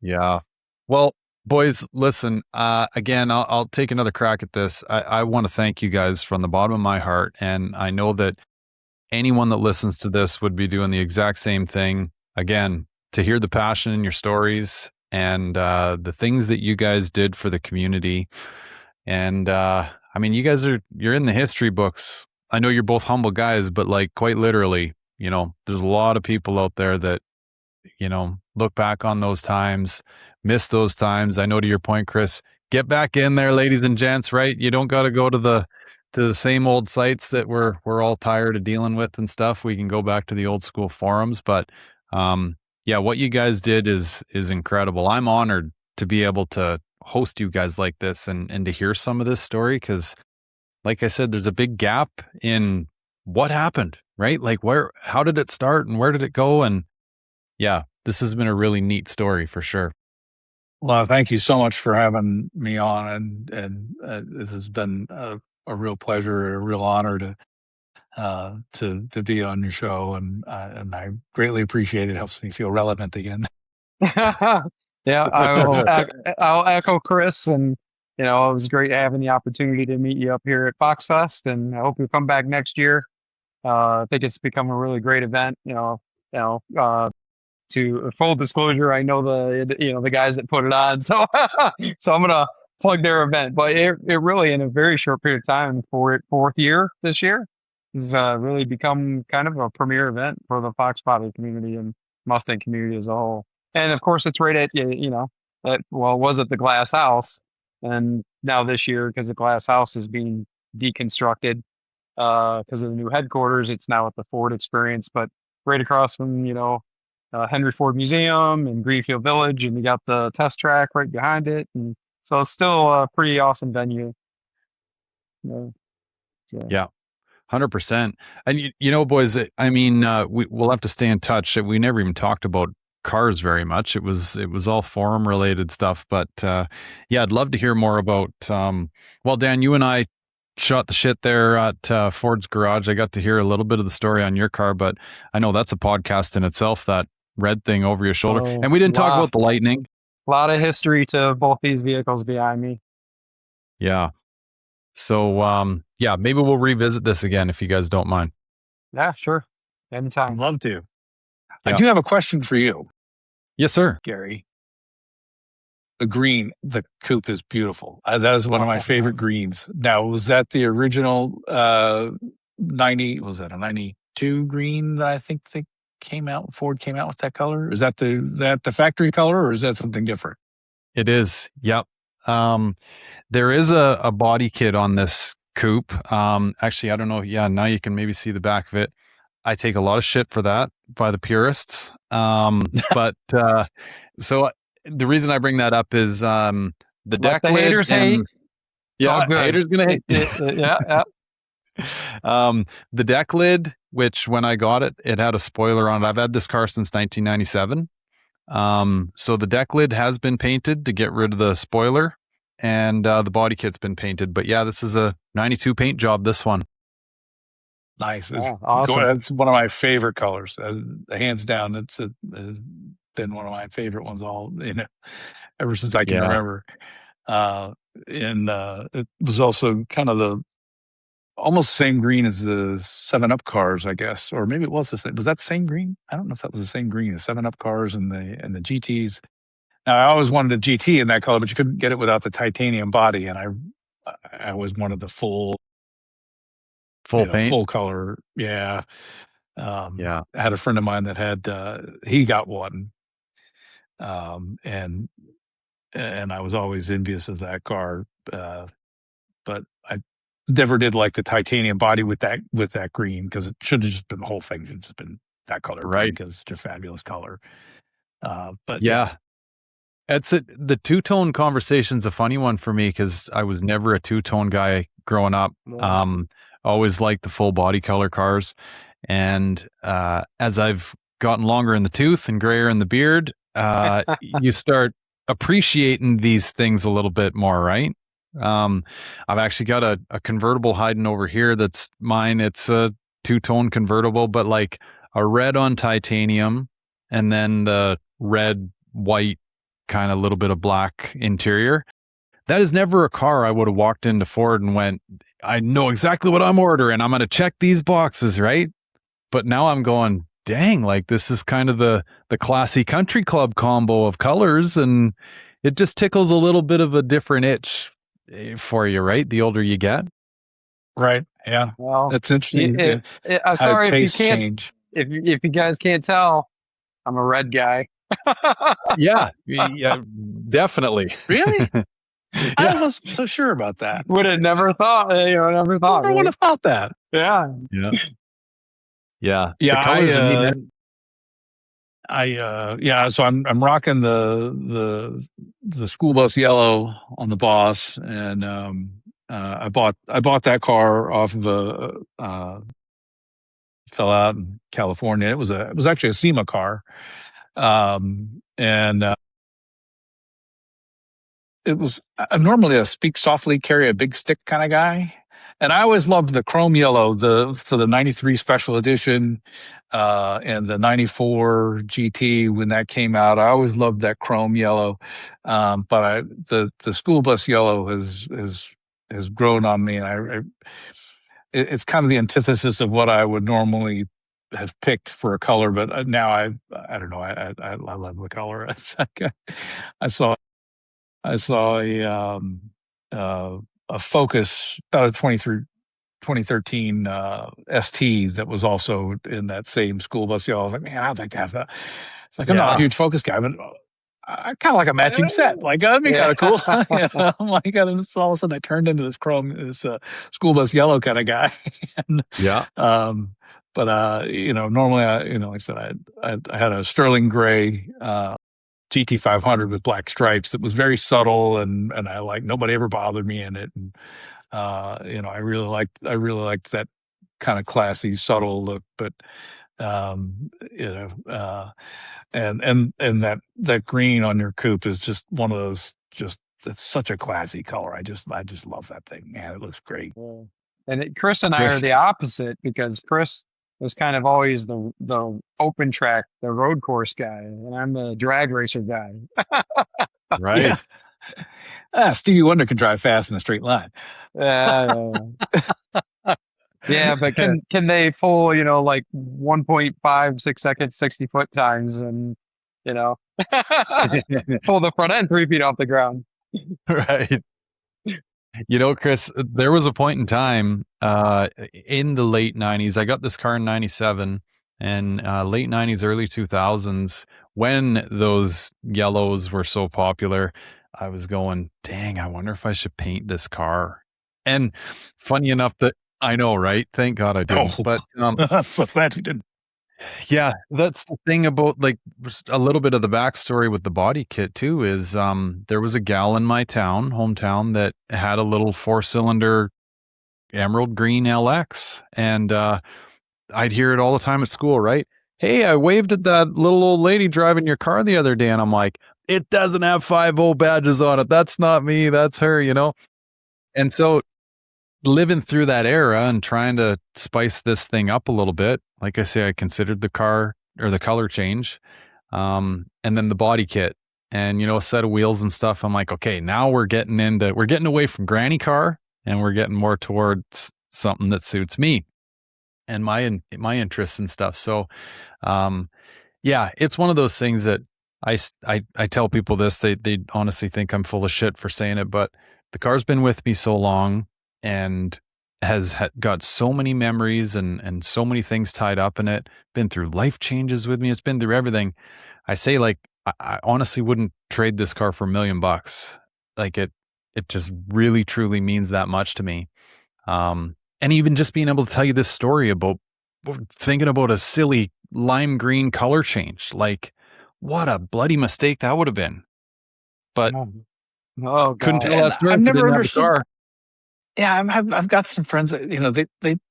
Yeah. Well, boys, listen, again, I'll take another crack at this. I want to thank you guys from the bottom of my heart. And I know that anyone that listens to this would be doing the exact same thing. Again, to hear the passion in your stories and the things that you guys did for the community. And I mean, you're in the history books. I know you're both humble guys, but like quite literally, there's a lot of people out there that look back on those times, miss those times. I know, to your point, Chris, get back in there, ladies and gents, right? You don't got to go to the same old sites that we're all tired of dealing with and stuff. We can go back to the old school forums, but yeah, what you guys did is incredible. I'm honored to be able to host you guys like this and to hear some of this story, because like I said, there's a big gap in what happened, right? Like how did it start and where did it go? And yeah, this has been a really neat story for sure. Well, thank you so much for having me on, and this has been a real pleasure, a real honor to be on your show, and I greatly appreciate it. It helps me feel relevant again. Yeah, I'll echo Chris, and it was great having the opportunity to meet you up here at Fox Fest, and I hope you come back next year. I think it's become a really great event. To full disclosure, I know the guys that put it on, so so I'm gonna plug their event. But it really, in a very short period of time, for its 4th year this year, has really become kind of a premier event for the Fox body community and Mustang community as a whole. And of course, it's right at was at the Glass House, and now this year, because the Glass House is being deconstructed because of the new headquarters, it's now at the Ford Experience, but right across from Henry Ford Museum and Greenfield Village, and you got the test track right behind it, and so it's still a pretty awesome venue. So. Yeah. 100%. And boys, I mean, we'll have to stay in touch. We never even talked about cars very much. It was all forum related stuff, but yeah, I'd love to hear more about well, Dan, you and I shot the shit there at Ford's garage. I got to hear a little bit of the story on your car, but I know that's a podcast in itself, that red thing over your shoulder. And we didn't talk about the Lightning. A lot of history to both these vehicles behind me. Yeah. So, yeah, maybe we'll revisit this again if you guys don't mind. Yeah, sure. Anytime. I'd love to. Yeah. I do have a question for you. Yes, sir. Gary. The green, the coupe is beautiful. That is one of my favorite greens. Now, was that the original 90? Was that a 92 green that I think Ford came out with that color? Is that the factory color, or is that something different? It is. Yep. There is a body kit on this coupe. Actually, I don't know. Yeah, now you can maybe see the back of it. I take a lot of shit for that by the purists. But so the reason I bring that up is the deck the lid. Haters hate. Yeah, haters gonna hate. Yeah. The deck lid, which when I got it, it had a spoiler on it. I've had this car since 1997. So the deck lid has been painted to get rid of the spoiler, and the body kit's been painted. But yeah, this is a 92 paint job, this one. Nice. Awesome. That's one of my favorite colors. Hands down, it's been one of my favorite ones ever since I can remember. And it was also kind of the almost same green as the 7-Up cars, I guess, or maybe it was the same. Was that the same green? I don't know if that was the same green as 7-Up cars and the GTs. Now, I always wanted a GT in that color, but you couldn't get it without the titanium body, and I always wanted the full paint, full color. Yeah. Yeah. I had a friend of mine that had he got one, and I was always envious of that car, but I never did like the titanium body with that green, because it should have just been the whole thing. Should have just been that color, right? Because it's just a fabulous color. But yeah. The two-tone conversation's a funny one for me, because I was never a two-tone guy growing up. Yeah. Always liked the full body color cars. And as I've gotten longer in the tooth and grayer in the beard, you start appreciating these things a little bit more, right? I've actually got a convertible hiding over here that's mine. It's a two-tone convertible, but like a red on titanium and then the red, white, kind of little bit of black interior. That is never a car I would have walked into Ford and went, I know exactly what I'm ordering. I'm going to check these boxes, right? But now I'm going, dang, like this is kind of the classy country club combo of colors, and it just tickles a little bit of a different itch for you, right? The older you get. Right. Yeah. Well, That's interesting. I'm How sorry if you tastes can't, change. if you guys can't tell, I'm a red guy. Yeah, definitely. Really? Yeah. I wasn't so sure about that. Would have never thought, never thought. Never would have thought that. Yeah. Yeah. Yeah. The colors are neat. So I'm rocking the school bus yellow on the Boss, and I bought that car off of a fell out in California. It was actually a SEMA car, and it was. I'm normally a speak softly, carry a big stick kind of guy. And I always loved the chrome yellow, the 93 special edition, and the 94 GT when that came out. I always loved that chrome yellow. But the school bus yellow has grown on me. And it's kind of the antithesis of what I would normally have picked for a color. But now I don't know. I love the color. It's like, I saw a Focus, about a 2013 ST that was also in that same school bus. I was like, man, I'd like to have that. It's like, I'm not a huge Focus guy, but I kind of like a matching set. Like, that'd be kind of cool. I'm like, all of a sudden I turned into this school bus yellow kind of guy. And, normally like I said, I had a sterling gray, GT500 with black stripes that was very subtle, and I like, nobody ever bothered me in it. And I really liked that kind of classy, subtle look. But and that green on your coupe is just one of those. It's such a classy color. I just love that thing. Man, it looks great. Yeah. And Chris and I are the opposite, because Chris was kind of always the open track, the road course guy, and I'm the drag racer guy. Right. Yeah. Stevie Wonder can drive fast in a straight line. Yeah, but can they pull, like 1.56 seconds, 60-foot times, and pull the front end 3 feet off the ground? Right. Chris, there was a point in time in the late 90s. I got this car in 97, and late 90s, early 2000s, when those yellows were so popular, I was going, dang, I wonder if I should paint this car. And funny enough, that I know, right? Thank God I didn't. But I'm so glad you didn't. Yeah, that's the thing about, like, a little bit of the backstory with the body kit too is there was a gal in my hometown, that had a little 4-cylinder emerald green LX, and I'd hear it all the time at school, right? Hey, I waved at that little old lady driving your car the other day, and I'm like, it doesn't have 50 badges on it. That's not me. That's her, And so living through that era and trying to spice this thing up a little bit, like I say, I considered the car or the color change, and then the body kit, and a set of wheels and stuff. I'm like, okay, now we're getting away from granny car, and we're getting more towards something that suits me and my interests and stuff. So, yeah, it's one of those things that I tell people this, they honestly think I'm full of shit for saying it, but the car's been with me so long and has got so many memories and so many things tied up in it, been through life changes with me. It's been through everything. I say, like, I honestly wouldn't trade this car for $1 million. Like, it just really, truly means that much to me. And even just being able to tell you this story about thinking about a silly lime green color change, like, what a bloody mistake that would have been. But couldn't tell that story if I didn't have the car. Yeah, I've got some friends that,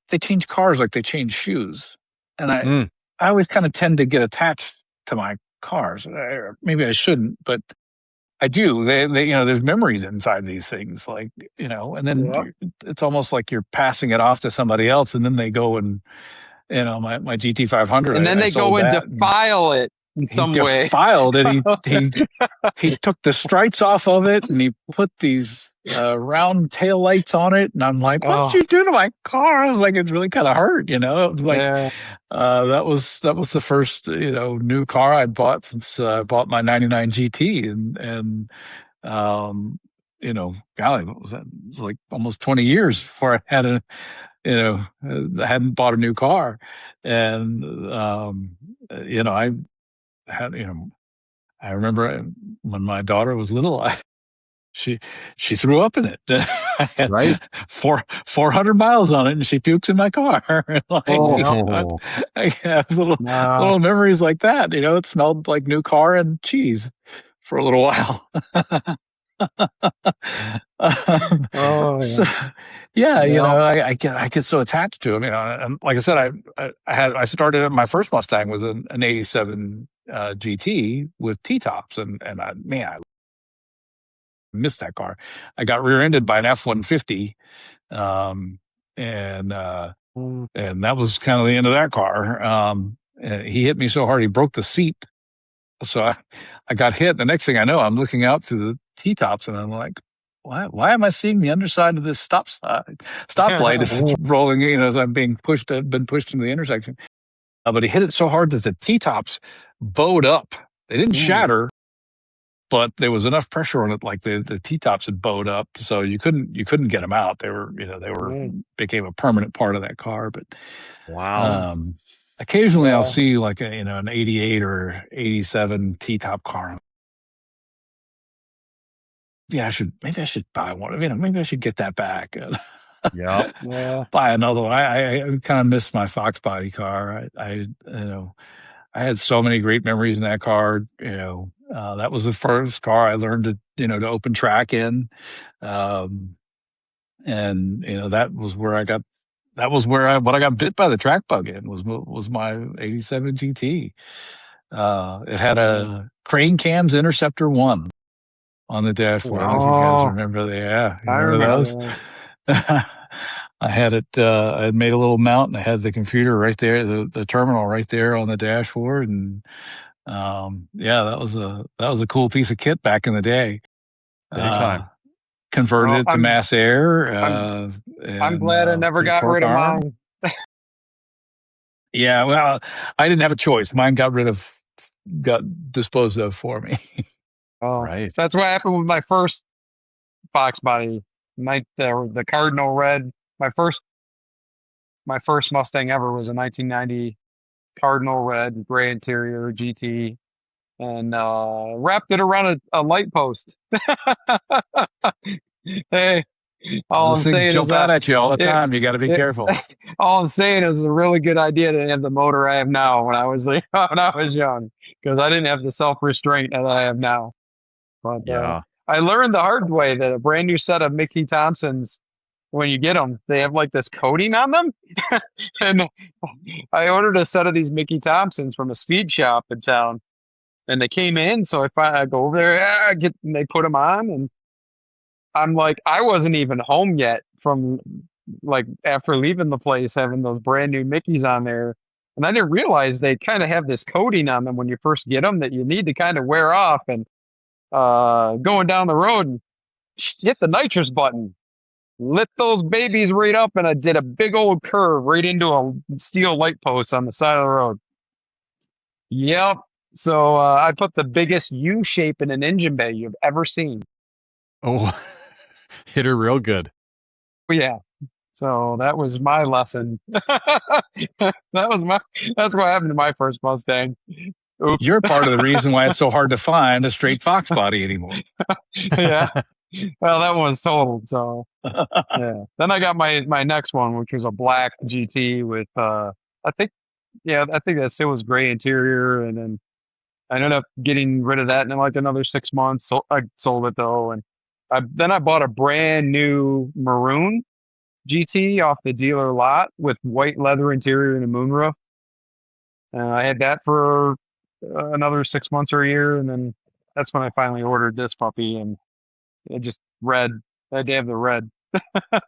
they change cars like they change shoes. And Mm, I always kind of tend to get attached to my cars. Maybe I shouldn't, but I do. There's memories inside these things, like, and then Yep. it's almost like you're passing it off to somebody else, and then they go and, my GT 500, And then I they go sold and that, and defile it in he some way. defiled it. He took the stripes off of it, and he put these round tail lights on it. And I'm like, "What did Oh, you do to my car?" I was like, "It really kind of hurt." It was like, yeah. that was the first new car I'd bought since I bought my '99 GT, and golly, what was that? It was like almost 20 years before I had I hadn't bought a new car, and I had I remember when my daughter was little, she she threw up in it. I had right. 400 miles on it, and she pukes in my car. Like, Yep. Oh, I have Nah. little memories like that. It smelled like new car and cheese for a little while. Oh, So, yeah. yeah, Yep. I get so attached to them. And like I said, I started my first Mustang was an '87 GT with T tops, and I missed that car. I got rear-ended by an F-150, um, and Mm. and that was kind of the end of that car. And he hit me so hard he broke the seat. So I got hit. The next thing I know, I'm looking out through the T-tops, and I'm like, why am I seeing the underside of this stoplight as it's rolling, as I'm been pushed into the intersection. But he hit it so hard that the T-tops bowed up. They didn't Mm. shatter, but there was enough pressure on it, like the T-tops had bowed up, so you couldn't get them out. They Mm. became a permanent part of that car. But wow. occasionally I'll Yeah. see like an '88 or '87 T-top car. Yeah, maybe I should buy one. Maybe I should get that back. Yep. Yeah. Buy another one. I kind of miss my Fox body car. I had so many great memories in that car. That was the first car I learned to open track in. Um, and that was what I got bit by the track bug in was my '87 GT. It had Yeah. a Crane Cams Interceptor 1 on the dashboard. I don't know if you guys Oh, remember that. Yeah, you I remember those? remember I had it. I had made a little mount, and I had the computer right there, the terminal right there on the dashboard, and yeah, that was a cool piece of kit back in the day. Big time. Converted Well, it to mass air, I'm and glad I never put a got torque rid of arm. mine. Yeah, well, I didn't have a choice. Mine got disposed of for me. Oh, Right. that's what happened with my first Fox body. The Cardinal Red. My first my first Mustang ever was a 1990 Cardinal Red gray interior GT, and wrapped it around a light post. Hey, all Those I'm things saying is jump out at you all the it, time. You got to be it, careful. all I'm saying is it's a really good idea to have the motor I have now when I was when I was young, because I didn't have the self restraint that I have now. But Yeah. I learned the hard way that a brand new set of Mickey Thompsons, when you get them, they have like this coating on them. And I ordered a set of these Mickey Thompsons from a speed shop in town, and they came in. So I go over there, and they put them on, and I'm like, I wasn't even home yet from like after leaving the place, having those brand new Mickeys on there. And I didn't realize they kind of have this coating on them when you first get them that you need to kind of wear off. And going down the road and hit the nitrous button, lit those babies right up, and I did a big old curve right into a steel light post on the side of the road. Yep. So I put the biggest U shape in an engine bay you've ever seen. Oh, hit her real good. But yeah. So that was my lesson. That's what happened to my first Mustang. Oops. You're part of the reason why it's so hard to find a straight Fox body anymore. Yeah. Well, that one was totaled. So yeah. Then I got my next one, which was a black GT with I think I think that still was gray interior, and then I ended up getting rid of that in like another 6 months. So I sold it though, and then I bought a brand new maroon GT off the dealer lot with white leather interior and a moonroof. I had that for another 6 months or a year, and then that's when I finally ordered this puppy, and it just red. I had to have the red,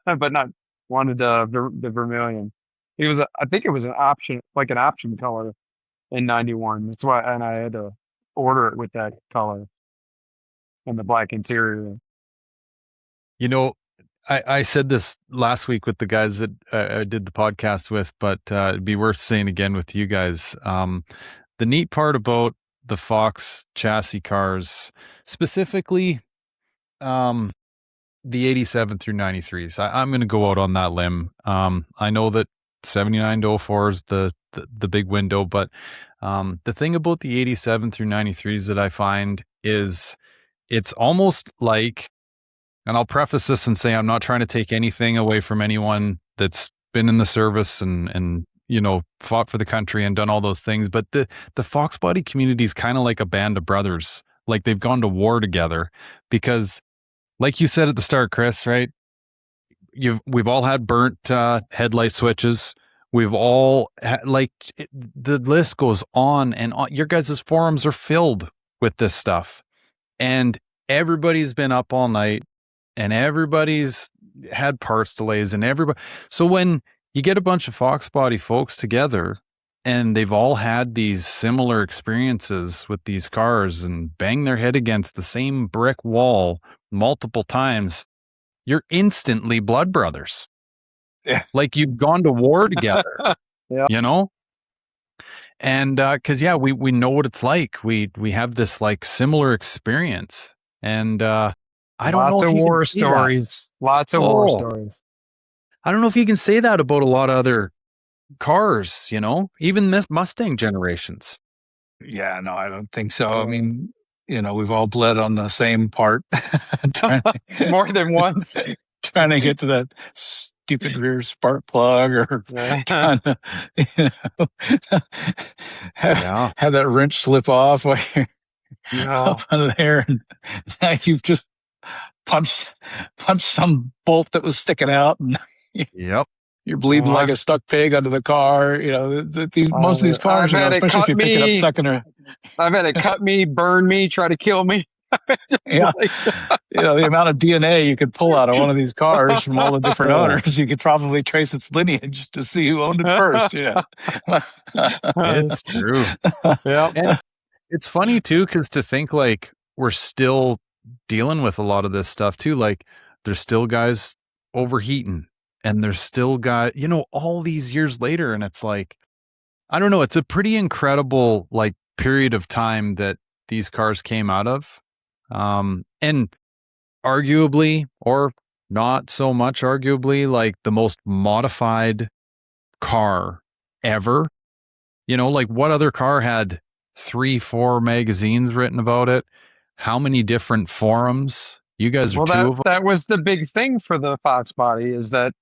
but not wanted the vermilion. I think it was an option, like an option color in '91. That's why, and I had to order it with that color and the black interior. You know, I said this last week with the guys that I did the podcast with, but it'd be worth saying again with you guys. The neat part about the Fox chassis cars, specifically the 87 through 93s, I'm going to go out on that limb. I know that 79 to 04 is the big window, but the thing about the 87 through 93s that I find is it's almost like, and I'll preface this and say I'm not trying to take anything away from anyone that's been in the service and you know, fought for the country and done all those things, but the Fox body community is kind of like a band of brothers. Like they've gone to war together because, like you said at the start, Chris, right? We've all had burnt headlight switches. We've all the list goes on and on. Your guys' forums are filled with this stuff, and everybody's been up all night, and everybody's had parts delays, and everybody. So when you get a bunch of Fox body folks together, and they've all had these similar experiences with these cars and bang their head against the same brick wall multiple times, you're instantly blood brothers. Yeah. Like you've gone to war together, Yeah. you know? And because we know what it's like. We have this like similar experience. And I don't know if you can say that. Lots of war stories. I don't know if you can say that about a lot of other cars, you know, even Mustang generations. Yeah, no, I don't think so. I mean, you know, we've all bled on the same part. More than once. Trying to get to that stupid rear spark plug or trying to, you know, have that wrench slip off while you're up under there. And now you've just punched some bolt that was sticking out. And yep. You're bleeding like a stuck pig under the car. You know, most of these cars, you know, especially if you pick it up second or... I've had it cut me, burn me, try to kill me. Yeah. You know, the amount of DNA you could pull out of one of these cars from all the different owners, you could probably trace its lineage to see who owned it first. Yeah. It's true. Yeah. It's funny too, because to think like we're still dealing with a lot of this stuff too. Like there's still guys overheating. And there's still got, you know, all these years later. And it's like, I don't know, it's a pretty incredible like period of time that these cars came out of. And arguably, or not so much arguably, like the most modified car ever. You know, like what other car had 3-4 magazines written about it? How many different forums? You guys are two of them. That was the big thing for the Fox body, is that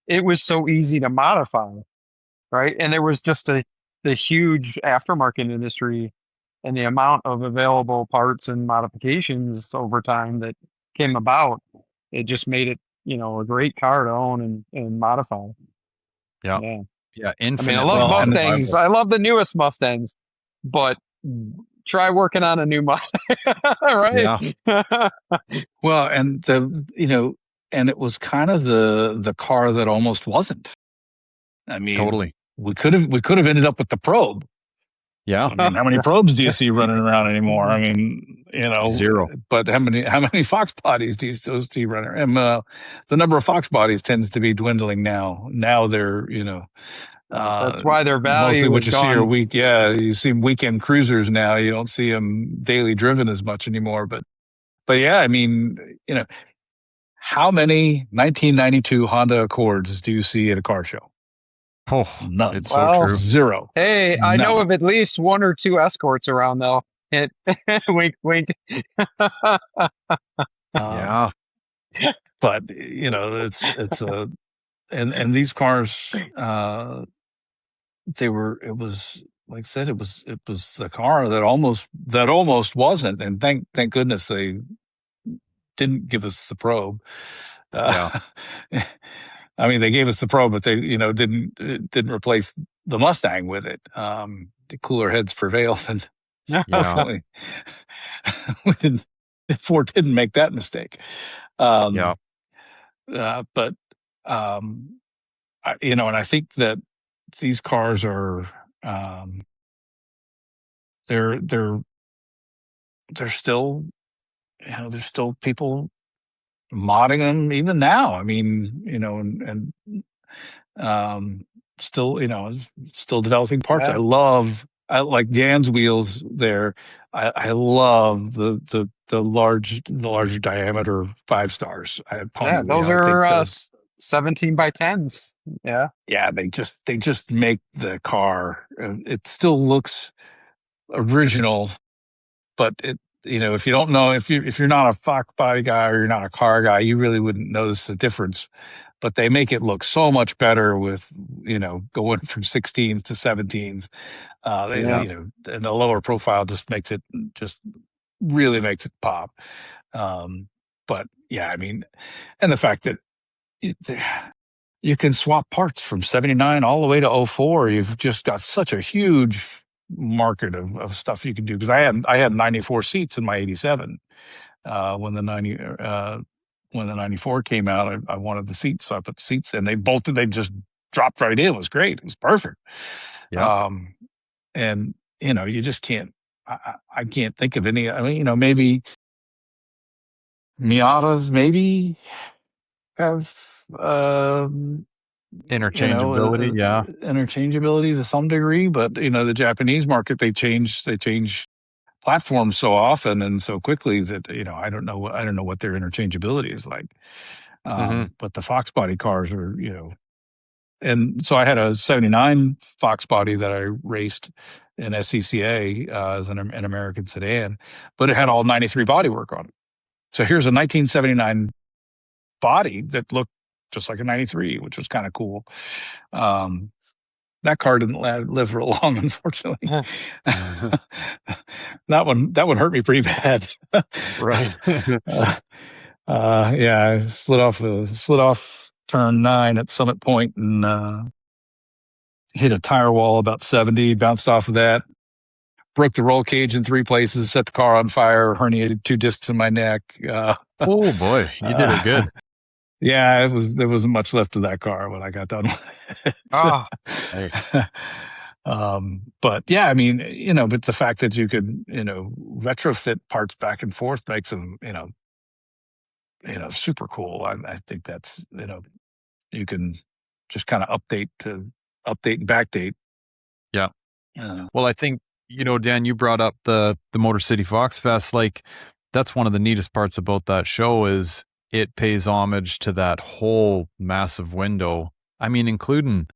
it was so easy to modify, right? And there was just the huge aftermarket industry and the amount of available parts and modifications over time that came about. It just made it, you know, a great car to own and modify. Yeah. I mean, I love Mustangs. I love the newest Mustangs, but try working on a new Mustang, right? Yeah. Well, and you know, and it was kind of the car that almost wasn't. I mean, totally. We could have ended up with the probe. Yeah. I mean, how many probes do you see running around anymore? I mean, you know, 0. But how many Fox bodies do you still see running? And the number of Fox bodies tends to be dwindling now. Now they're, you know, that's why their value mostly what you gone. see are you see weekend cruisers now. You don't see them daily driven as much anymore. But yeah, I mean, you know, how many 1992 Honda Accords do you see at a car show? Oh, none. It's so true. 0. Hey, I know of at least 1 or 2 Escorts around though. Wink, wink. Yeah. But you know, it's a and these cars, it was like I said, it was a car that almost wasn't, and thank goodness they didn't give us the probe. I mean, they gave us the Pro, but they, didn't replace the Mustang with it. The cooler heads prevailed, and Yeah. unfortunately, Ford didn't make that mistake. Yeah. But and I think that these cars are, they're still, there's still people modding them even now. I mean, and still, still developing parts. Yeah. I like Dan's wheels there. I love the larger diameter 5-stars at Pony Yeah, Wheel. those I think are those, 17 by 10s. Yeah. yeah, they just make the car. It still looks original, but if you don't know, if you're not a Fox body guy or you're not a car guy, you really wouldn't notice the difference. But they make it look so much better with, going from 16s to 17s. Yeah. And the lower profile just really makes it pop. But yeah, I mean, and the fact that you can swap parts from 79 all the way to '04. You've just got such a huge market of stuff you can do. Because I had 94 seats in my 87 when the 94 came out. I wanted the seats, so I put the seats, and they just dropped right in. It was great. It was perfect. Yeah. And you just can't. I can't think of any. I mean, maybe Miatas maybe have Interchangeability. Yeah. interchangeability to some degree, but the Japanese market, they change platforms so often and so quickly that I don't know what their interchangeability is like. But the Fox body cars are, and so I had a 79 Fox body that I raced in SCCA as an American sedan, but it had all 93 bodywork on it. So here's a 1979 body that looked just like a 93, which was kind of cool. That car didn't live real long, unfortunately. That one hurt me pretty bad. Right. Yeah, I slid off turn 9 at Summit Point and hit a tire wall about 70, bounced off of that, broke the roll cage in 3 places, set the car on fire, herniated 2 discs in my neck. Oh boy, you did it good. Yeah, there wasn't much left of that car when I got done with it. Oh, But yeah, I mean, but the fact that you could, retrofit parts back and forth makes them, super cool. I think that's, you can just kind of update and backdate. Yeah. Well, I think, Dan, you brought up the Motor City Fox Fest. Like, that's one of the neatest parts about that show is it pays homage to that whole massive window. I mean, including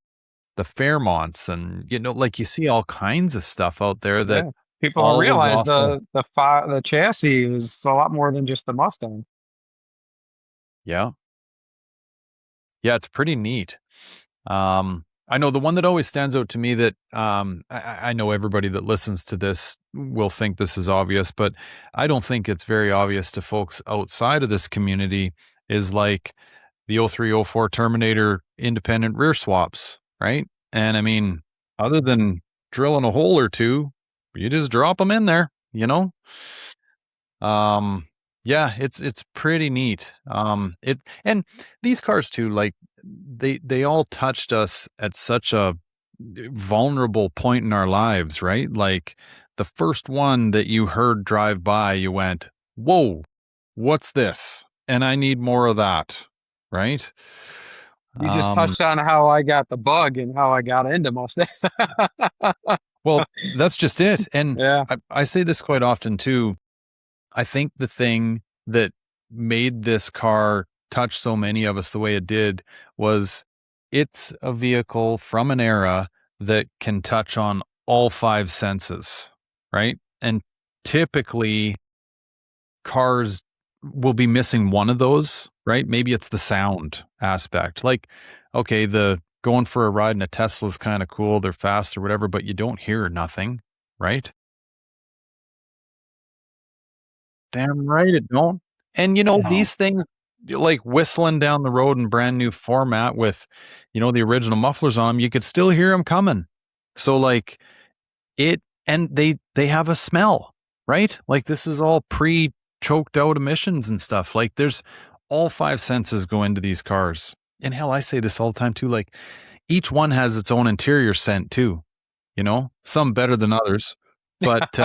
the Fairmonts and, like you see all kinds of stuff out there that people don't realize the chassis is a lot more than just the Mustang. Yeah. Yeah, it's pretty neat. I know the one that always stands out to me that I know everybody that listens to this will think this is obvious, but I don't think it's very obvious to folks outside of this community is like the 03, 04 Terminator independent rear swaps, right? And I mean, other than drilling a hole or two, you just drop them in there, Yeah, it's pretty neat. And these cars too, like they all touched us at such a vulnerable point in our lives, right? Like the first one that you heard drive by, you went, "Whoa, what's this?" And I need more of that, right? You just touched on how I got the bug and how I got into Mustangs. Well, that's just it. And Yeah. I say this quite often too. I think the thing that made this car touch so many of us the way it did was it's a vehicle from an era that can touch on all 5 senses, right? And typically cars will be missing one of those, right? Maybe it's the sound aspect. Like, okay, the going for a ride in a Tesla is kind of cool. They're fast or whatever, but you don't hear nothing, right? Damn right it don't. And No. these things like whistling down the road in brand new format with, the original mufflers on them, you could still hear them coming. So like and they have a smell, right? Like this is all pre-choked out emissions and stuff. Like there's all five senses go into these cars. And hell, I say this all the time too. Like each one has its own interior scent too, some better than others, but,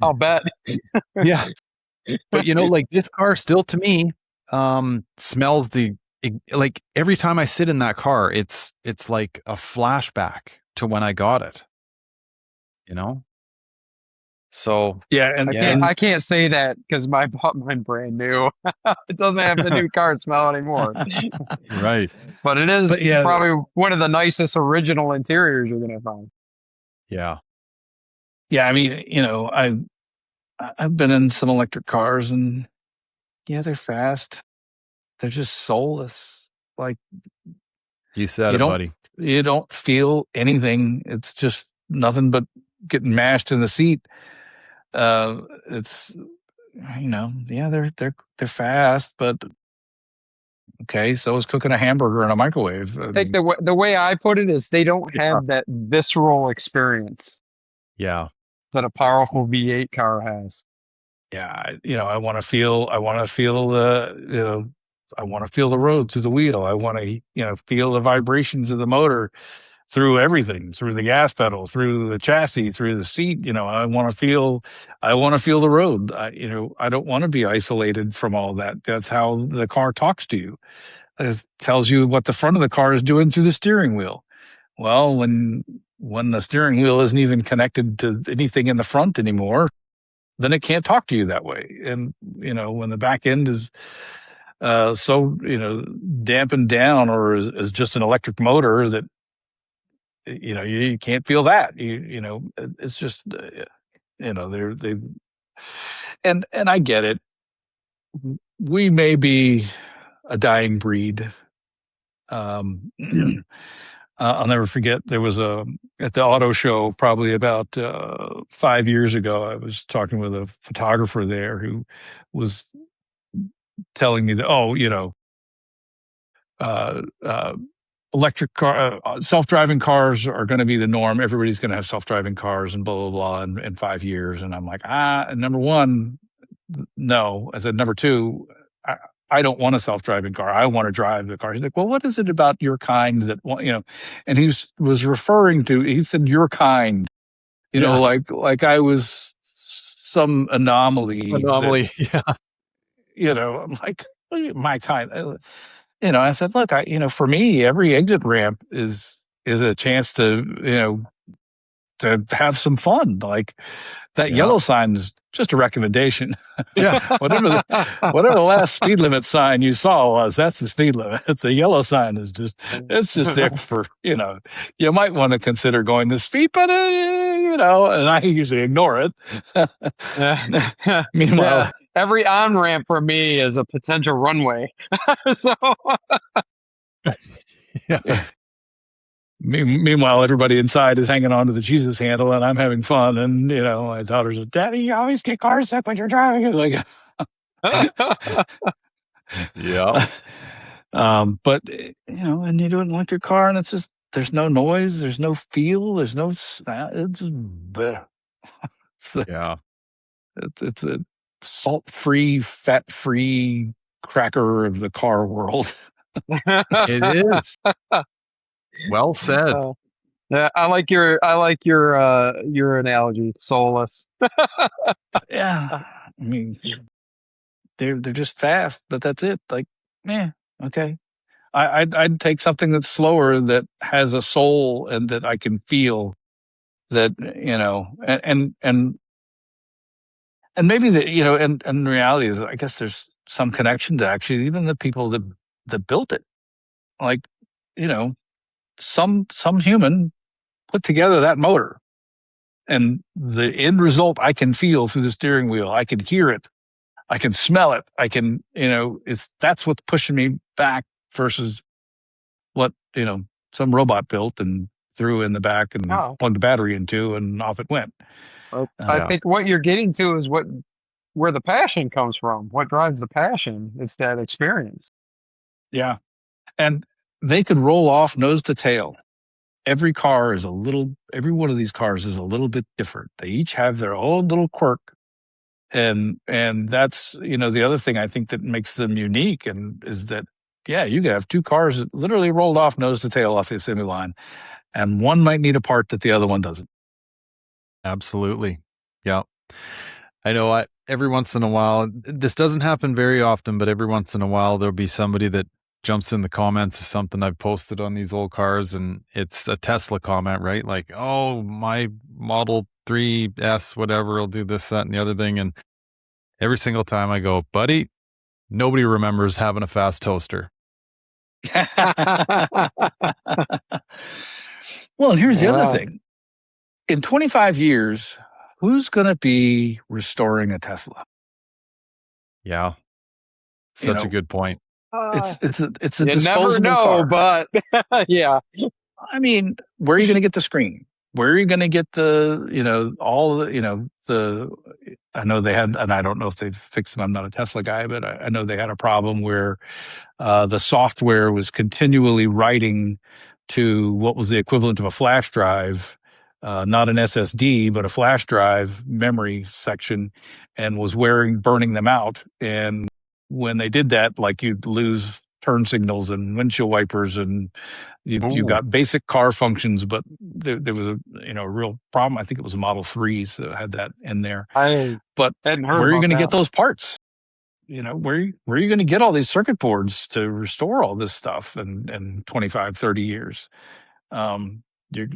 I'll bet. yeah, but like this car still to me, smells like every time I sit in that car, it's like a flashback to when I got it, So Yeah, I can't say that because I bought mine brand new. It doesn't have the new car smell anymore. right. But it is probably one of the nicest original interiors you're gonna find. Yeah. Yeah, I mean, I've been in some electric cars, and yeah, they're fast. They're just soulless. Like You said it, buddy. You don't feel anything. It's just nothing but getting mashed in the seat. It's yeah, they're fast, but okay, so is cooking a hamburger in a microwave. I think the way I put it is they don't have that visceral experience. Yeah. That a powerful V8 car has. Yeah, I want to feel I want to feel the road through the wheel. I want to feel the vibrations of the motor through everything, through the gas pedal, through the chassis, through the seat. I want to feel the road. I don't want to be isolated from all that. That's how the car talks to you. It tells you what the front of the car is doing through the steering wheel. Well, when the steering wheel isn't even connected to anything in the front anymore, then it can't talk to you that way. And, when the back end is so, dampened down or is just an electric motor that, you can't feel that. It's just, they and I get it. We may be a dying breed. I'll never forget, there was at the auto show probably about 5 years ago, I was talking with a photographer there who was telling me that, electric car, self-driving cars are going to be the norm. Everybody's going to have self-driving cars and blah, blah, blah in 5 years. And I'm like, number one, no. I said, number two, I don't want a self-driving car. I want to drive the car. He's like, well, what is it about your kind that, and he was referring to, he said, your kind, like I was some anomaly. Yeah. I'm like, my kind. I said, look, for me, every exit ramp is a chance to have some fun. Like that yellow sign is just a recommendation. Yeah. whatever the last speed limit sign you saw was, that's the speed limit. The yellow sign is it's just there for, you might want to consider going this speed, but, and I usually ignore it. Meanwhile, every on-ramp for me is a potential runway. So yeah. Meanwhile, everybody inside is hanging on to the Jesus handle, and I'm having fun. And my daughter's like, "Daddy, you always get car sick when you're driving." Like, yeah. But and you do an electric car, and it's just there's no noise, there's no feel, there's no. It's yeah. It's a salt-free, fat-free cracker of the car world. It is. Well said. Yeah, I like your analogy, soulless. Yeah, I mean, they're just fast, but that's it. Like, okay. I'd take something that's slower, that has a soul, and that I can feel. That and maybe that and reality is, I guess there's some connection to actually even the people that built it. Like, some human put together that motor, and the end result I can feel through the steering wheel. I can hear it. I can smell it. I can, that's what's pushing me back versus what, some robot built and threw in the back and plugged the battery into, and off it went. I think what you're getting to is what where the passion comes from. What drives the passion? It's that experience. Yeah. And they could roll off nose to tail. Every one of these cars is a little bit different. They each have their own little quirk. And that's, the other thing I think that makes them unique and is that, yeah, you could have two cars that literally rolled off nose to tail off the assembly line, and one might need a part that the other one doesn't. Absolutely. Yeah. I know every once in a while, this doesn't happen very often, but every once in a while, there'll be somebody that jumps in the comments of something I've posted on these old cars, and it's a Tesla comment, right? Like, oh, my Model 3S, whatever, will do this, that, and the other thing. And every single time I go, buddy, nobody remembers having a fast toaster. Well, and here's the other thing. In 25 years, who's going to be restoring a Tesla? Yeah. Such a good point. It's a you disposable never know, car. but yeah. I mean, where are you going to get the screen? Where are you going to get the, I know they had, and I don't know if they've fixed them. I'm not a Tesla guy, but I know they had a problem where the software was continually writing to what was the equivalent of a flash drive, not an SSD, but a flash drive memory section, and was burning them out. And when they did that, like, you'd lose turn signals and windshield wipers, and you got basic car functions, but there was a real problem. I think it was a Model 3s that had that in there. But where are you going to get those parts? Where are you going to get all these circuit boards to restore all this stuff in 25, 30 years? You're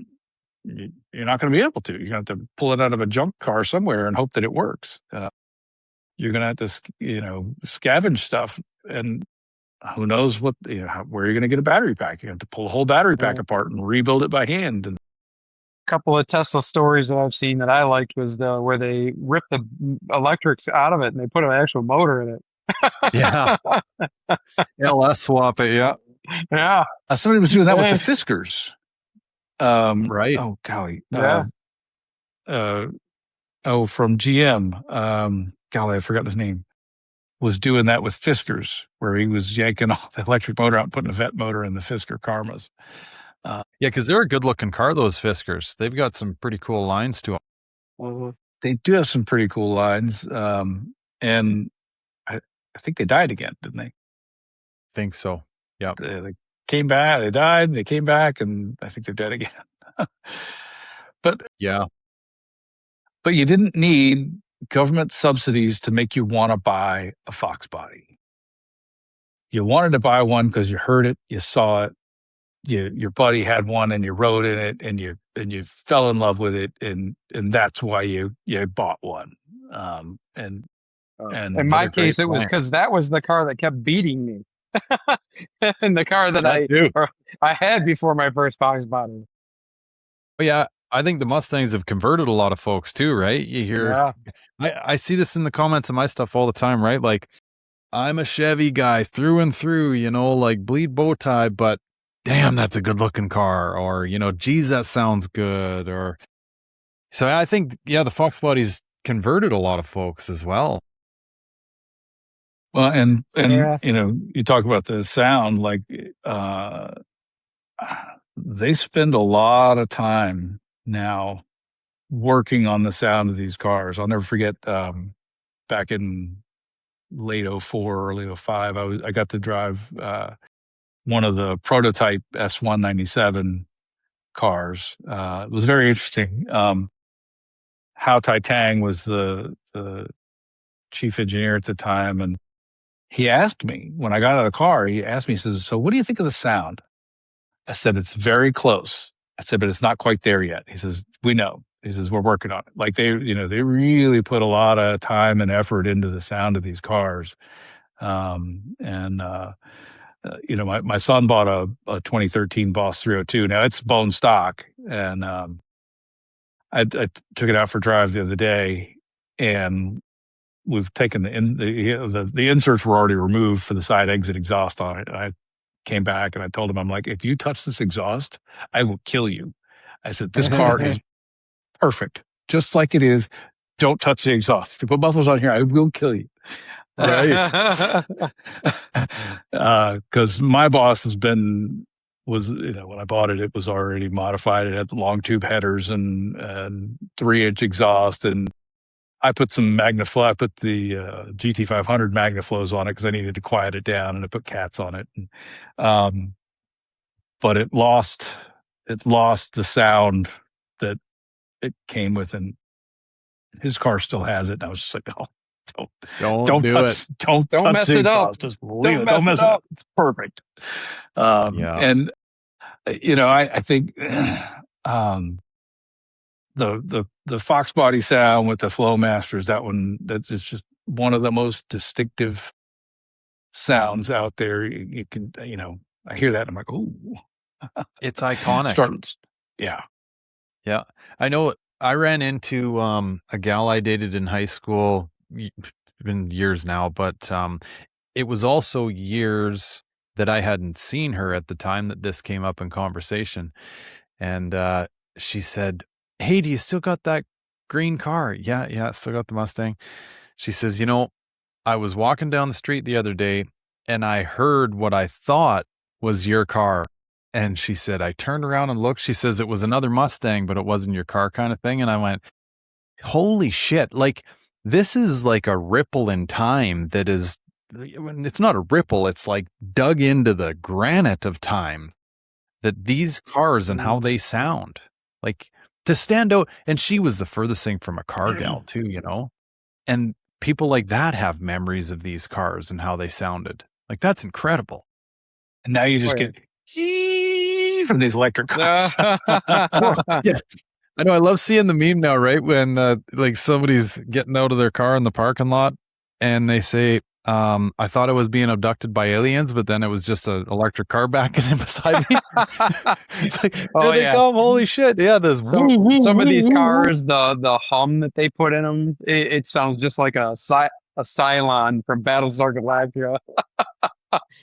not going to be able to. You're going to have to pull it out of a junk car somewhere and hope that it works. You're going to have to, scavenge stuff, and who knows where you're going to get a battery pack. You have to pull the whole battery pack apart and rebuild it by hand. And a couple of Tesla stories that I've seen that I liked was where they ripped the electrics out of it and they put an actual motor in it. Yeah. LS swap it. Yeah. Yeah. Somebody was doing that with the Fiskars. Right. Oh, golly. Yeah. From GM. Golly, I forgot his name. Was doing that with Fiskars, where he was yanking all the electric motor out and putting a vet motor in the Fisker Karmas. Yeah, because they're a good-looking car, those Fiskars. They've got some pretty cool lines to them. Mm-hmm. They do have some pretty cool lines, and I think they died again, didn't they? Think so. Yeah. They came back. They died. They came back, and I think they're dead again. But yeah, but you didn't need government subsidies to make you want to buy a Fox body. You wanted to buy one because you heard it, you saw it, your buddy had one, and you rode in it, and you fell in love with it, and that's why you bought one. And in my case, it was because that was the car that kept beating me, and the car that I had before my first Fox body. Oh, yeah. I think the Mustangs have converted a lot of folks too, right? You hear, I see this in the comments of my stuff all the time, right? Like, I'm a Chevy guy through and through, like bleed bow tie, but damn, that's a good looking car. Or, geez, that sounds good. Or, so I think, the Fox bodies converted a lot of folks as well. Well, and you talk about the sound, like, they spend a lot of time now working on the sound of these cars. I'll never forget, back in late 04, early 05, I got to drive one of the prototype S197 cars. It was very interesting. Hao Tai-Tang was the chief engineer at the time, and he asked me, when I got out of the car, he says, "So what do you think of the sound?" I said, "It's very close." I said, "But it's not quite there yet." He says, "We know." He says, "We're working on it." Like, they really put a lot of time and effort into the sound of these cars. My son bought a 2013 Boss 302. Now, it's bone stock, and I took it out for a drive the other day, and we've taken the inserts were already removed for the side exit exhaust on it. And I came back and I told him, I'm like, "If you touch this exhaust, I will kill you." I said, "This car is perfect, just like it is. don't touch the exhaust. If you put mufflers on here, I will kill you. Right. Because my boss was, when I bought it, it was already modified. It had the long tube headers and 3-inch exhaust. And I put some MagnaFlow. I put the GT500 MagnaFlows on it because I needed to quiet it down, and I put cats on it. And, but it lost the sound that it came with, and his car still has it. And I was just like, oh, don't touch mess the it up. exhaust. Just leave it. Don't mess it up. It's perfect. And I think the Fox body sound with the Flowmasters, that is just one of the most distinctive sounds out there. You can, I hear that and I'm like, oh, it's iconic. Yeah. I know I ran into a gal I dated in high school. It's been years now, but it was also years that I hadn't seen her at the time that this came up in conversation. And she said, "Hey, do you still got that green car?" Yeah, still got the Mustang. She says, I was walking down the street the other day and I heard what I thought was your car. And she said, I turned around and looked. She says, it was another Mustang, but it wasn't your car, kind of thing. And I went, holy shit. Like, this is like a ripple in time that is, it's not a ripple. It's like dug into the granite of time, that these cars and how they sound, like, to stand out. And she was the furthest thing from a car gal too, and people like that have memories of these cars and how they sounded. Like, that's incredible. And now you just get from these electric cars. Yeah. I know. I love seeing the meme now, right? When like somebody's getting out of their car in the parking lot and they say, I thought I was being abducted by aliens, but then it was just an electric car backing in beside me. It's like, here they come. Holy shit. Yeah. Some of these cars, the hum that they put in them, it sounds just like a Cylon from Battlestar Galactica.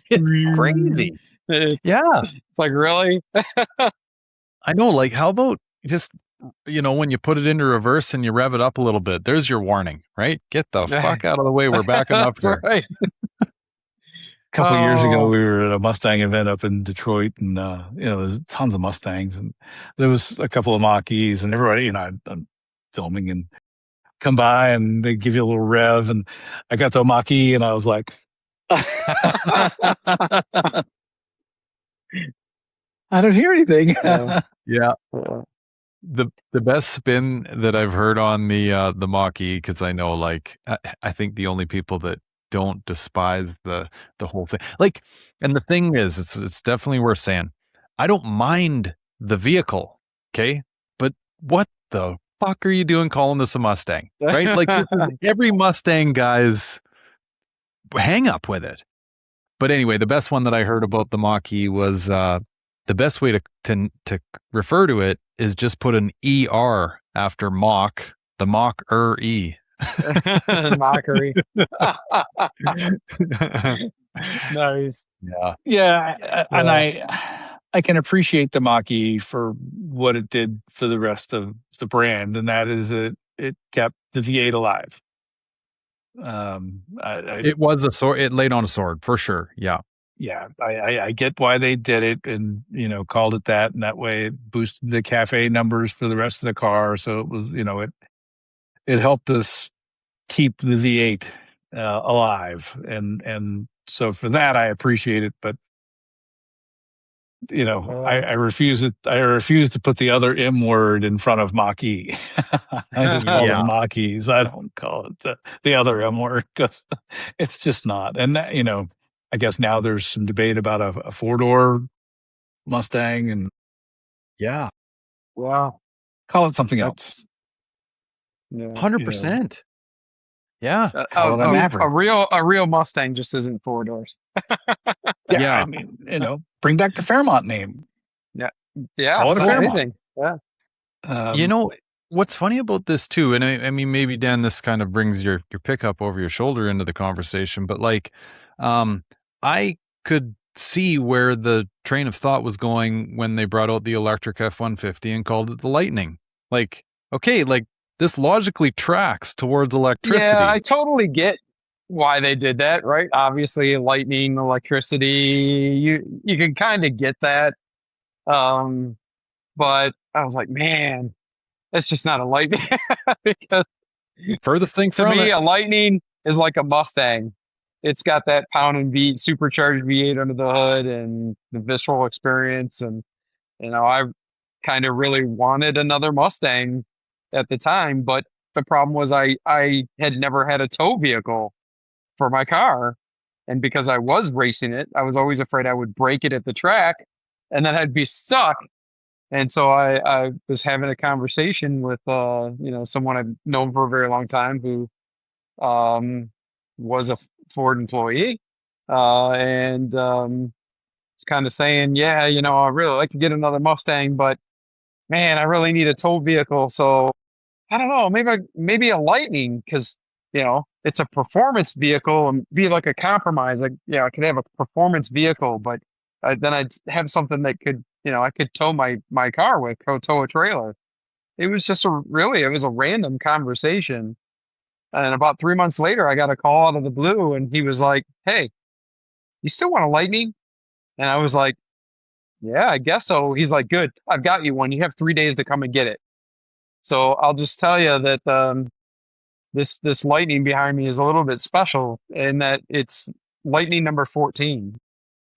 It's crazy. It's like, really? I know. Like, how about just, when you put it into reverse and you rev it up a little bit, there's your warning, right? Get the fuck out of the way. We're backing up here. Right. A couple of years ago, we were at a Mustang event up in Detroit, and there's tons of Mustangs, and there was a couple of Mach-E's, and everybody, I'm filming and come by, and they give you a little rev, and I got the Mach-E, and I was like, I don't hear anything. Yeah. The best spin that I've heard on the Mach-E, because I know, like, I think the only people that don't despise the whole thing, like, and the thing is, it's definitely worth saying, I don't mind the vehicle, okay, but what the fuck are you doing calling this a Mustang, right? Like, this is every Mustang guy's hang up with it. But anyway, the best one that I heard about the Mach-E was the best way to refer to it is just put an ER after Mach, the Mach-E. Mockery. Nice. Yeah. And I can appreciate the Mach-E for what it did for the rest of the brand, and that is it kept the V8 alive. It was a sword. It laid on a sword for sure. Yeah. I get why they did it, and called it that, and that way it boosted the cafe numbers for the rest of the car. So it was, it helped us keep the V8 alive, and so for that I appreciate it. But I refuse it. I refuse to put the other M word in front of Mach-E. I just call them Mach-E's. I don't call it the other M word, because it's just not. And I guess now there's some debate about a 4-door Mustang, and Wow, call it something else. 100%. Yeah, a real Mustang just isn't 4 doors. Yeah. I mean, bring back the Fairmont name. Yeah, call it a Fairmont. Yeah. What's funny about this too, and I mean, maybe Dan, this kind of brings your pickup over your shoulder into the conversation, but like, I could see where the train of thought was going when they brought out the electric F-150 and called it the Lightning. Like, okay, like, this logically tracks towards electricity. Yeah, I totally get why they did that, right? Obviously, lightning, electricity, you can kind of get that. Um, but I was like, man, it's just not a lightning because Furthest thing to from me, it. a lightning is like a Mustang. It's got that pound and V supercharged V8 under the hood and the visceral experience. And, I kind of really wanted another Mustang at the time, but the problem was I had never had a tow vehicle for my car. And because I was racing it, I was always afraid I would break it at the track and then I'd be stuck. And so I was having a conversation with someone I've known for a very long time who um was a Ford employee and kind of saying, yeah, I really like to get another Mustang, but man, I really need a tow vehicle. So I don't know, maybe a Lightning because it's a performance vehicle and be like a compromise. Like, I could have a performance vehicle, but then I'd have something that could, I could tow my car with, go tow a trailer. It was just it was a random conversation. And about 3 months later, I got a call out of the blue, and he was like, "Hey, you still want a Lightning?" And I was like, "Yeah, I guess so." He's like, "Good, I've got you one. You have 3 days to come and get it." So I'll just tell you that this Lightning behind me is a little bit special in that it's Lightning number 14.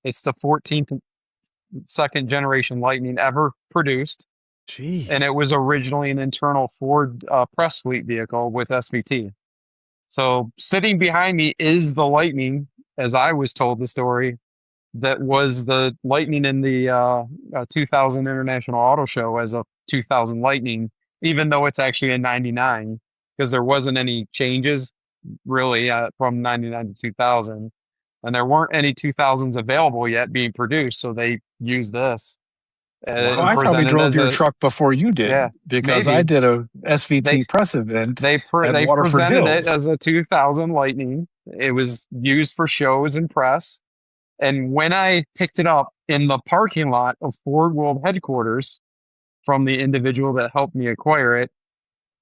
It's the 14th second generation Lightning ever produced, and it Jeez. was originally an internal Ford press fleet vehicle with SVT. So sitting behind me is the Lightning, as I was told the story, that was the Lightning in the 2000 International Auto Show as a 2000 Lightning, even though it's actually a 99, because there wasn't any changes really from 99 to 2000. And there weren't any 2000s available yet being produced, so they used this So and I Wow. probably presented drove as your a, truck before you did yeah, because I maybe. did a They SVT press event at they Waterford presented it Hills. as a 2000 Lightning. It was used for shows and press. And when I picked it up in the parking lot of Ford World headquarters from the individual that helped me acquire it,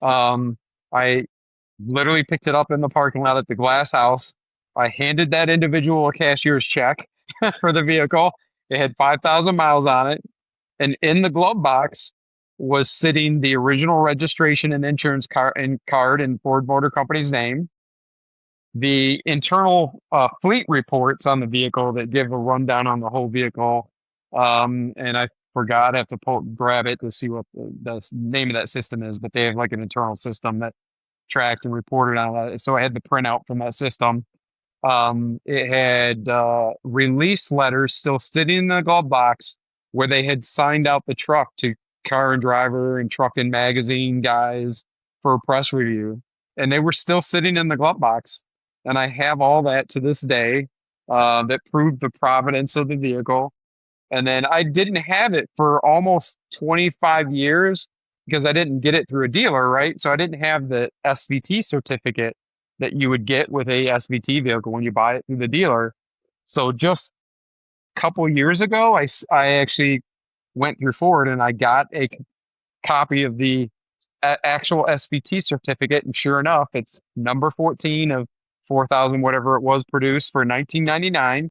I literally picked it up in the parking lot at the glass house. I handed that individual a cashier's check for the vehicle. It had 5,000 miles on it. And in the glove box was sitting the original registration and insurance card in Ford Motor Company's name, the internal fleet reports on the vehicle that give a rundown on the whole vehicle. And I forgot, I have to grab it to see what the name of that system is, but they have like an internal system that tracked and reported on that. So I had the printout from that system. It had release letters still sitting in the glove box where they had signed out the truck to Car and Driver and Truck and Magazine guys for a press review. And they were still sitting in the glove box. And I have all that to this day that proved the provenance of the vehicle. And then I didn't have it for almost 25 years because I didn't get it through a dealer, right? So I didn't have the SVT certificate that you would get with a SVT vehicle when you buy it through the dealer. So just a couple years ago, I actually went through Ford and I got a copy of the actual SVT certificate. And sure enough, it's number 14 of 4,000, whatever it was produced for 1999.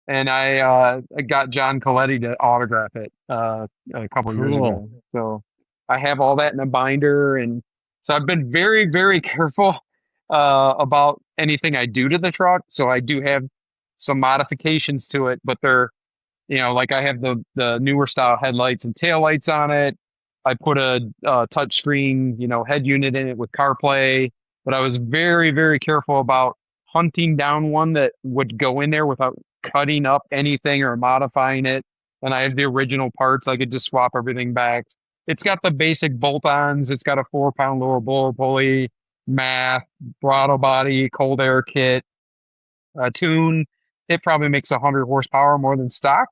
And I got John Coletti to autograph it a couple years Cool. ago. So I have all that in a binder, and so I've been very, very careful about anything I do to the truck. So I do have some modifications to it, but they're like I have the newer style headlights and taillights on it. I put a touch screen, head unit in it with CarPlay, but I was very, very careful about hunting down one that would go in there without cutting up anything or modifying it. And I have the original parts. I could just swap everything back. It's got the basic bolt-ons. It's got a 4-pound lower blower pulley, math, throttle body, cold air kit, tune. It probably makes 100 horsepower more than stock.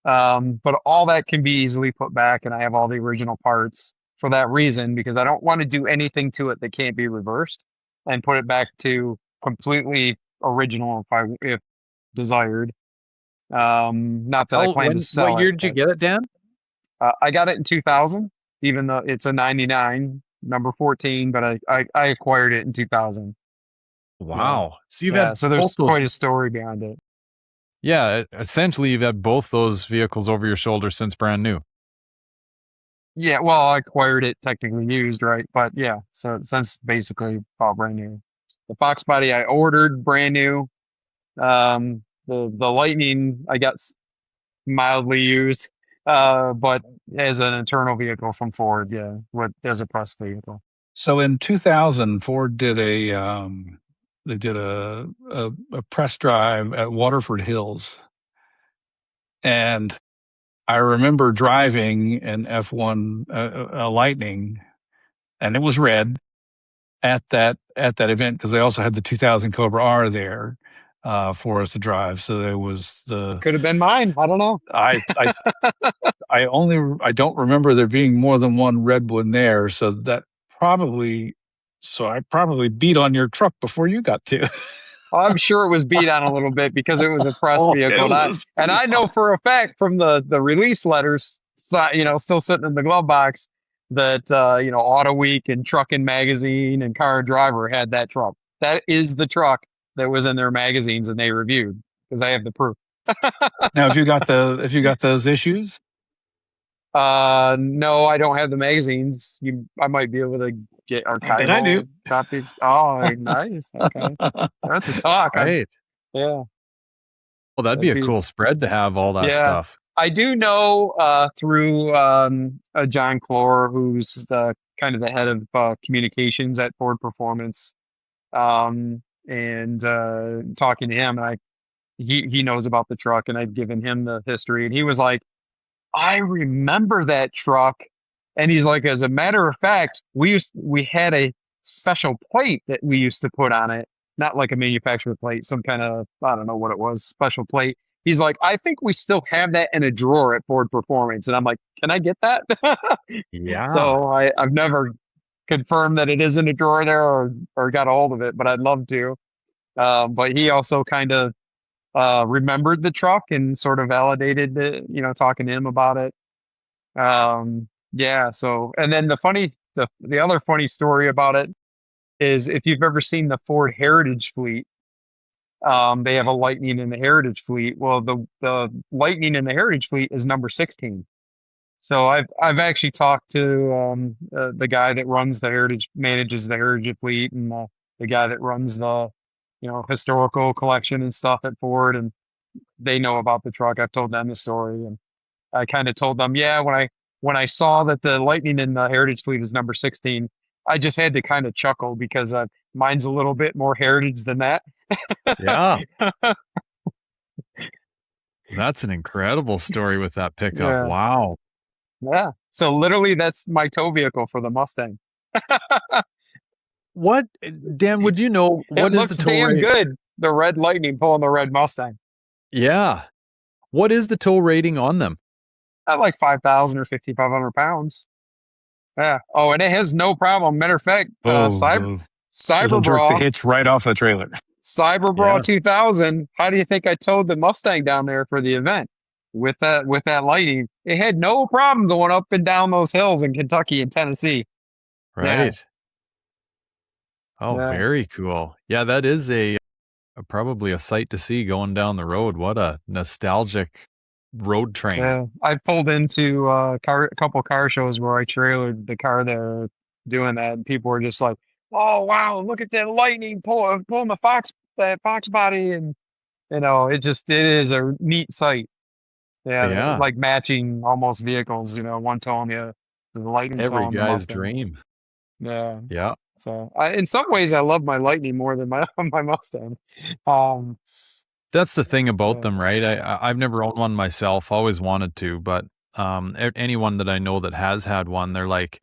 But all that can be easily put back, and I have all the original parts for that reason, because I don't want to do anything to it that can't be reversed and put it back to completely original if desired. Not that I plan to What sell year it, did you but get it, Dan? I got it in 2000, even though it's a 99. number 14, but I acquired it in 2000. Yeah. Wow. So you've Yeah. had So both there's those. quite a story behind it. Yeah, essentially you've had both those vehicles over your shoulder since brand new. Yeah. Well, I acquired it technically used, right? But yeah. So since basically all brand new. The Fox body I ordered brand new. The Lightning I got mildly used, but as an internal vehicle from Ford, yeah, what as a press vehicle. So in 2000, Ford did they did a press drive at Waterford Hills, and I remember driving an F1 a Lightning, and it was red at that event because they also had the 2000 Cobra R there for us to drive. So there was the Could have been mine. I don't know. I I I don't remember there being more than one red one there. So I probably beat on your truck before you got to. I'm sure it was beat on a little bit because it was a press Oh, vehicle, it and I was and pretty I hot. know for a fact from the release letters, still sitting in the glove box, that Auto Week and Truckin' Magazine and Car and Driver had that truck. That is the truck that was in their magazines and they reviewed because I have the proof. Now, if you got those issues, No, I don't have the magazines. I might be able to get I bet I do. archival copies. Oh, nice. Okay, that's a talk. Right. Yeah, Well, that'd be that'd a be. cool spread to have all that Yeah, stuff. I do know through John Clore, who's the kind of the head of communications at Ford Performance, and talking to him, and he knows about the truck, and I'd given him the history, and he was like, I remember that truck. And he's like, as a matter of fact, we had a special plate that we used to put on it, not like a manufacturer plate, some kind of, I don't know what it was, special plate. He's like, I think we still have that in a drawer at Ford Performance. And I'm like, can I get that? Yeah. So I've never confirmed that it is in a drawer there or got a hold of it, but I'd love to. But he also kind of remembered the truck and sort of validated it, talking to him about it. Yeah, so and then the other funny story about it is if you've ever seen the Ford Heritage fleet, they have a Lightning in the Heritage fleet. Well, the Lightning in the Heritage fleet is number 16. So I've actually talked to the guy that manages the Heritage fleet, and the guy that runs the historical collection and stuff at Ford, and they know about the truck. I've told them the story, and I kind of told them, yeah, when I saw that the Lightning in the Heritage fleet is number 16, I just had to kind of chuckle because mine's a little bit more heritage than that. Yeah. That's an incredible story with that pickup. Yeah, Wow. yeah. So literally, that's my tow vehicle for the Mustang. What, Dan, would you know It what is the looks tow damn rate? good. The red Lightning pulling the red Mustang Yeah. What is the tow rating on them? at like 5,000 or 5,500 pounds. Yeah. Oh, and it has no problem. Matter of fact, It'll jerk the Cyberbra hitch right off the trailer. Cyberbra Yeah. 2000. How do you think I towed the Mustang down there for the event with that Lightning? It had no problem going up and down those hills in Kentucky and Tennessee. Yeah, Right. Oh, yeah, very cool. Yeah, that is probably a sight to see going down the road. What a nostalgic road train. yeah. I pulled into a couple car shows where I trailered the car there doing that, and people were just like, "Oh wow, look at that Lightning pulling the Fox body," and it is a neat sight. Yeah, Yeah. like matching almost vehicles, one towing the Lightning Every towing the guy's Mustang. dream. Yeah. Yeah. So in some ways, I love my Lightning more than my my Mustang. Um, That's the thing about yeah, them, right? I've never owned one myself, always wanted to, but anyone that I know that has had one, they're like,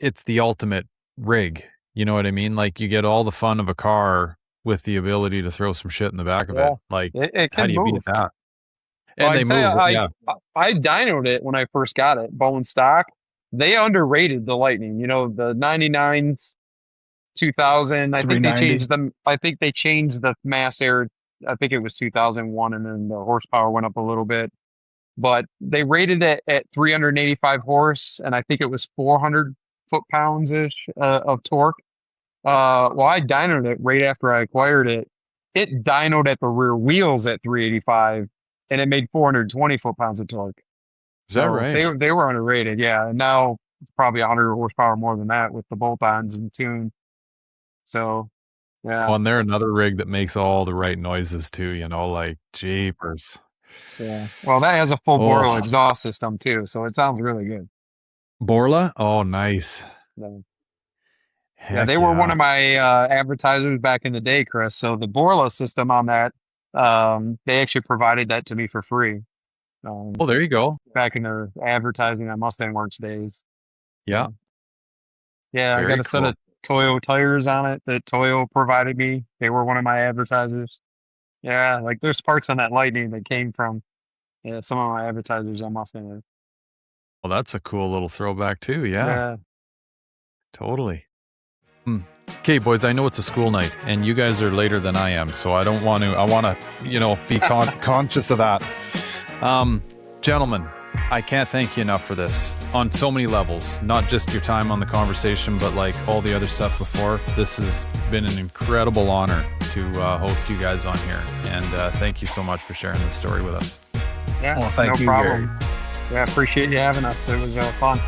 it's the ultimate rig. You know what I mean? Like you get all the fun of a car with the ability to throw some shit in the back of yeah, it. Like, it how can do you beat move. that? Well, And I they tell you, move. I Yeah. I dynoed it when I first got it, bone stock. They underrated the Lightning. The 99s, 2000. I think they 390. changed them. I think they changed the mass air. I think it was 2001, and then the horsepower went up a little bit. But they rated it at 385 horse, and I think it was 400. foot-pounds ish of torque. Well, I dynoed it right after I acquired it. It dynoed at the rear wheels at 385, and it made 420 foot-pounds of torque. Is that So right? they were underrated, yeah. And now it's probably 100 horsepower more than that with the bolt-ons and tune. So yeah, Well, and they're another rig that makes all the right noises too, like jeepers. yeah. Well, that has a full Borla Oh, exhaust system too, so it sounds really good. Borla? Oh, nice. Yeah, yeah, they Heck were one yeah. of my advertisers back in the day, Chris. So the Borla system on that, they actually provided that to me for free. Oh, there you go. Back in their advertising on Mustang Works days. Yeah, So, yeah, I got very a set cool. of Toyo tires on it that Toyo provided me. They were one of my advertisers. Yeah, like there's parts on that Lightning that came from some of my advertisers on Mustang. Well, that's a cool little throwback too. Yeah, Yeah, totally. Okay, boys, I know it's a school night and you guys are later than I am, so I want to, be conscious of that. Gentlemen, I can't thank you enough for this on so many levels, not just your time on the conversation, but like all the other stuff before. This has been an incredible honor to host you guys on here. And thank you so much for sharing this story with us. yeah, Well, thank no you, problem. Gary. Yeah, appreciate you having us. It was fun.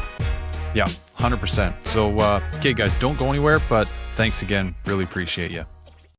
Yeah, 100%. So, okay, guys, don't go anywhere, but thanks again. Really appreciate you.